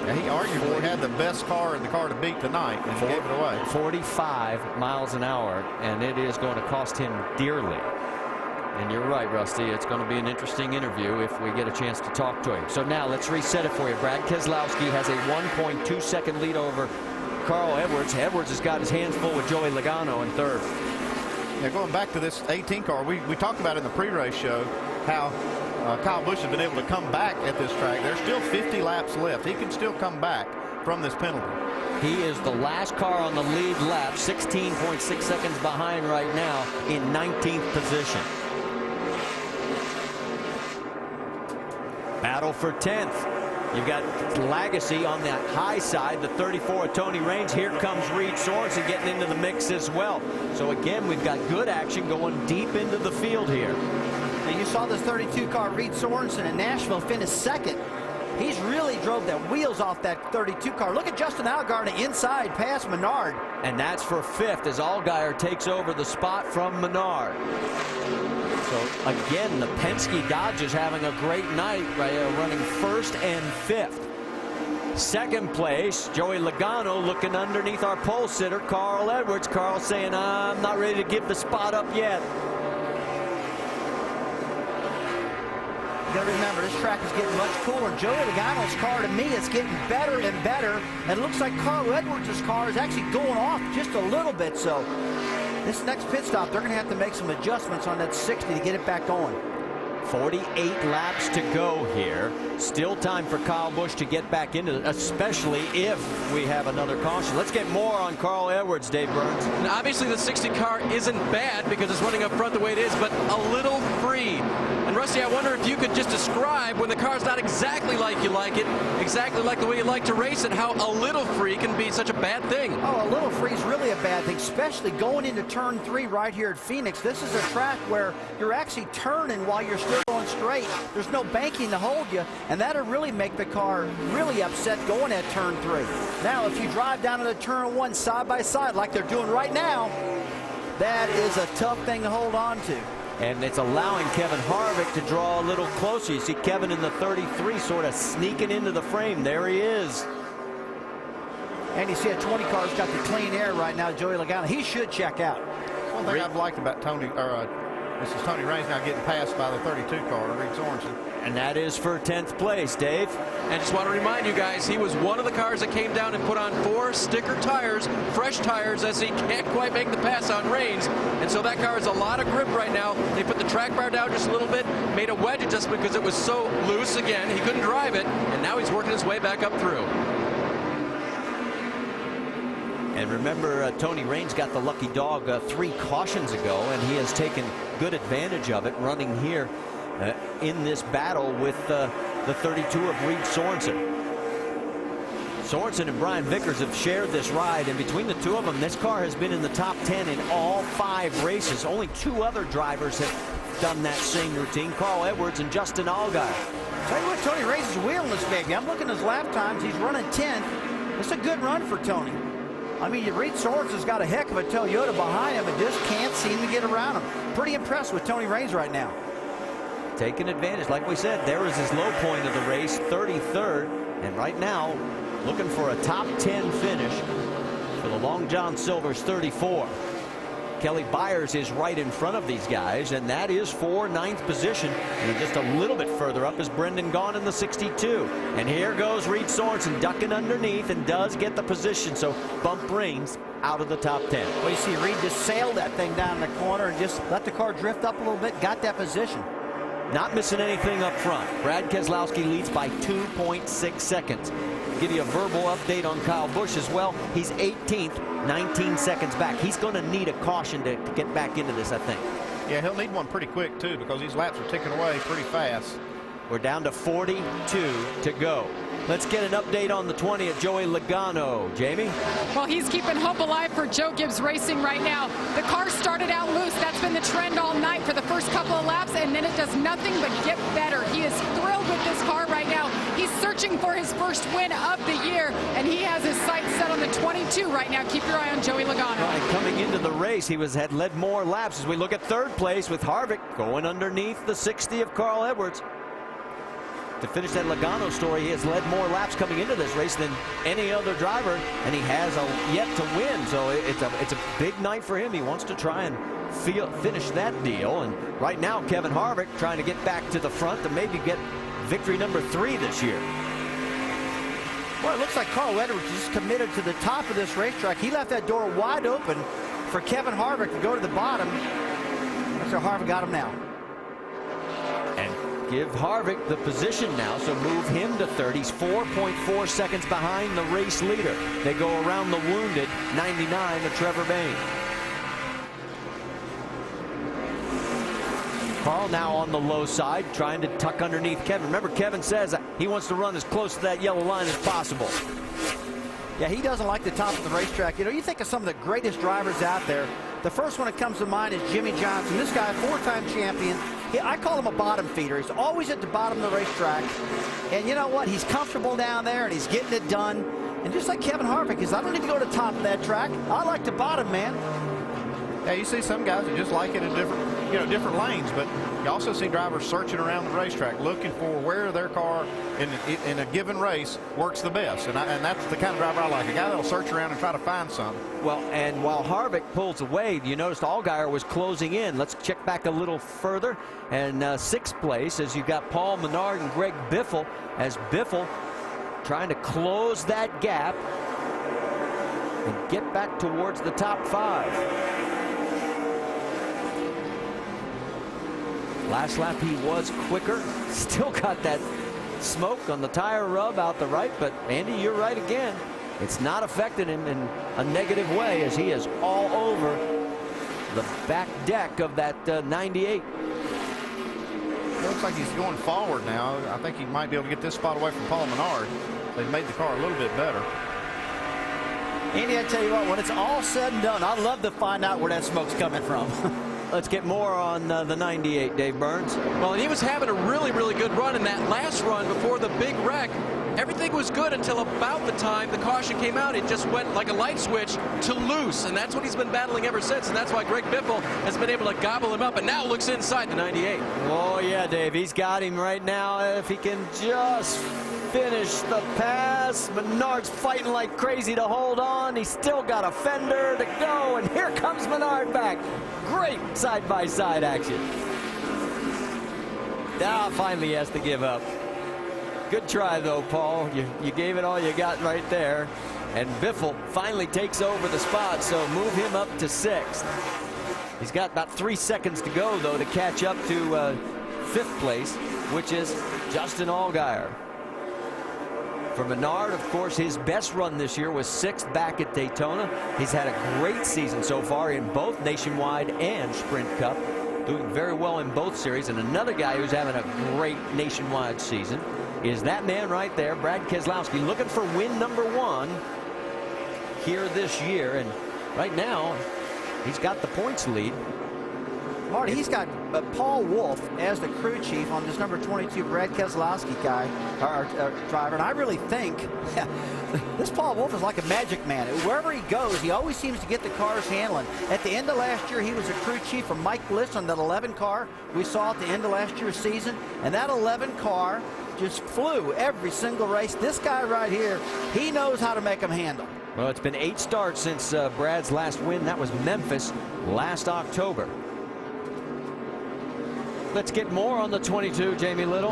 Yeah, he arguably had the best car in the car to beat tonight and gave it away. 45 miles an hour, and it is going to cost him dearly. And you're right, Rusty. It's going to be an interesting interview if we get a chance to talk to him. So now let's reset it for you. Brad Keselowski has a 1.2-second lead over Carl Edwards. Edwards has got his hands full with Joey Logano in third. Yeah, going back to this 18 car, we talked about in the pre-race show how Kyle Busch has been able to come back at this track. There's still 50 laps left. He can still come back from this penalty. He is the last car on the lead lap, 16.6 seconds behind right now in 19th position. Battle for 10th. You've got Lagasse on the high side, the 34 of Tony Raines. Here comes Reed Sorensen getting into the mix as well. So again, we've got good action going deep into the field here. And you saw this 32 car, Reed Sorensen in Nashville, finished second. He's really drove the wheels off that 32 car. Look at Justin Allgaier inside past Menard. And that's for 5th as Allgaier takes over the spot from Menard. So again, the Penske Dodge is having a great night, right, running 1st and 5th. 2nd place, Joey Logano looking underneath our pole sitter, Carl Edwards. Carl saying, I'm not ready to give the spot up yet. You got to remember, this track is getting much cooler. Joey Logano's car, to me, is getting better and better. And it looks like Carl Edwards' car is actually going off just a little bit. So this next pit stop, they're going to have to make some adjustments on that 60 to get it back going. 48 laps to go here. Still time for Kyle Busch to get back into it, especially if we have another caution. Let's get more on Carl Edwards, Dave Burns. Now, obviously, the 60 car isn't bad because it's running up front the way it is, but a little free. And Rusty, I wonder if you could just describe when the car's not exactly like you like it, exactly like the way you like to race it, how a little free can be such a bad thing. Oh, a little free is really a bad thing, especially going into turn 3 right here at Phoenix. This is a track where you're actually turning while you're still going straight. There's no banking to hold you, and that'll really make the car really upset going at turn 3. Now, if you drive down to the turn 1 side by side like they're doing right now, that is a tough thing to hold on to. And it's allowing Kevin Harvick to draw a little closer. You see Kevin in the 33 sort of sneaking into the frame. There he is. And you see a 20 car's got the clean air right now, Joey Logano. He should check out. One thing I've liked about Tony, this is Tony Raines now getting passed by the 32 car, Reed Sorensen. And that is for 10th place, Dave. And just want to remind you guys, he was one of the cars that came down and put on 4 sticker tires, fresh tires, as he can't quite make the pass on Raines. And so that car has a lot of grip right now. They put the track bar down just a little bit, made a wedge adjustment because it was so loose again. He couldn't drive it, and now he's working his way back up through. And remember, Tony Raines got the lucky dog 3 cautions ago, and he has taken good advantage of it running here in this battle with the 32 of Reed Sorensen. Sorensen and Brian Vickers have shared this ride, and between the two of them, this car has been in the top 10 in all 5 races. Only 2 other drivers have done that same routine, Carl Edwards and Justin Allgaier. Tell you what, Tony Raines is wheeling this baby. I'm looking at his lap times. He's running 10th. It's a good run for Tony. I mean, Reed Sorensen's got a heck of a Toyota behind him and just can't seem to get around him. Pretty impressed with Tony Raines right now. Taking advantage. Like we said, there was his low point of the race, 33rd. And right now, looking for a top 10 finish for the Long John Silver's 34. Kelly Byers is right in front of these guys, and that is for 9th position. And just a little bit further up is Brendan Gaughan in the 62. And here goes Reed Sorensen ducking underneath and does get the position. So bump Raines out of the top 10. Well, you see Reed just sailed that thing down the corner and just let the car drift up a little bit, got that position. Not missing anything up front. Brad Keselowski leads by 2.6 seconds. Give you a verbal update on Kyle Busch as well. He's 18th, 19 seconds back. He's going to need a caution to get back into this, I think. Yeah, he'll need one pretty quick, too, because these laps are ticking away pretty fast. We're down to 42 to go. Let's get an update on the 20 at Joey Logano. Jamie? Well, he's keeping hope alive for Joe Gibbs Racing right now. The car started out loose. That's been the trend all night for the first couple of laps, and then it does nothing but get better. He is thrilled with this car right now. He's searching for his first win of the year, and he has his sights set on the 22 right now. Keep your eye on Joey Logano. Right, coming into the race, he had led more laps as we look at third place with Harvick going underneath the 60 of Carl Edwards. To finish that Logano story, he has led more laps coming into this race than any other driver, and he has yet to win. So it's a big night for him. He wants to try and finish that deal. And right now, Kevin Harvick trying to get back to the front to maybe get victory number 3 this year. Well, it looks like Carl Edwards is committed to the top of this racetrack. He left that door wide open for Kevin Harvick to go to the bottom. That's how Harvick got him now. And give Harvick the position now, so move him to third. He's 4.4 seconds behind the race leader. They go around the wounded 99 of Trevor Bayne. Carl now on the low side, trying to tuck underneath Kevin. Remember, Kevin says he wants to run as close to that yellow line as possible. Yeah, he doesn't like the top of the racetrack. You know, you think of some of the greatest drivers out there. The first one that comes to mind is Jimmy Johnson. This guy, 4-time champion. I call him a bottom feeder. He's always at the bottom of the racetrack. And you know what? He's comfortable down there, and he's getting it done. And just like Kevin Harvick is, I don't need to go to the top of that track. I like the bottom, man. Yeah, you see some guys that just like it in different lanes, but you also see drivers searching around the racetrack, looking for where their car in a given race works the best. And that's the kind of driver I like, a guy that'll search around and try to find something. Well, and while Harvick pulls away, you noticed Allgaier was closing in. Let's check back a little further. And sixth place, as you've got Paul Menard and Greg Biffle, as Biffle trying to close that gap and get back towards the top 5. Last lap he was quicker, still got that smoke on the tire rub out the right, but Andy, you're right again. It's not affecting him in a negative way as he is all over the back deck of that 98. It looks like he's going forward now. I think he might be able to get this spot away from Paul Menard. They've made the car a little bit better. Andy, I tell you what, when it's all said and done, I'd love to find out where that smoke's coming from. Let's get more on the 98, Dave Burns. Well, and he was having a really, really good run in that last run before the big wreck. Everything was good until about the time the caution came out. It just went like a light switch to loose, and that's what he's been battling ever since, and that's why Greg Biffle has been able to gobble him up, and now looks inside the 98. Oh, yeah, Dave, he's got him right now. If he can just finish the pass. Menard's fighting like crazy to hold on. He's still got a fender to go, and here comes Menard back. Great side-by-side action. Now finally he has to give up. Good try, though, Paul. You gave it all you got right there. And Biffle finally takes over the spot, so move him up to 6th. He's got about 3 seconds to go, though, to catch up to 5th place, which is Justin Allgaier. For Menard, of course, his best run this year was 6th back at Daytona. He's had a great season so far in both Nationwide and Sprint Cup, doing very well in both series. And another guy who's having a great Nationwide season is that man right there, Brad Keselowski, looking for win number 1 here this year. And right now, he's got the points lead. Marty, he's got Paul Wolf as the crew chief on this number 22 Brad Keselowski guy, our driver. And I really think this Paul Wolf is like a magic man. Wherever he goes, he always seems to get the cars handling. At the end of last year, he was a crew chief for Mike Bliss on that 11 car we saw at the end of last year's season. And that 11 car just flew every single race. This guy right here, he knows how to make them handle. Well, it's been 8 starts since Brad's last win. That was Memphis last October. Let's get more on the 22, Jamie Little.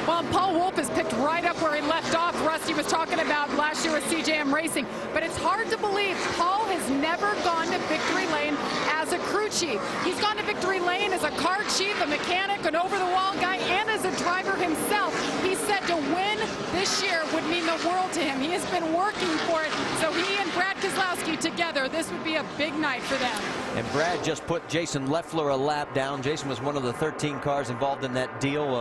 Well, Paul Wolf has picked right up where he left off. Rusty was talking about last year with CJM Racing, but it's hard to believe Paul has never gone to victory lane as a crew chief. He's gone to victory lane as a car chief, a mechanic, an over-the-wall guy, and as a driver himself. He said to win this year would mean the world to him. He has been working for it, so he and Brad Keselowski together, this would be a big night for them. And Brad just put Jason Leffler a lap down. Jason was one of the 13 cars involved in that deal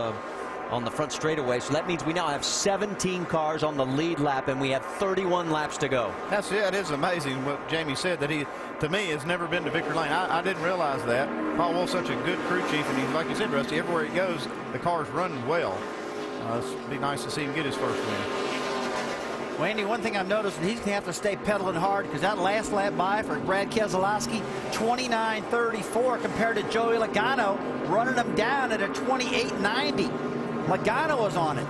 on the front straightaway. So that means we now have 17 cars on the lead lap, and we have 31 laps to go. It is amazing what Jamie said, that he, to me, has never been to victory lane. I didn't realize that. Paul Wolf's such a good crew chief, and he's, like you said, Rusty, everywhere he goes, the car's running well. It'd be nice to see him get his first win. Well, Andy, one thing I've noticed, he's going to have to stay pedaling hard, because that last lap by for Brad Keselowski, 29.34 compared to Joey Logano, running him down at a 28.90. Logano was on it.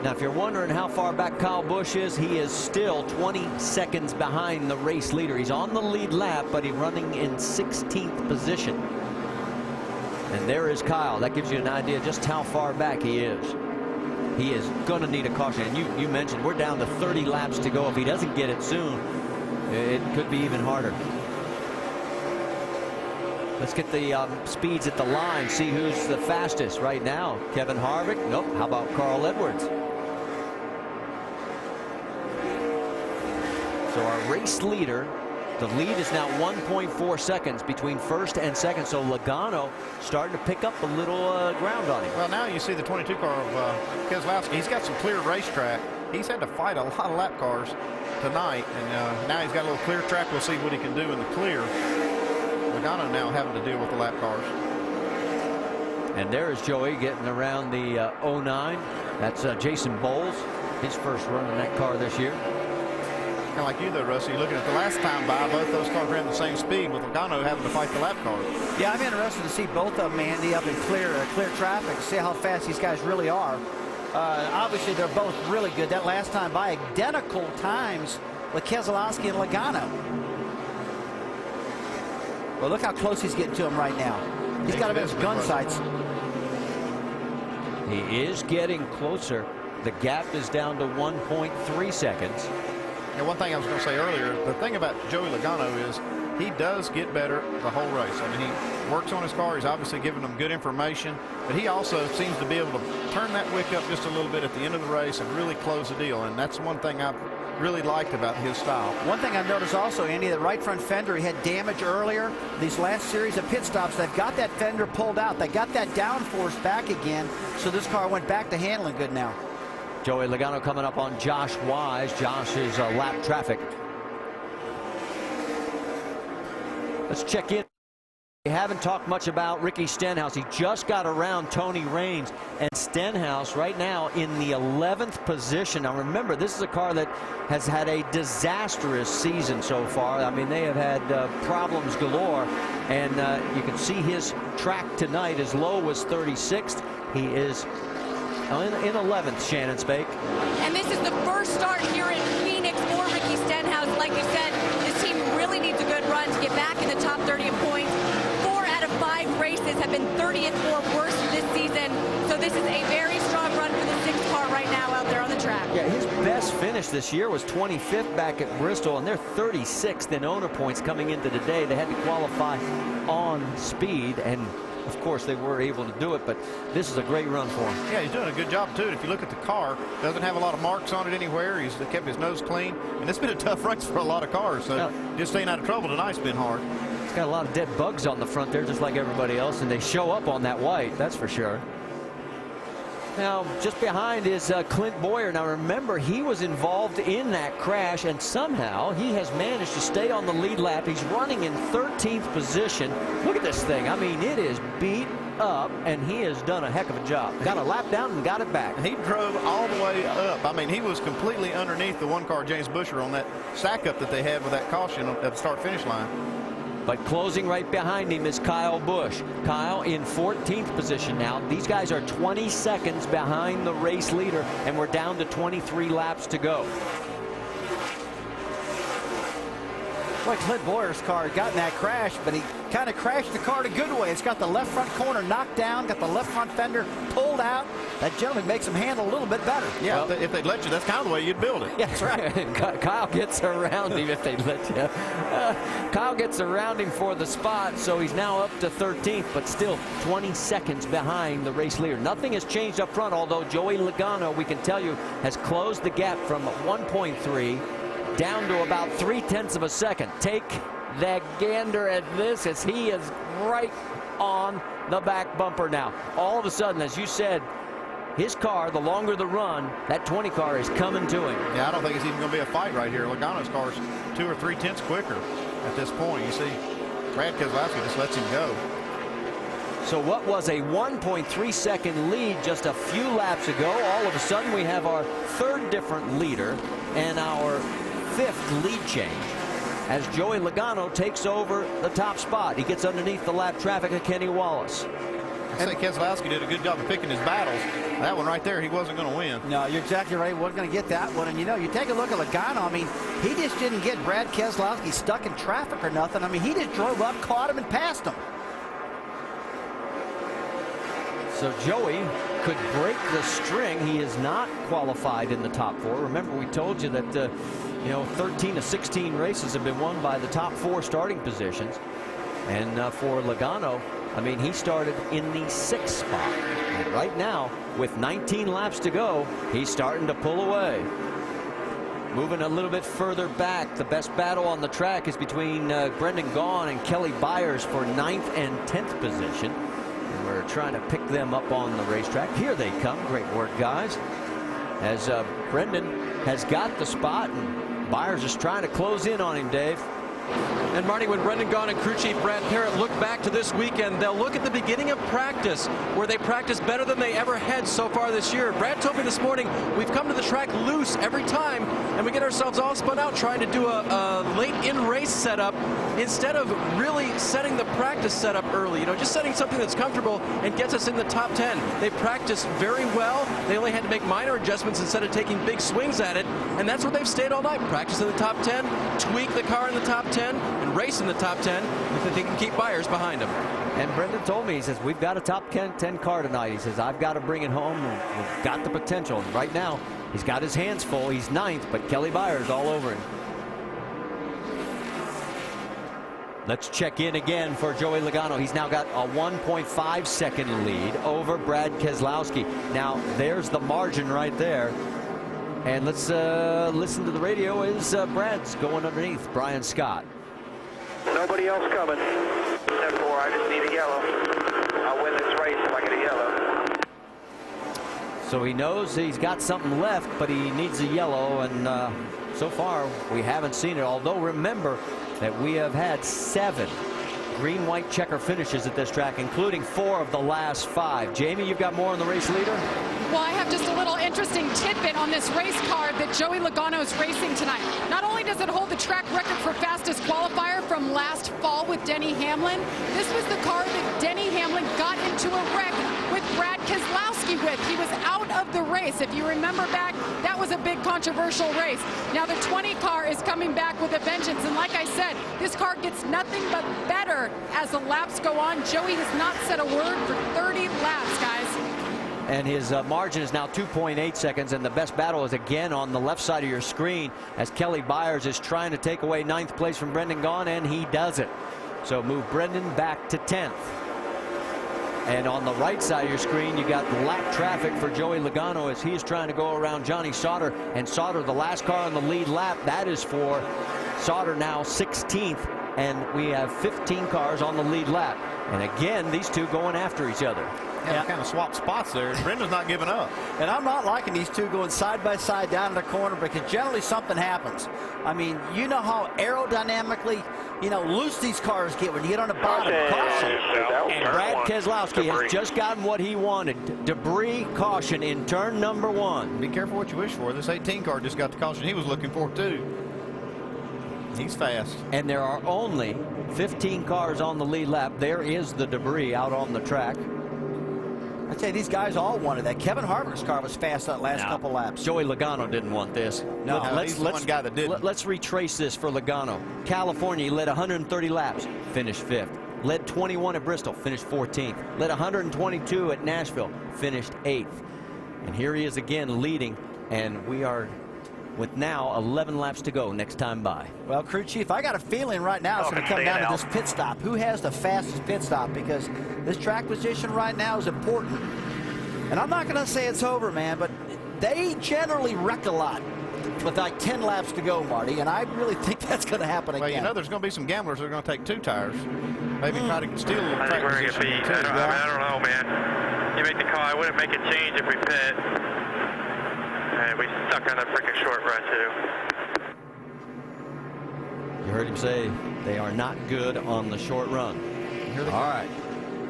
Now, if you're wondering how far back Kyle Busch is, he is still 20 seconds behind the race leader. He's on the lead lap, but he's running in 16th position. And there is Kyle. That gives you an idea just how far back he is. He is going to need a caution. And you mentioned we're down to 30 laps to go. If he doesn't get it soon, it could be even harder. Let's get the speeds at the line, see who's the fastest right now. Kevin Harvick? Nope. How about Carl Edwards? So our race leader, the lead is now 1.4 seconds between first and second. So Logano starting to pick up a little ground on him. Well, now you see the 22 car of Keselowski. He's got some clear racetrack. He's had to fight a lot of lap cars tonight, and now he's got a little clear track. We'll see what he can do in the clear. Logano now having to deal with the lap cars. And there is Joey getting around the 09. That's Jason Bowles, his first run in that car this year. Kind of like you, though, Rusty. Looking at the last time by, both those cars ran the same speed, with Logano having to fight the lap cars. Yeah, I'm interested to see both of them, Andy, up in clear traffic, see how fast these guys really are. Obviously, they're both really good. That last time by, identical times with Keselowski and Logano. Well, look how close he's getting to him right now. He's got him in his gun sights. He is getting closer. The gap is down to 1.3 seconds. And one thing I was going to say earlier, the thing about Joey Logano is he does get better the whole race. I mean, he works on his car. He's obviously giving them good information, but he also seems to be able to turn that wick up just a little bit at the end of the race and really close the deal. And that's one thing I've really liked about his style. One thing I've noticed also, Andy, the right front fender, he had damage earlier. These last series of pit stops, they've got that fender pulled out. They got that downforce back again, so this car went back to handling good now. Joey Logano coming up on Josh Wise. Josh is lap traffic. Let's check in. We haven't talked much about Ricky Stenhouse. He just got around Tony Raines, and Stenhouse right now in the 11th position. Now remember, this is a car that has had a disastrous season so far. I mean, they have had problems galore, and you can see his track tonight. His low was 36th. He is in 11th, Shannon Spake. And this is the first start here in Phoenix for Ricky Stenhouse. Like you said, this team really needs a good run to get back in the top 30 in points. 4 out of 5 races have been 30th or worse this season. So this is a very strong run for the 6th car right now out there on the track. Yeah, his best finish this year was 25th back at Bristol, and they're 36th in owner points coming into today. They had to qualify on speed, and of course, they were able to do it, but this is a great run for him. Yeah, he's doing a good job, too. If you look at the car, doesn't have a lot of marks on it anywhere. He's kept his nose clean, and it's been a tough race for a lot of cars, so just staying out of trouble tonight's been hard. It's got a lot of dead bugs on the front there, just like everybody else, and they show up on that white, that's for sure. Now, just behind is Clint Boyer. Now, remember, he was involved in that crash, and somehow he has managed to stay on the lead lap. He's running in 13th position. Look at this thing. I mean, it is beat up, and he has done a heck of a job. Got a lap down and got it back. He drove all the way up. I mean, he was completely underneath the one car, James Buescher, on that stack up that they had with that caution at the start-finish line. But closing right behind him is Kyle Busch. Kyle in 14th position now. These guys are 20 seconds behind the race leader, and we're down to 23 laps to go. Boy, Clint Boyer's car got in that crash, but he kind of crashed the car the good way. It's got the left front corner knocked down, got the left front fender pulled out. That gentleman makes him handle a little bit better. Yeah, well, if they'd let you, that's kind of the way you'd build it. Yeah, that's right. Kyle gets around him if they'd let you. Kyle gets around him for the spot, so he's now up to 13th, but still 20 seconds behind the race leader. Nothing has changed up front, although Joey Logano, we can tell you, has closed the gap from 1.3 down to about 0.3 of a second. Take that gander at this as he is right on the back bumper now. All of a sudden, as you said, his car, the longer the run, that 20 car is coming to him. Yeah, I don't think it's even going to be a fight right here. Logano's car's 2 or 3 tenths quicker at this point. You see, Brad Keselowski just lets him go. So what was a 1.3-second lead just a few laps ago, all of a sudden we have our 3rd different leader and our 5th lead change as Joey Logano takes over the top spot. He gets underneath the lap traffic of Kenny Wallace. I say Keselowski did a good job of picking his battles. That one right there, he wasn't going to win. No, you're exactly right. He wasn't going to get that one. And, you know, you take a look at Logano. I mean, he just didn't get Brad Keselowski stuck in traffic or nothing. I mean, he just drove up, caught him, and passed him. So Joey could break the string. He is not qualified in the top 4. Remember, we told you that, you know, 13 to 16 races have been won by the top 4 starting positions. And for Logano, I mean, he started in the 6th spot. And right now, with 19 laps to go, he's starting to pull away. Moving a little bit further back, the best battle on the track is between Brendan Gaughan and Kelly Byers for 9th and 10th position. And we're trying to pick them up on the racetrack. Here they come. Great work, guys. As Brendan has got the spot, and Byers is trying to close in on him, Dave. And Marty, when Brendan Gaughan and crew chief Brad Parrott look back to this weekend, they'll look at the beginning of practice where they practiced better than they ever had so far this year. Brad told me this morning, we've come to the track loose every time, and we get ourselves all spun out trying to do a late in-race setup instead of really setting the practice setup early. You know, just setting something that's comfortable and gets us in the top 10. They practiced very well. They only had to make minor adjustments instead of taking big swings at it, and that's where they've stayed all night. Practice in the top 10, tweak the car in the top 10, and race in the top 10 if they can keep Byers behind them. And Brendan told me, he says, we've got a top 10 car tonight. He says, I've got to bring it home. We've got the potential. And right now, he's got his hands full. He's 9th, but Kelly Byers all over him. Let's check in again for Joey Logano. He's now got a 1.5-second lead over Brad Keselowski. Now, there's the margin right there. And let's listen to the radio as Brad's going underneath Brian Scott. Nobody else coming. Except for I just need a yellow. I'll win this race if I get a yellow. So he knows he's got something left, but he needs a yellow, and so far we haven't seen it. Although remember that we have had 7 green-white checker finishes at this track, including 4 of the last 5. Jamie, you've got more on the race leader? Well, I have just a little interesting tidbit on this race car that Joey Logano is racing tonight. Not only does it hold the track record for fastest qualifier from last fall with Denny Hamlin, this was the car that Denny Hamlin got into a wreck with Brad Keselowski with. He was out of the race. If you remember back, that was a big controversial race. Now the 20 car is coming back with a vengeance, and like I said, this car gets nothing but better as the laps go on. Joey has not said a word for 30 laps, guys. And his margin is now 2.8 seconds, and the best battle is again on the left side of your screen as Kelly Byers is trying to take away 9th place from Brendan Gaughan, and he does it. So move Brendan back to 10th. And on the right side of your screen, you got lap traffic for Joey Logano as he is trying to go around Johnny Sauter. And Sauter, the last car on the lead lap, that is for Sauter now 16th. And we have 15 cars on the lead lap. And again, these two going after each other. Yeah, kind of swapped spots there. Brendan's not giving up. And I'm not liking these two going side by side down in the corner because generally something happens. I mean, you know how aerodynamically, you know, loose these cars get when you get on the bottom. Caution. And Brad Keselowski has just gotten what he wanted. Debris caution in turn number 1. Be careful what you wish for. This 18 car just got the caution he was looking for, too. He's fast. And there are only 15 cars on the lead lap. There is the debris out on the track. I tell you, these guys all wanted that. Kevin Harvick's car was fast that last couple laps. Joey Logano didn't want this. No, he's the one guy that didn't. Let's retrace this for Logano. California, he led 130 laps, finished 5th. Led 21 at Bristol, finished 14th. Led 122 at Nashville, finished 8th. And here he is again leading, and we are with now 11 laps to go next time by. Well, crew chief, I got a feeling right now it's going to come down to this pit stop. Who has the fastest pit stop? Because this track position right now is important. And I'm not going to say it's over, man, but they generally wreck a lot. with like 10 laps to go, Marty, and I really think that's going to happen again. Well, you know, there's going to be some gamblers that are going to take 2 tires. Maybe try to steal a little I think track we're going to position. be, I don't know, man. You make the call. I wouldn't make a change if we pit. And we stuck on a freaking short run, too. You heard him say they are not good on the short run. All right.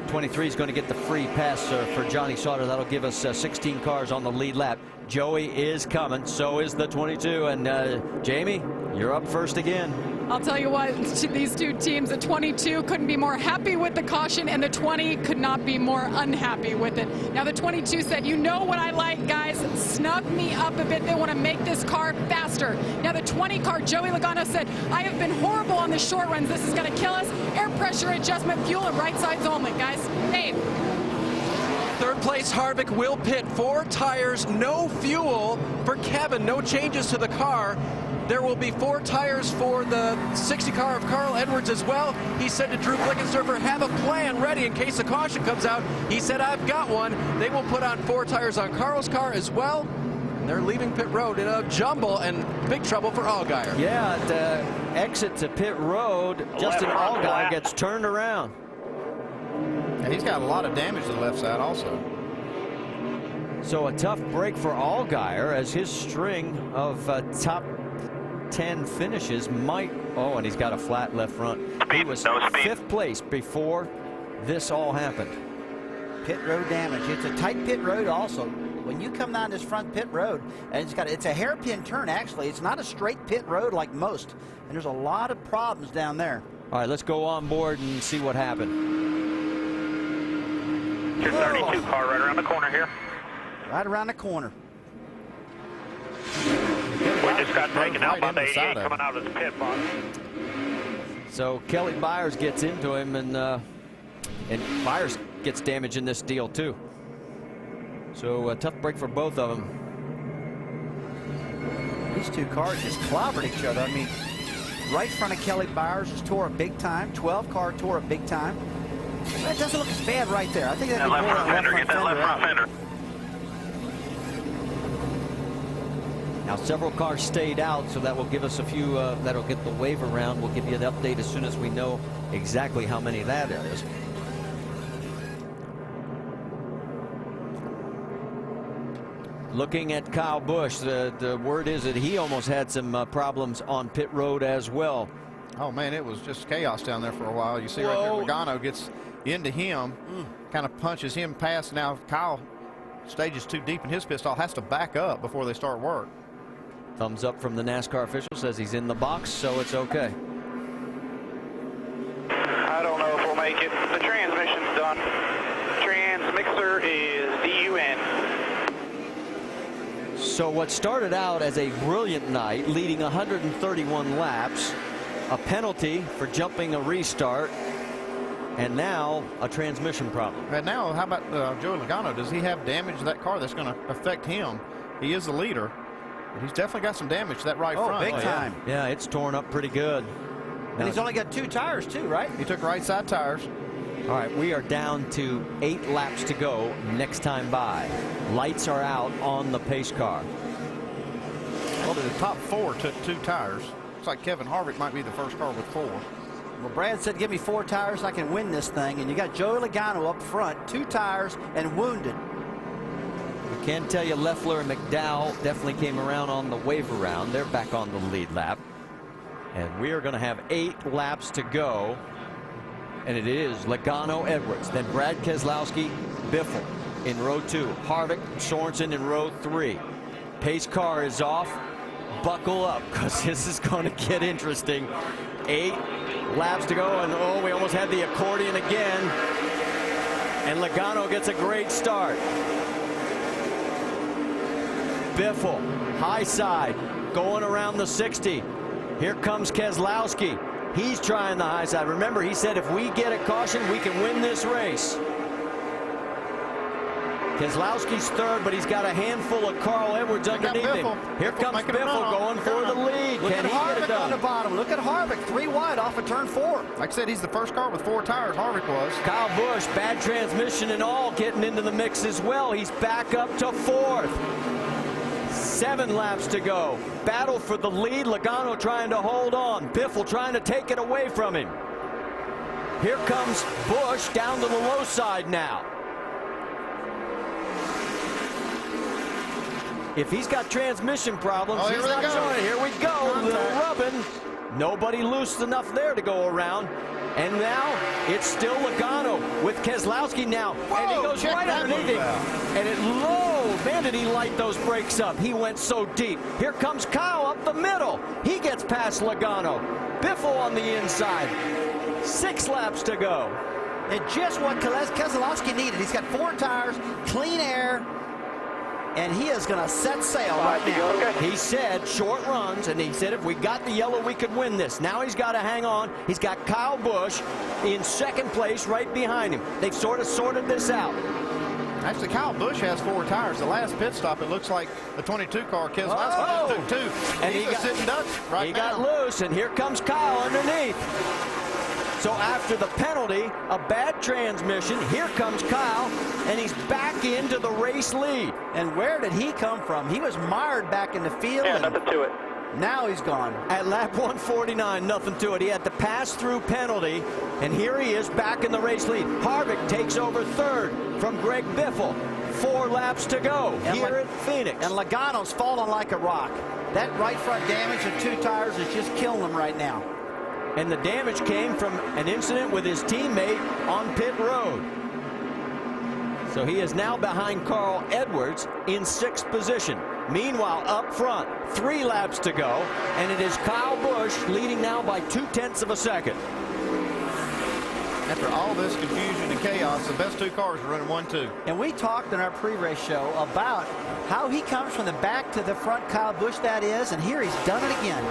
23 is going to get the free pass for Johnny Sauter. That'll give us 16 cars on the lead lap. Joey is coming. So is the 22. And Jamie, you're up first again. I'll tell you what, these two teams, the 22 couldn't be more happy with the caution, and the 20 could not be more unhappy with it. Now the 22 said, you know what I like, guys, snug me up a bit. They want to make this car faster. Now the 20 car, Joey Logano said, I have been horrible on the short runs. This is going to kill us. Air pressure adjustment, fuel, and right sides only, guys. Dave. Third place, Harvick will pit. 4 tires, no fuel for Kevin. No changes to the car. There will be 4 tires for the 60 car of Carl Edwards as well. He said to Drew Blickensderfer, have a plan ready in case a caution comes out. He said, I've got one. They will put on 4 tires on Carl's car as well. And they're leaving pit road in a jumble and big trouble for Allgaier. Yeah, at the exit to pit road, Justin Allgaier gets turned around. And he's got a lot of damage to the left side also. So a tough break for Allgaier as his string of top 10 finishes might. Oh, and he's got a flat left front. He was 5th place before this all happened. Pit road damage. It's a tight pit road also. When you come down this front pit road, and it's a hairpin turn actually. It's not a straight pit road like most. And there's a lot of problems down there. All right, let's go on board and see what happened. 232 car right around the corner here. Right around the corner. We just got taken out by the 88 coming out of the pit box. So Kelly Byers gets into him, and Byers gets damage in this deal too. So a tough break for both of them. These two cars just clobbered each other. I mean, right front of Kelly Byers just tore a big time. 12 car tore a big time. That doesn't look as bad right there. I think that left front fender, get that left front fender. Now several cars stayed out, so that will give us a few. That'll get the wave around. We'll give you an update as soon as we know exactly how many that is. Looking at Kyle Busch, the word is that he almost had some problems on pit road as well. Oh man, it was just chaos down there for a while. You see right there, Logano gets into him, kind of punches him past. Now Kyle stages too deep in his pit stall, has to back up before they start work. Thumbs up from the NASCAR official, says he's in the box, so it's okay. I don't know if we'll make it. The transmission's done. Transmixer is DUN. So what started out as a brilliant night, leading 131 laps, a penalty for jumping a restart, and now a transmission problem. And now, how about Joey Logano? Does he have damage to that car that's going to affect him? He is the leader, but he's definitely got some damage to that right front. Big time. Yeah, it's torn up pretty good. And he's only got 2 tires too, right? He took right side tires. All right, we are down to 8 laps to go next time by. Lights are out on the pace car. Well, the top 4 took 2 tires. Looks like Kevin Harvick might be the first car with 4. Well, Brad said, give me 4 tires, I can win this thing. And you got Joey Logano up front, 2 tires, and wounded. I can tell you Leffler and McDowell definitely came around on the wave around. They're back on the lead lap. And we are going to have 8 laps to go. And it is Logano, Edwards, then Brad Keselowski, Biffle in row 2, Harvick, Sorensen in row 3. Pace car is off. Buckle up, because this is going to get interesting. 8 laps to go, and oh, we almost had the accordion again. And Logano gets a great start. Biffle, high side, going around the 60. Here comes Keselowski. He's trying the high side. Remember, he said if we get a caution, we can win this race. Keselowski's third, but he's got a handful of Carl Edwards underneath him. Here comes Biffle going for the lead. Look Can at he get it Harvick done? on the bottom. Look at Harvick, 3 wide off of turn 4. Like I said, he's the first car with 4 tires. Harvick was. Kyle Busch, bad transmission and all, getting into the mix as well. He's back up to 4th. 7 laps to go. Battle for the lead. Logano trying to hold on. Biffle trying to take it away from him. Here comes Busch down to the low side now. If he's got transmission problems, he's not showing it. Here we go. Little rubbing. Nobody loose enough there to go around. And now it's still Logano with Keselowski now. And he goes right underneath him. And it low. Man, did he light those brakes up. He went so deep. Here comes Kyle up the middle. He gets past Logano. Biffle on the inside. 6 laps to go. And just what Keselowski needed. He's got 4 tires, clean air, and he is going to set sail right now. He said short runs, and he said if we got the yellow, we could win this. Now he's got to hang on. He's got Kyle Busch in 2nd place right behind him. They've sort of sorted this out. Actually, Kyle Busch has 4 tires. The last pit stop, it looks like the 22 car, Keselowski just took 2. And he got sitting Dutch right He now. got loose, and here comes Kyle underneath. So after the penalty, a bad transmission, here comes Kyle, and he's back into the race lead. And where did he come from? He was mired back in the field. Yeah, nothing to it. Now he's gone. At lap 149, nothing to it. He had the pass-through penalty, and here he is back in the race lead. Harvick takes over 3rd from Greg Biffle. 4 laps to go here at Phoenix. And Logano's falling like a rock. That right front damage of 2 tires is just killing him right now. And the damage came from an incident with his teammate on pit road. So he is now behind Carl Edwards in 6th position. Meanwhile, up front, 3 laps to go, and it is Kyle Busch leading now by 0.2 of a second. After all this confusion and chaos, the best 2 cars are running 1-2. And we talked in our pre-race show about how he comes from the back to the front, Kyle Busch that is, and here he's done it again.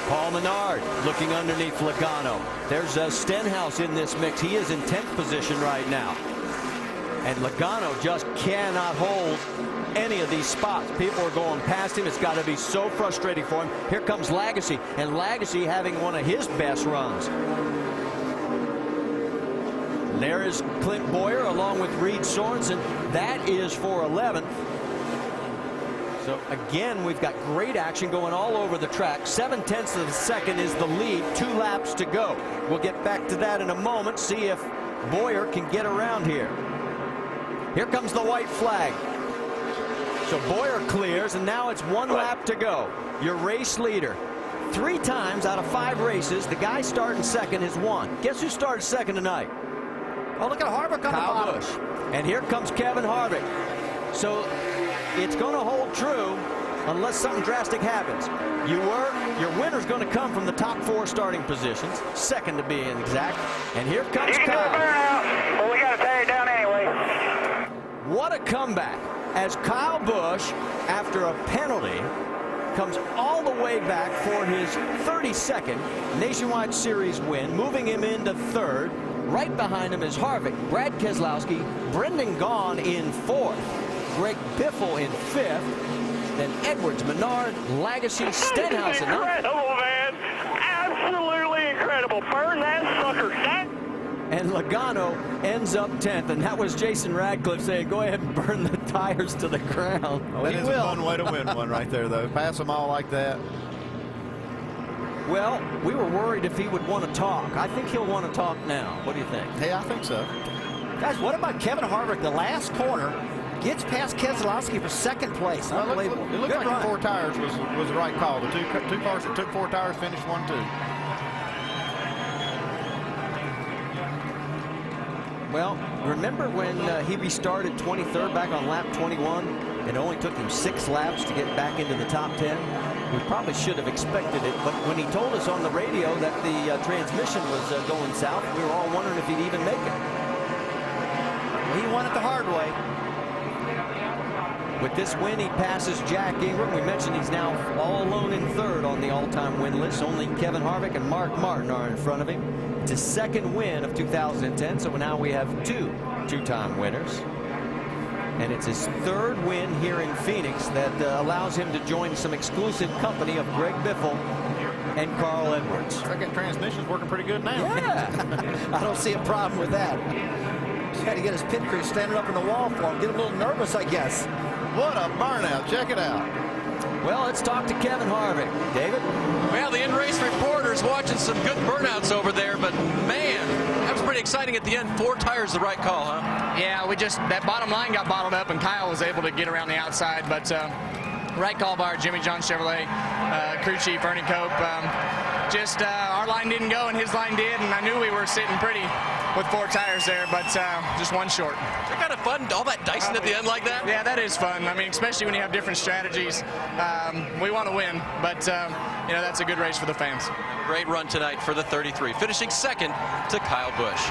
Paul Menard looking underneath Logano. There's Stenhouse in this mix. He is in 10th position right now. And Logano just cannot hold any of these spots. People are going past him. It's got to be so frustrating for him. Here comes Lagasse, and Lagasse having one of his best runs. There is Clint Boyer along with Reed Sorensen. That is for 11th. So again, we've got great action going all over the track. 0.7 of a second is the lead. 2 laps to go. We'll get back to that in a moment. See if Boyer can get around here. Here comes the white flag. So Boyer clears, and now it's 1 lap to go. Your race leader. 3 times out of 5 races, the guy starting 2nd has won. Guess who started 2nd tonight? Oh, look at Harvick on Kyle the bottom. Busch. And here comes Kevin Harvick. So it's going to hold true unless something drastic happens. Your winner's going to come from the top 4 starting positions, 2nd to be exact. And here comes You can Kyle. do a burnout. Well, we got to tear it down anyway. What a comeback as Kyle Busch, after a penalty, comes all the way back for his 32nd Nationwide Series win, moving him into 3rd. Right behind him is Harvick, Brad Keselowski, Brendan Gaughan in 4th, Greg Biffle in 5th, then Edwards, Menard, Lagasse, Stenhouse. Incredible, man. Absolutely incredible. Burn that sucker. And Logano ends up 10th, and that was Jason Radcliffe saying, go ahead and burn the tires to the ground. Oh, that is a fun way to win one right there, though. Pass them all like that. Well, we were worried if he would want to talk. I think he'll want to talk now. What do you think? Hey, I think so. Guys, what about Kevin Harvick? The last corner gets past Keselowski for 2nd place. Well, Unbelievable. it looked Good like run. the 4 tires was the right call. The two cars that took 4 tires finished 1-2. Well, remember when he restarted 23rd back on lap 21? It only took him 6 laps to get back into the top 10. We probably should have expected it, but when he told us on the radio that the transmission was going south, we were all wondering if he'd even make it. He won it the hard way. With this win, he passes Jack Ingram. We mentioned he's now all alone in 3rd on the all-time win list. Only Kevin Harvick and Mark Martin are in front of him. It's his 2nd win of 2010, so now we have 2 two-time winners. And it's his 3rd win here in Phoenix that allows him to join some exclusive company of Greg Biffle and Carl Edwards. Second transmission's working pretty good now. Yeah. I don't see a problem with that. Just had to get his pit crew standing up in the wall for him. Get a little nervous, I guess. What a burnout. Check it out. Well, let's talk to Kevin Harvick. David? Well, the in-race reporter's watching some good burnouts over there, but man, that was pretty exciting at the end. 4 tires the right call, huh? Yeah, that bottom line got bottled up, and Kyle was able to get around the outside, but right call by our Jimmy John Chevrolet crew chief, Ernie Cope. Our line didn't go, and his line did, and I knew we were sitting pretty with 4 tires there, but just one short. It's kind of fun, all that dicing at the end like that? Yeah, that is fun. I mean, especially when you have different strategies. We want to win, but, that's a good race for the fans. Great run tonight for the 33, finishing second to Kyle Busch.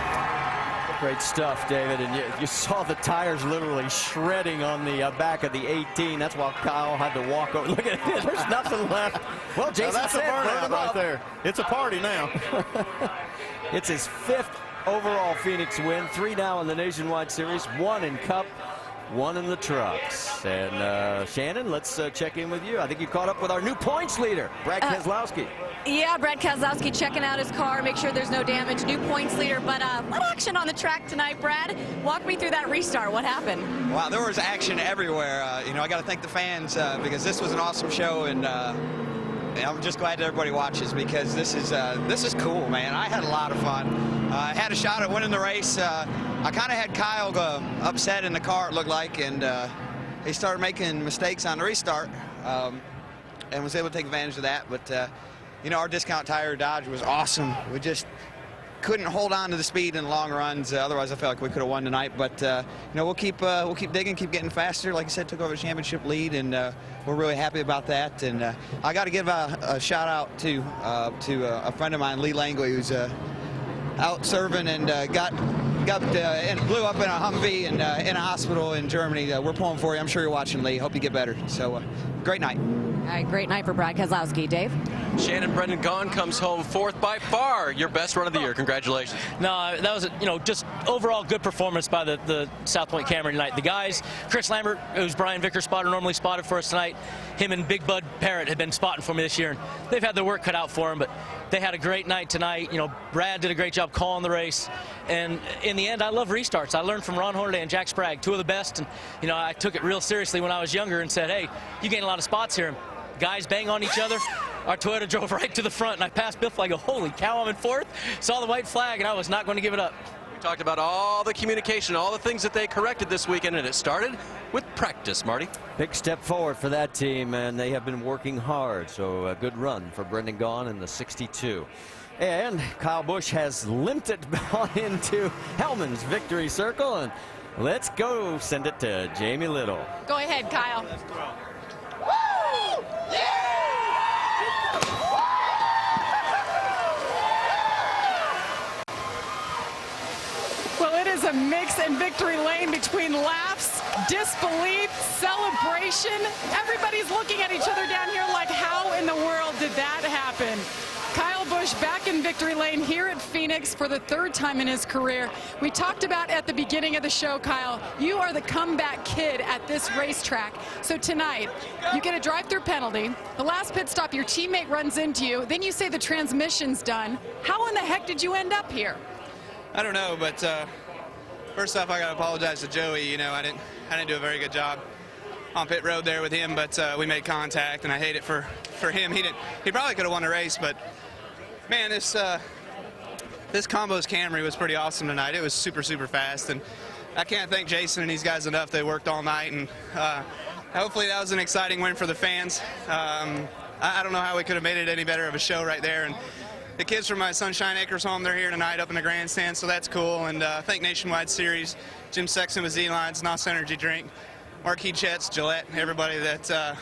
Great stuff, David, and you saw the tires literally shredding on the back of the 18. That's why Kyle had to walk over. Look at it, there's nothing left. Well, Jason that's said, a burnout right up. there. It's a party now. It's his 5th overall Phoenix win, 3 now in the Nationwide Series, 1 in Cup, 1 in the trucks. And Shannon, let's check in with you. I think you caught up with our new points leader, Brad Keselowski. Yeah, Brad Keselowski checking out his car, make sure there's no damage. New points leader, but what action on the track tonight, Brad? Walk me through that restart. What happened? Wow, there was action everywhere. I got to thank the fans because this was an awesome show, and I'm just glad that everybody watches because this is cool, man. I had a lot of fun. I had a shot at winning the race. I kind of had Kyle upset in the car, it looked like, and he started making mistakes on the restart and was able to take advantage of that. But, our discount tire Dodge was awesome. We just couldn't hold on to the speed in the long runs. Otherwise, I felt like we could have won tonight. But, we'll keep digging, keep getting faster. Like I said, took over the championship lead, and we're really happy about that. And I got to give a shout out to a friend of mine, Lee Langley, who's out serving and and blew up in a Humvee and in a hospital in Germany. We're pulling for you. I'm sure you're watching, Lee. Hope you get better. So, great night. All right, great night for Brad Keselowski. Dave? Shannon Brendan Gaughan comes home 4th, by far your best run of the year. Congratulations. No, that was just overall good performance by the South Point Camry tonight. The guys, Chris Lambert, who's Brian Vickers' spotter, normally spotted for us tonight. Him and Big Bud Parrott have been spotting for me this year, and they've had their work cut out for them, but they had a great night tonight. Brad did a great job calling the race, and in the end, I love restarts. I learned from Ron Hornaday and Jack Sprague, 2 of the best, and I took it real seriously when I was younger and said, hey, you gain a lot of spots here. Guys bang on each other. Our Toyota drove right to the front, and I passed Biff. I go, holy cow, I'm in 4th. Saw the white flag, and I was not going to give it up. We talked about all the communication, all the things that they corrected this weekend, and it started with practice, Marty. Big step forward for that team, and they have been working hard. So a good run for Brendan Gaughan in the 62. And Kyle Busch has limped it on into Hellman's victory circle, and let's go send it to Jamie Little. Go ahead, Kyle. Well, it is a mix in victory lane between laughs, disbelief, celebration. Everybody's looking at each other down here like, how in the world did that happen? Kyle Busch back in victory lane here at Phoenix for the 3rd time in his career. We talked about at the beginning of the show, Kyle, you are the comeback kid at this racetrack. So tonight, you get a drive-through penalty. The last pit stop, your teammate runs into you. Then you say the transmission's done. How in the heck did you end up here? I don't know, but first off, I got to apologize to Joey. I didn't do a very good job on pit road there with him, but we made contact, and I hate it for him. He probably could have won the race, but man, this Combos Camry was pretty awesome tonight. It was super, super fast, and I can't thank Jason and these guys enough. They worked all night, and hopefully that was an exciting win for the fans. I don't know how we could have made it any better of a show right there, and the kids from my Sunshine Acres home, they're here tonight up in the grandstand, so that's cool. And thank Nationwide Series, Jim Sexton with Z-Lines, NOS Energy Drink, Marquis Jets, Gillette, everybody that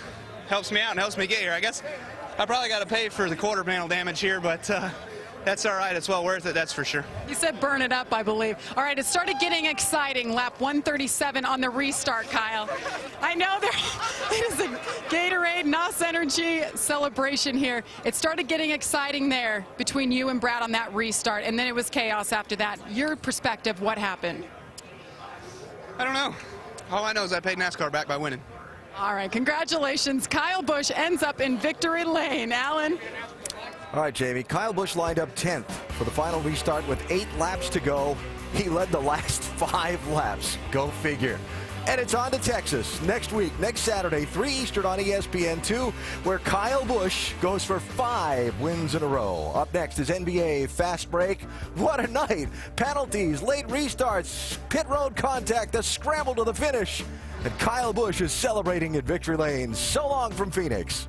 helps me out and helps me get here. I guess I probably got to pay for the quarter panel damage here, but that's all right. It's well worth it, that's for sure. You said burn it up, I believe. All right, it started getting exciting. Lap 137 on the restart, Kyle. I know it is a Gatorade, NOS Energy celebration here. It started getting exciting there between you and Brad on that restart, and then it was chaos after that. Your perspective, what happened? I don't know. All I know is I paid NASCAR back by winning. All right, congratulations. Kyle Busch ends up in victory lane. Alan? All right, Jamie. Kyle Busch lined up 10th for the final restart with 8 laps to go. He led the last 5 laps. Go figure. And it's on to Texas next week, next Saturday, 3 Eastern on ESPN2, where Kyle Busch goes for 5 wins in a row. Up next is NBA Fast Break. What a night. Penalties, late restarts, pit road contact, a scramble to the finish. And Kyle Busch is celebrating at Victory Lane. So long from Phoenix.